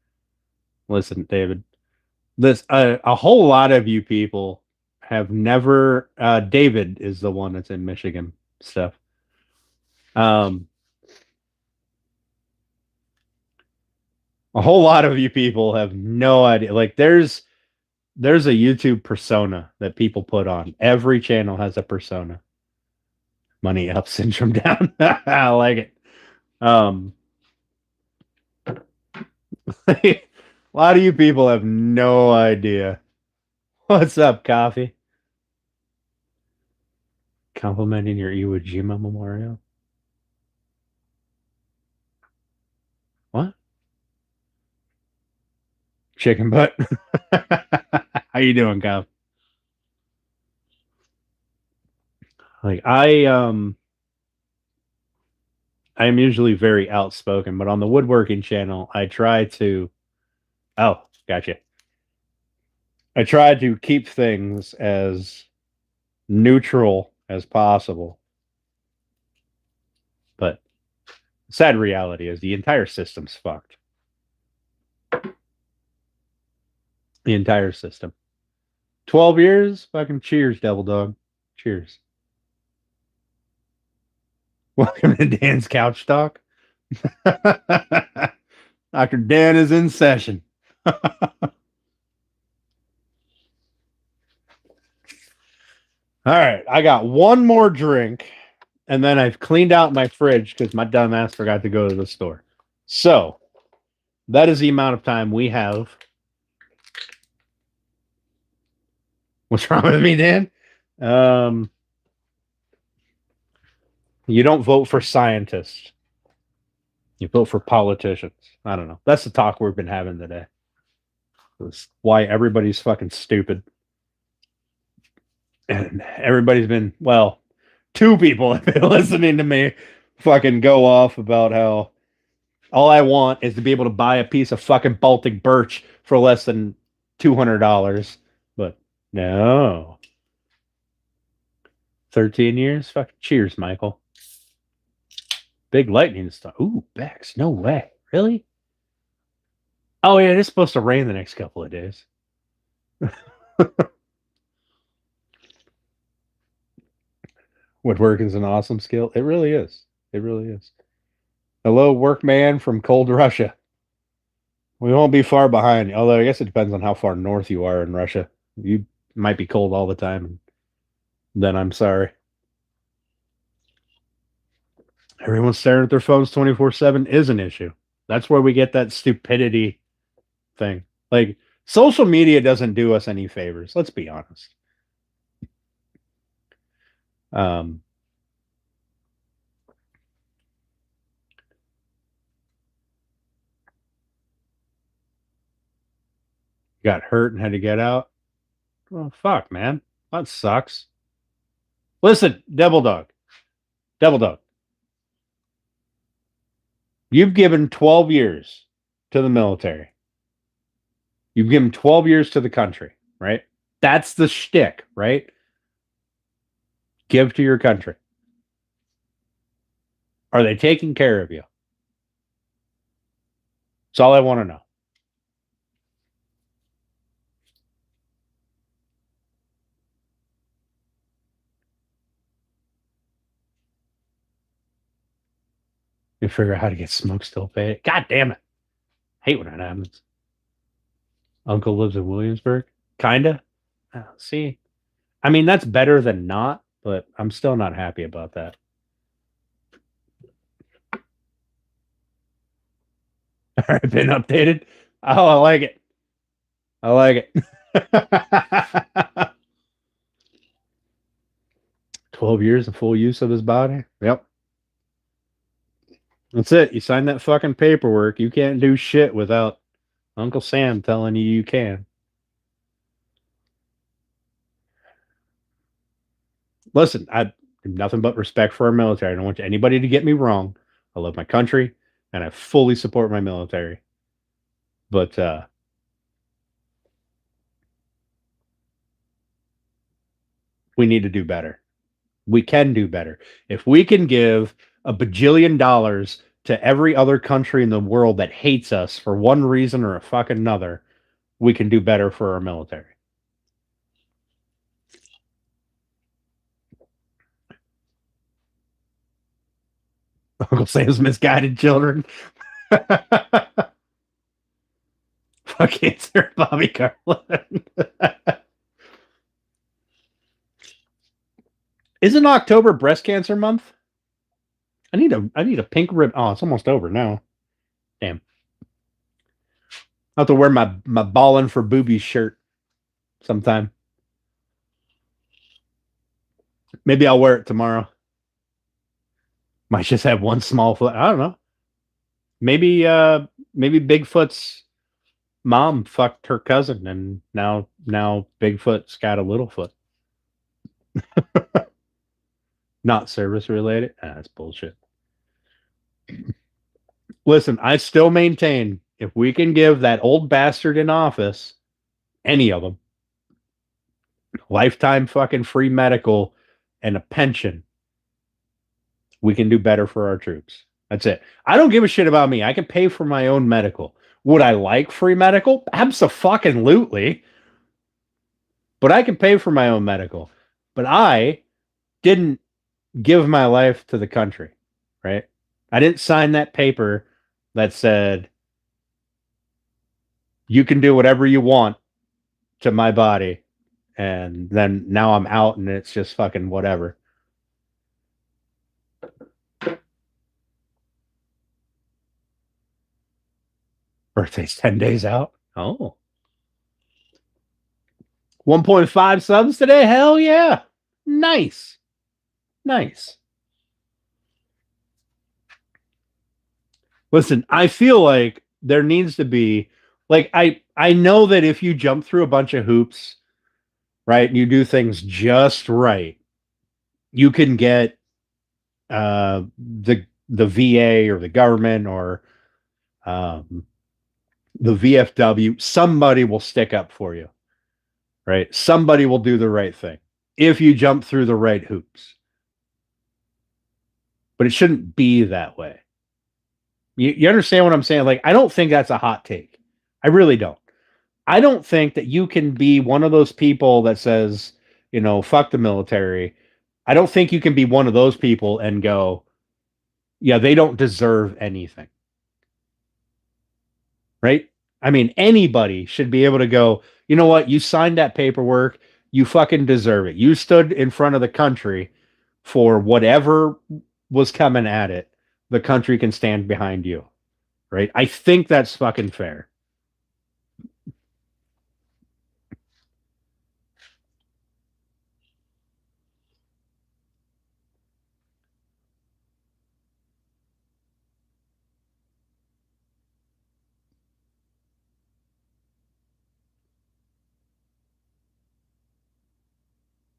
Listen, David. This a whole lot of you people have never. David is the one that's in Michigan stuff. A whole lot of you people have no idea. Like, there's There's a YouTube persona that people put on. Every channel has a persona. Money up, syndrome down. I like it. A lot of you people have no idea. What's up, Coffee? Complimenting your Iwo Jima memorial. What? Chicken butt. How you doing, Coff? Like I am usually very outspoken, but on the woodworking channel, I try to. Oh, gotcha. I try to keep things as neutral as possible. But sad reality is the entire system's fucked. The entire system. 12 years? Fucking cheers, Devil Dog. Cheers. Welcome to Dan's Couch Talk. Dr. Dan is in session. All right, I got one more drink, and then I've cleaned out my fridge because my dumb ass forgot to go to the store. So, that is the amount of time we have. What's wrong with me, Dan? You don't vote for scientists. You vote for politicians. I don't know. That's the talk we've been having today. It's why everybody's fucking stupid. And everybody's been, well, two people have been listening to me fucking go off about how all I want is to be able to buy a piece of fucking Baltic birch for less than $200. But no. 13 years? Fucking cheers, Michael. Big lightning stuff. Ooh, Bex. No way. Really? Oh, yeah, it is supposed to rain the next couple of days. Woodwork is an awesome skill. It really is. It really is. Hello, workman from cold Russia. We won't be far behind, although I guess it depends on how far north you are in Russia. You might be cold all the time, and then I'm sorry. Everyone's staring at their phones 24/7 is an issue. That's where we get that stupidity thing. Like, social media doesn't do us any favors. Let's be honest. Got hurt and had to get out. Well, fuck, man. That sucks. Listen, Devil Dog. Devil Dog. You've given 12 years to the military. You've given 12 years to the country, right? That's the shtick, right? Give to your country. Are they taking care of you? That's all I want to know. You figure out how to get smoke still paid. God damn it. I hate when that happens. Uncle lives in Williamsburg. Kinda. See, I mean, that's better than not, but I'm still not happy about that. All right, been updated. Oh, I like it. I like it. 12 years of full use of his body. Yep. That's it. You sign that fucking paperwork. You can't do shit without Uncle Sam telling you you can. Listen, I have nothing but respect for our military. I don't want anybody to get me wrong. I love my country and I fully support my military. But we need to do better. We can do better. If we can give a bajillion dollars to every other country in the world that hates us for one reason or a fucking another, we can do better for our military. Uncle Sam's misguided children. fuck cancer, Bobby Garland. Isn't October breast cancer month? I need a pink rib. Oh, it's almost over now. Damn. I have to wear my ballin' for boobies shirt sometime. Maybe I'll wear it tomorrow. Might just have one small foot. I don't know. Maybe Bigfoot's mom fucked her cousin and now Bigfoot's got a little foot. Not service related. That's bullshit. Listen, I still maintain if we can give that old bastard in office, any of them, lifetime fucking free medical and a pension, we can do better for our troops. That's it. I don't give a shit about me. I can pay for my own medical. Would I like free medical? Absolutely. But I can pay for my own medical. But I didn't give my life to the country, right? I didn't sign that paper that said you can do whatever you want to my body. And then now I'm out and it's just fucking whatever. Birthday's 10 days out. Oh. 1.5 subs today? Hell yeah. Nice. Nice. Listen, I feel like there needs to be like I know that if you jump through a bunch of hoops, right, and you do things just right, you can get the VA or the government or um, the VFW. Somebody will stick up for you, right? Somebody will do the right thing if you jump through the right hoops. But it shouldn't be that way. You understand what I'm saying? Like, I don't think that's a hot take. I really don't. I don't think that you can be one of those people that says, fuck the military. I don't think you can be one of those people and go, yeah, they don't deserve anything. Right? I mean, anybody should be able to go, you know what? You signed that paperwork. You fucking deserve it. You stood in front of the country for whatever was coming at it. The country can stand behind you. Right? I think that's fucking fair.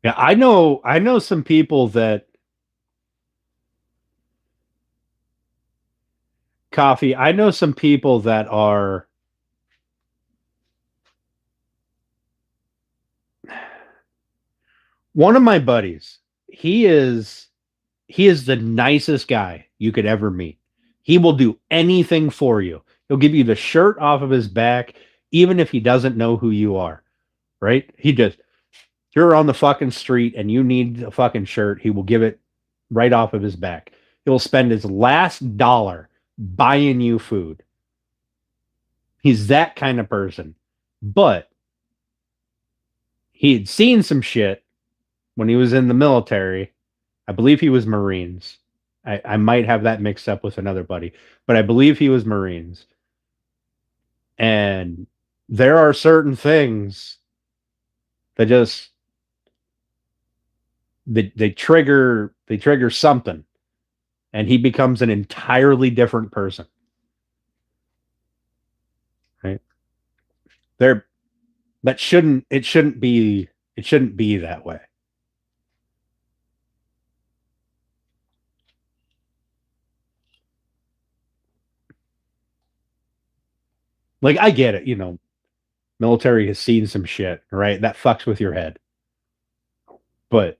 Yeah, I know some people that coffee. I know some people that are one of my buddies. He is the nicest guy you could ever meet. He will do anything for you. He'll give you the shirt off of his back, even if he doesn't know who you are. Right? He just you're on the fucking street and you need a fucking shirt, he will give it right off of his back. He'll spend his last dollar buying you food. He's that kind of person. But he had seen some shit when he was in the military. I believe he was Marines. I might have that mixed up with another buddy, but I believe he was Marines. And there are certain things that just they trigger something, and he becomes an entirely different person. Right? There, that shouldn't it shouldn't be it shouldn't be that way. Like I get it, military has seen some shit, right? That fucks with your head. But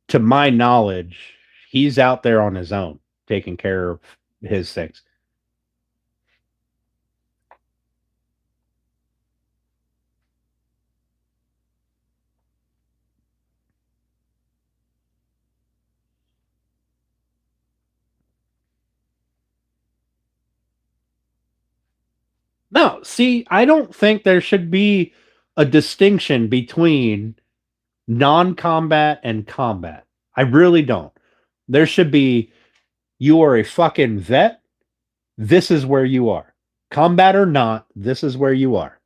to my knowledge, he's out there on his own, taking care of his things. No, see, I don't think there should be a distinction between non-combat and combat. I really don't. There should be, you are a fucking vet. This is where you are. Combat or not, this is where you are.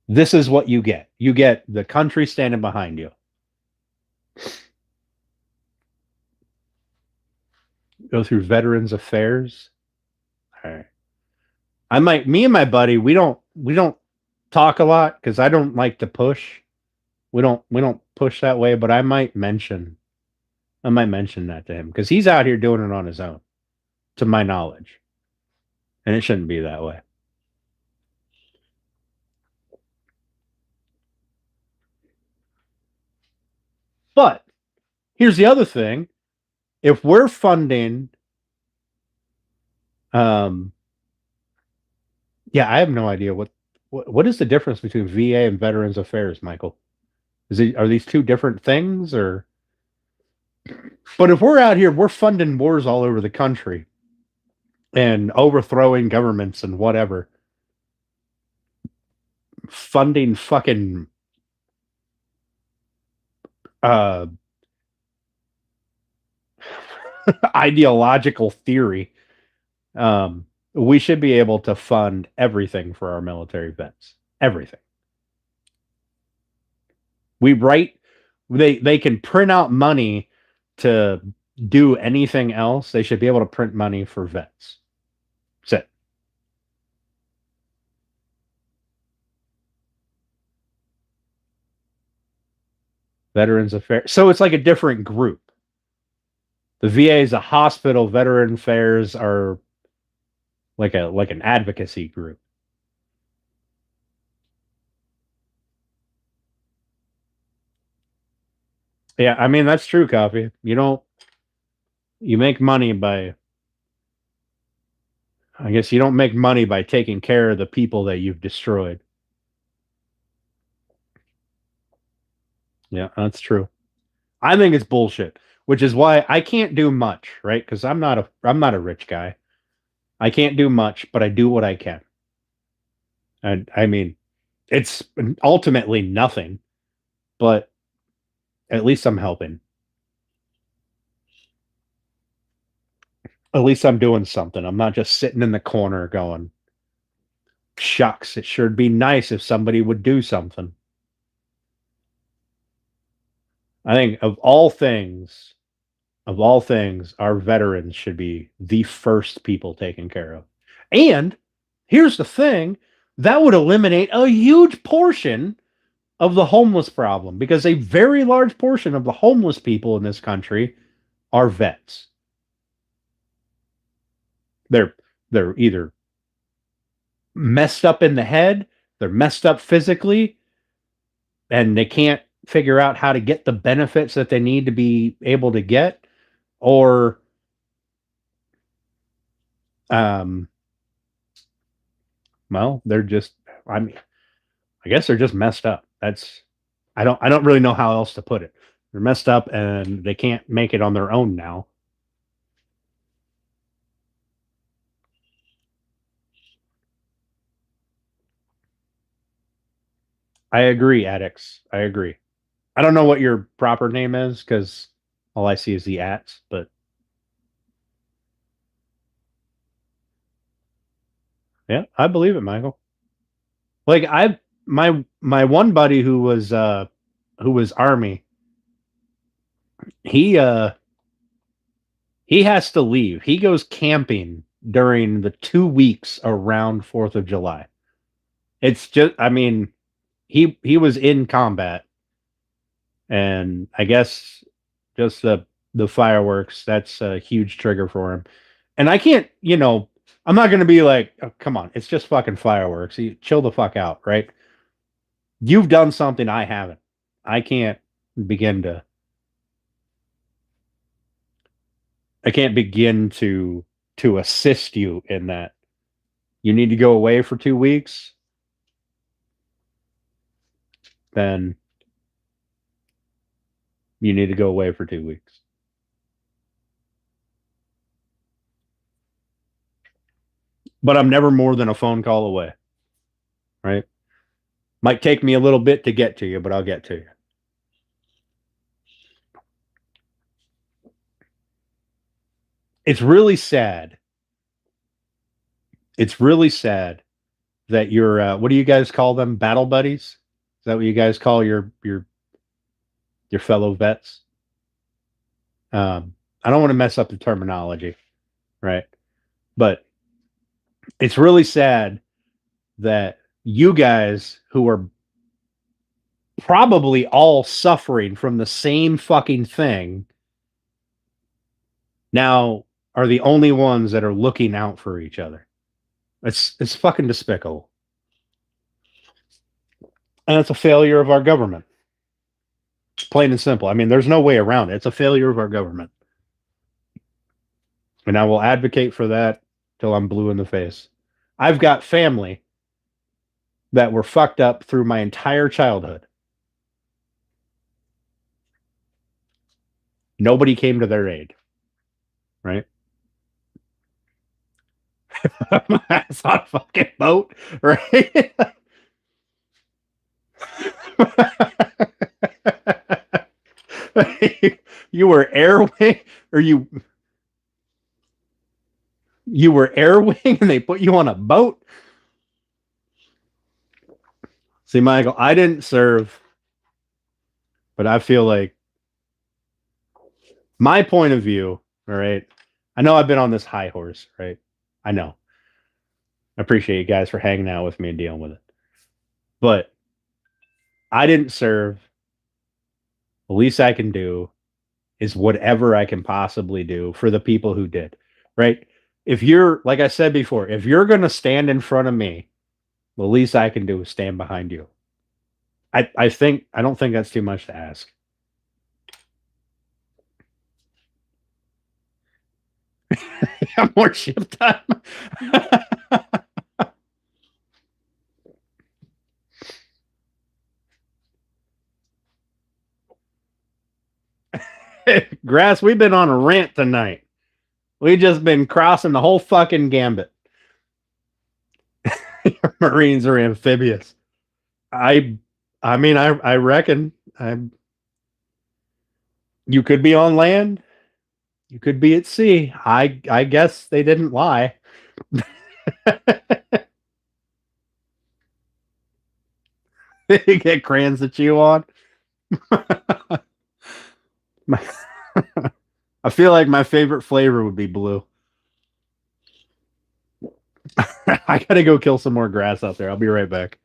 This is what you get. You get the country standing behind you. Go through Veterans Affairs. All right. Me and my buddy, we don't talk a lot because I don't like to push. We don't push that way, but I might mention that to him because he's out here doing it on his own, to my knowledge, and it shouldn't be that way. But here's the other thing: if we're funding, um, yeah, I have no idea what is the difference between VA and Veterans Affairs, Michael? Are these two different things, or? But if we're out here, we're funding wars all over the country and overthrowing governments and whatever, funding fucking uh ideological theory. We should be able to fund everything for our military vets. Everything. We write they can print out money to do anything else. They should be able to print money for vets. That's it. Veterans Affairs. So it's like a different group. The VA is a hospital. Veteran Affairs are like an advocacy group. Yeah, I mean that's true, Coffee. You make money by I guess you don't make money by taking care of the people that you've destroyed. Yeah, that's true. I think it's bullshit, which is why I can't do much, right? Because I'm not a rich guy. I can't do much, but I do what I can. And I mean, it's ultimately nothing, but at least I'm helping. At least I'm doing something. I'm not just sitting in the corner going, shucks, it sure would be nice if somebody would do something. I think of all things, our veterans should be the first people taken care of. And here's the thing, that would eliminate a huge portion of the homeless problem because a very large portion of the homeless people in this country are vets. They're they're either messed up in the head, they're messed up physically, and they can't figure out how to get the benefits that they need to be able to get, or um, well, they're just I mean, I guess they're just messed up. I don't really know how else to put it. They're messed up and they can't make it on their own now. I agree, addicts. I agree. I don't know what your proper name is because all I see is the ats, but yeah, I believe it, Michael. Like my one buddy who was army, he he has to leave. He goes camping during the 2 weeks around 4th of July. It's just I mean, he was in combat, and I guess just the fireworks, that's a huge trigger for him. And I can't, I'm not going to be like, oh, come on, it's just fucking fireworks. You chill the fuck out, right? You've done something I haven't. I can't begin to I can't begin to assist you in that. You need to go away for 2 weeks, then you need to go away for 2 weeks. but I'm never more than a phone call away, right? Might take me a little bit to get to you, but I'll get to you. It's really sad. It's really sad that your what do you guys call them? Battle buddies? Is that what you guys call your fellow vets? I don't want to mess up the terminology, right? But it's really sad that you guys who are probably all suffering from the same fucking thing now are the only ones that are looking out for each other. It's fucking despicable. And it's a failure of our government. Plain and simple. I mean, there's no way around it. It's a failure of our government. And I will advocate for that till I'm blue in the face. I've got family that were fucked up through my entire childhood. Nobody came to their aid, right? That's on a fucking boat, right? You were air wing, or you were air wing, and they put you on a boat. See, Michael, I didn't serve, but I feel like my point of view. All right, I know I've been on this high horse, right? I know. I appreciate you guys for hanging out with me and dealing with it, but I didn't serve. The least I can do is whatever I can possibly do for the people who did, right? If you're, like I said before, if you're going to stand in front of me, the least I can do is stand behind you. I don't think that's too much to ask. More ship time. Grass, we've been on a rant tonight. We've just been crossing the whole fucking gambit. Marines are amphibious. I mean, I reckon you could be on land, you could be at sea. I guess they didn't lie. You get crayons to chew on. I feel like my favorite flavor would be blue. I gotta go kill some more grass out there. I'll be right back.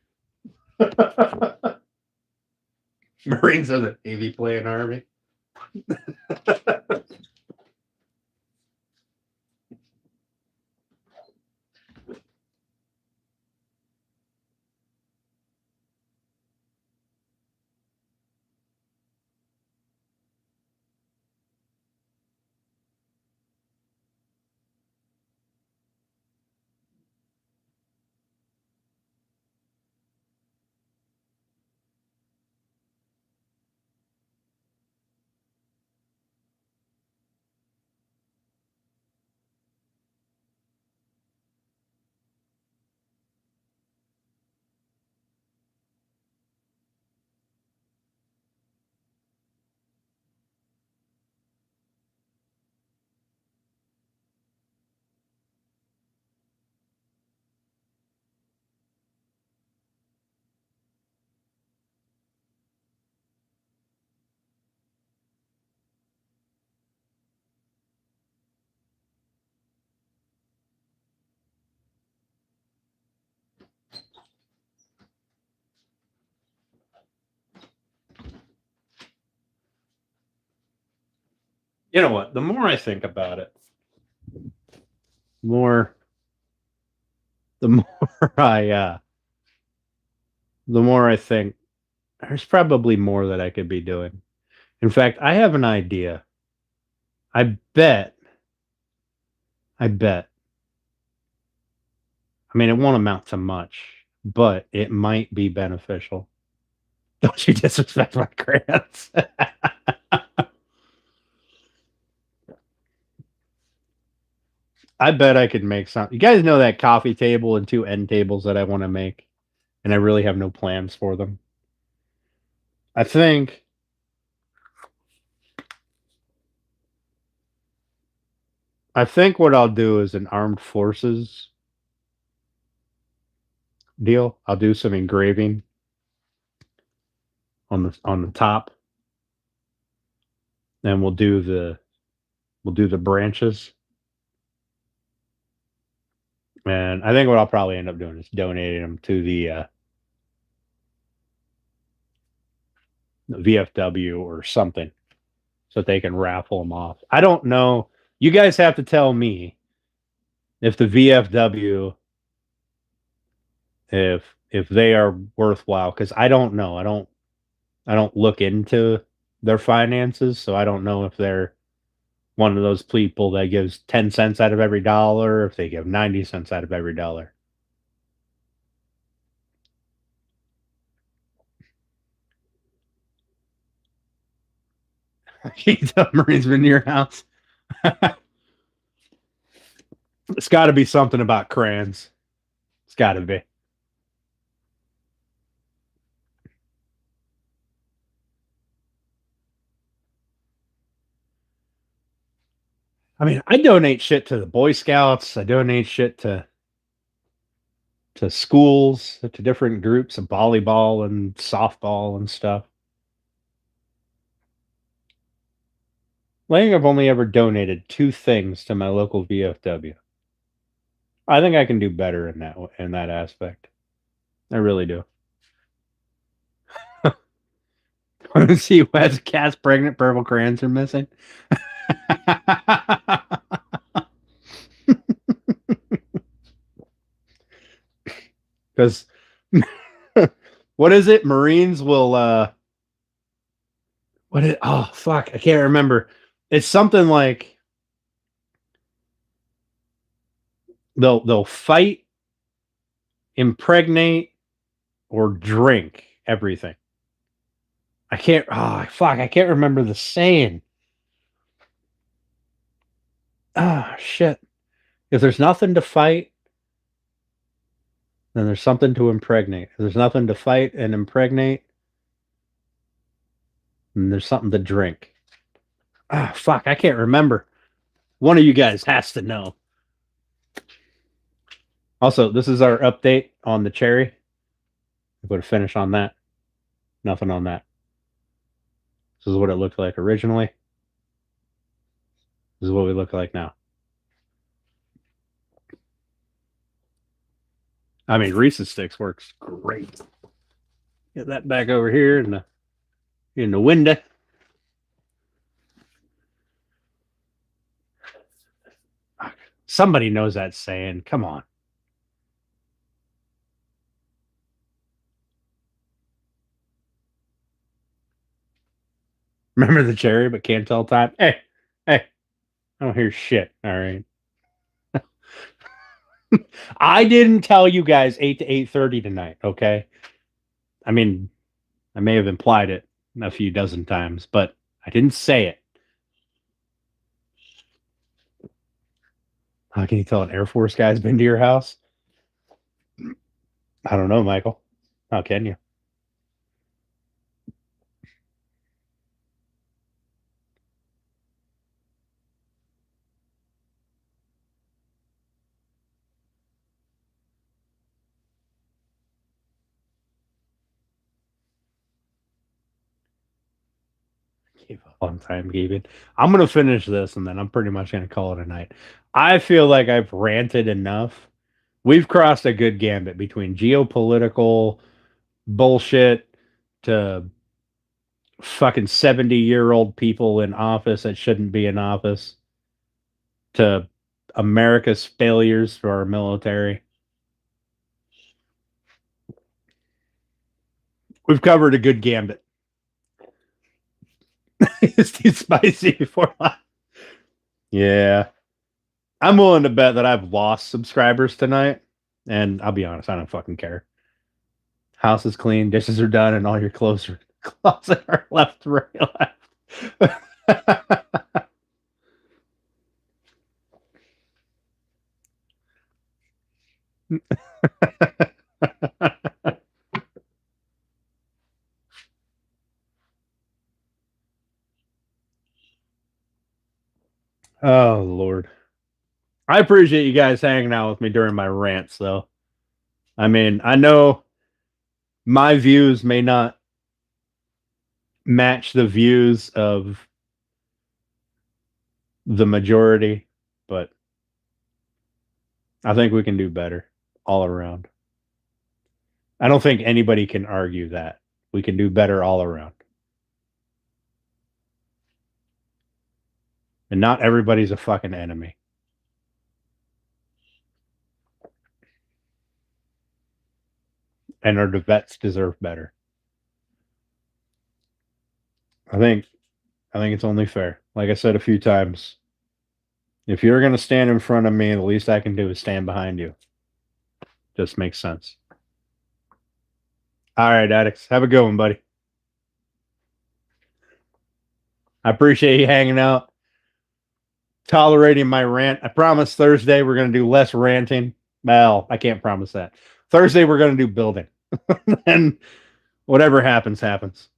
Marines are the Navy playing army. You know what? The more I think about it, more the more the more I think there's probably more that I could be doing. In fact, I have an idea. I bet. I bet. I mean, it won't amount to much, but it might be beneficial. Don't you disrespect my grants? I bet I could make some. You guys know that coffee table and two end tables that I want to make, and I really have no plans for them. I think what I'll do is an armed forces deal. I'll do some engraving on the top, and we'll do the branches. And I think what I'll probably end up doing is donating them to the VFW or something so that they can raffle them off. I don't know. You guys have to tell me if the VFW if they are worthwhile, because I don't know. I don't look into their finances, so I don't know if they're one of those people that gives 10 cents out of every dollar, or if they give 90 cents out of every dollar. He's a Marine's been to your house. It's got to be something about crayons. It's got to be. I mean, I donate shit to the Boy Scouts. I donate shit to schools, to different groups of volleyball and softball and stuff. I think I've only ever donated two things to my local VFW. I think I can do better in that aspect. I really do. Want to see who has cats pregnant? Purple crayons are missing. Because what is it? Marines will oh fuck, I can't remember. It's something like they'll fight, impregnate, or drink everything. I can't I can't remember the saying. Ah shit. If there's nothing to fight, then there's something to impregnate. If there's nothing to fight and impregnate, then there's something to drink. Ah fuck, I can't remember. One of you guys has to know. Also, this is our update on the cherry. We put a finish on that. Nothing on that. This is what it looked like originally. This is what we look like now. I mean, Reese's Sticks works great. Get that back over here in the window. Somebody knows that saying. Come on. Remember the cherry, but can't tell time? Hey, I don't hear shit. All right. I didn't tell you guys 8 to 8:30 tonight, okay? I mean, I may have implied it a few dozen times, but I didn't say it. How can you tell an Air Force guy's been to your house? I don't know, Michael. How can you? Gave up on timekeeping. I'm going to finish this and then I'm pretty much going to call it a night. I feel like I've ranted enough. We've crossed a good gambit between geopolitical bullshit to fucking 70-year-old people in office that shouldn't be in office to America's failures for our military. We've covered a good gambit. It's too spicy before lunch. Yeah. I'm willing to bet that I've lost subscribers tonight. And I'll be honest, I don't fucking care. House is clean, dishes are done, and all your clothes are left, right, left. Oh Lord. I appreciate you guys hanging out with me during my rants, though. I mean, I know my views may not match the views of the majority, but I think we can do better all around. I don't think anybody can argue that. We can do better all around. And not everybody's a fucking enemy. And our vets deserve better. I think it's only fair. Like I said a few times, if you're gonna stand in front of me, the least I can do is stand behind you. Just makes sense. All right, addicts. Have a good one, buddy. I appreciate you hanging out, tolerating my rant. I promise Thursday we're going to do less ranting. Well, I can't promise that. Thursday we're going to do building. And whatever happens, happens.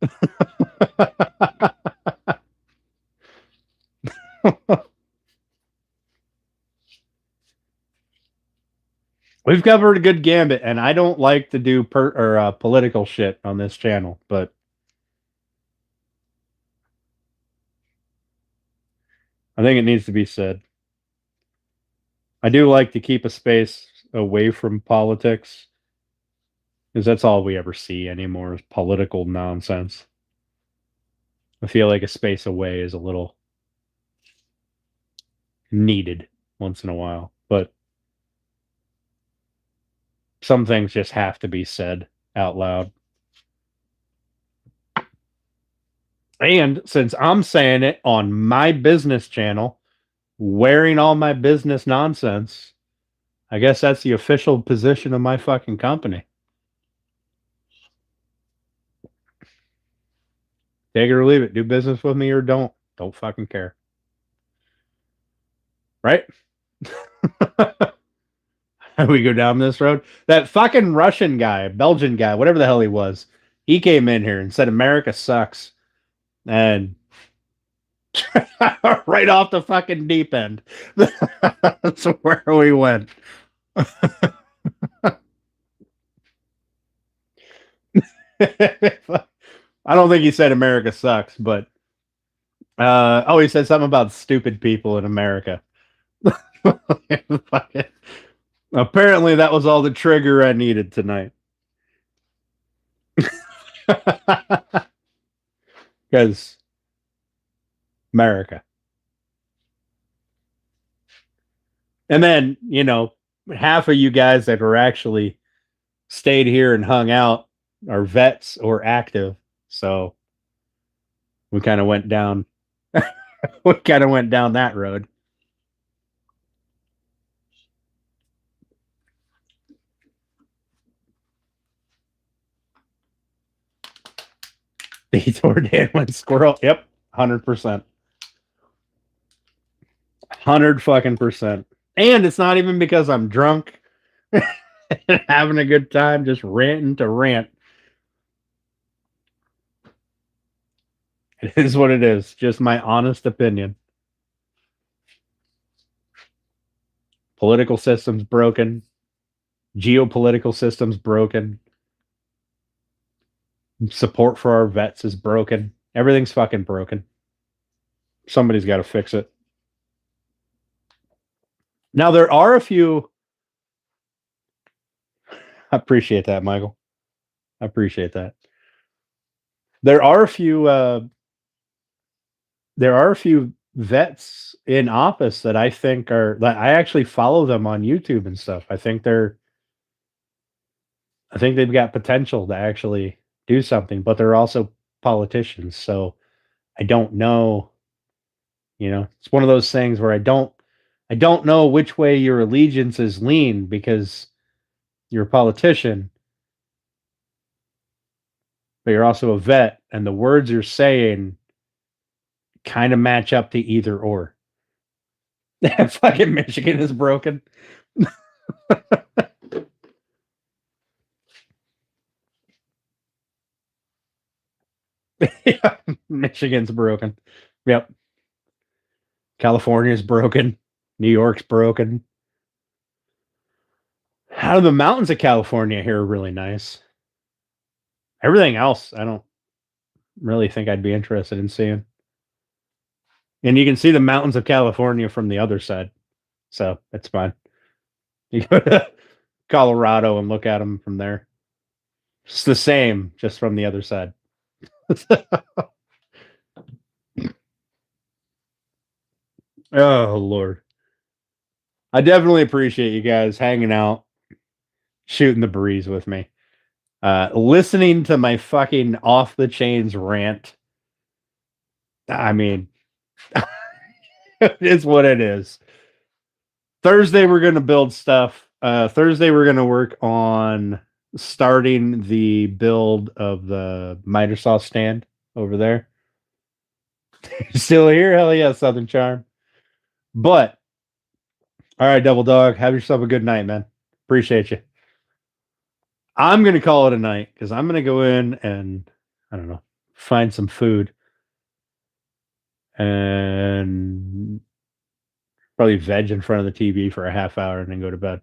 We've covered a good gambit, and I don't like to do political shit on this channel, but I think it needs to be said. I do like to keep a space away from politics because that's all we ever see anymore is political nonsense. I feel like a space away is a little needed once in a while, but some things just have to be said out loud. And since I'm saying it on my business channel, wearing all my business nonsense, I guess that's the official position of my fucking company. Take it or leave it. Do business with me or don't. Don't fucking care. Right? We go down this road. That fucking Russian guy, Belgian guy, whatever the hell he was, he came in here and said America sucks. And right off the fucking deep end. That's where we went. I don't think he said America sucks, but he said something about stupid people in America. Apparently, that was all the trigger I needed tonight. Because America. And then, half of you guys that were actually stayed here and hung out are vets or active. So we kind of went down that road. Detour Dan went squirrel. Yep, 100%. 100 fucking percent. And it's not even because I'm drunk having a good time, just ranting to rant. It is what it is. Just my honest opinion. Political system's broken. Geopolitical system's broken. Support for our vets is broken. Everything's fucking broken. Somebody's got to fix it. Now, there are a few. I appreciate that, Michael. I appreciate that. There are a few. There are a few vets in office that I think are. That I actually follow them on YouTube and stuff. I think they've got potential to actually do something, but they're also politicians. So I don't know. It's one of those things where I don't know which way your allegiances lean because you're a politician, but you're also a vet, and the words you're saying kind of match up to either or. Fucking Michigan is broken. Yeah, Michigan's broken. Yep. California's broken. New York's broken. Out of the mountains of California here are really nice. Everything else, I don't really think I'd be interested in seeing. And you can see the mountains of California from the other side. So it's fine. You go to Colorado and look at them from there. It's the same, just from the other side. Oh, Lord. I definitely appreciate you guys hanging out, shooting the breeze with me, listening to my fucking off the chains rant. I mean, it's what it is. Thursday, we're going to build stuff. Thursday, we're going to work on starting the build of the miter saw stand over there. Still here? Hell yeah, Southern Charm. But, all right, Double Dog, have yourself a good night, man. Appreciate you. I'm going to call it a night because I'm going to go in and, I don't know, find some food and probably veg in front of the TV for a half hour and then go to bed.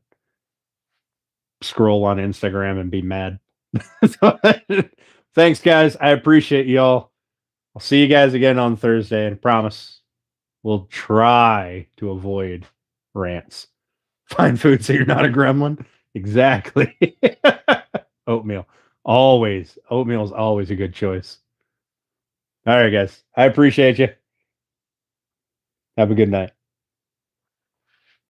Scroll on Instagram and be mad. Thanks, guys. I appreciate y'all. I'll see you guys again on Thursday, and promise we'll try to avoid rants. Find food so you're not a gremlin. Exactly. Oatmeal. Always. Oatmeal is always a good choice. All right, guys. I appreciate you. Have a good night.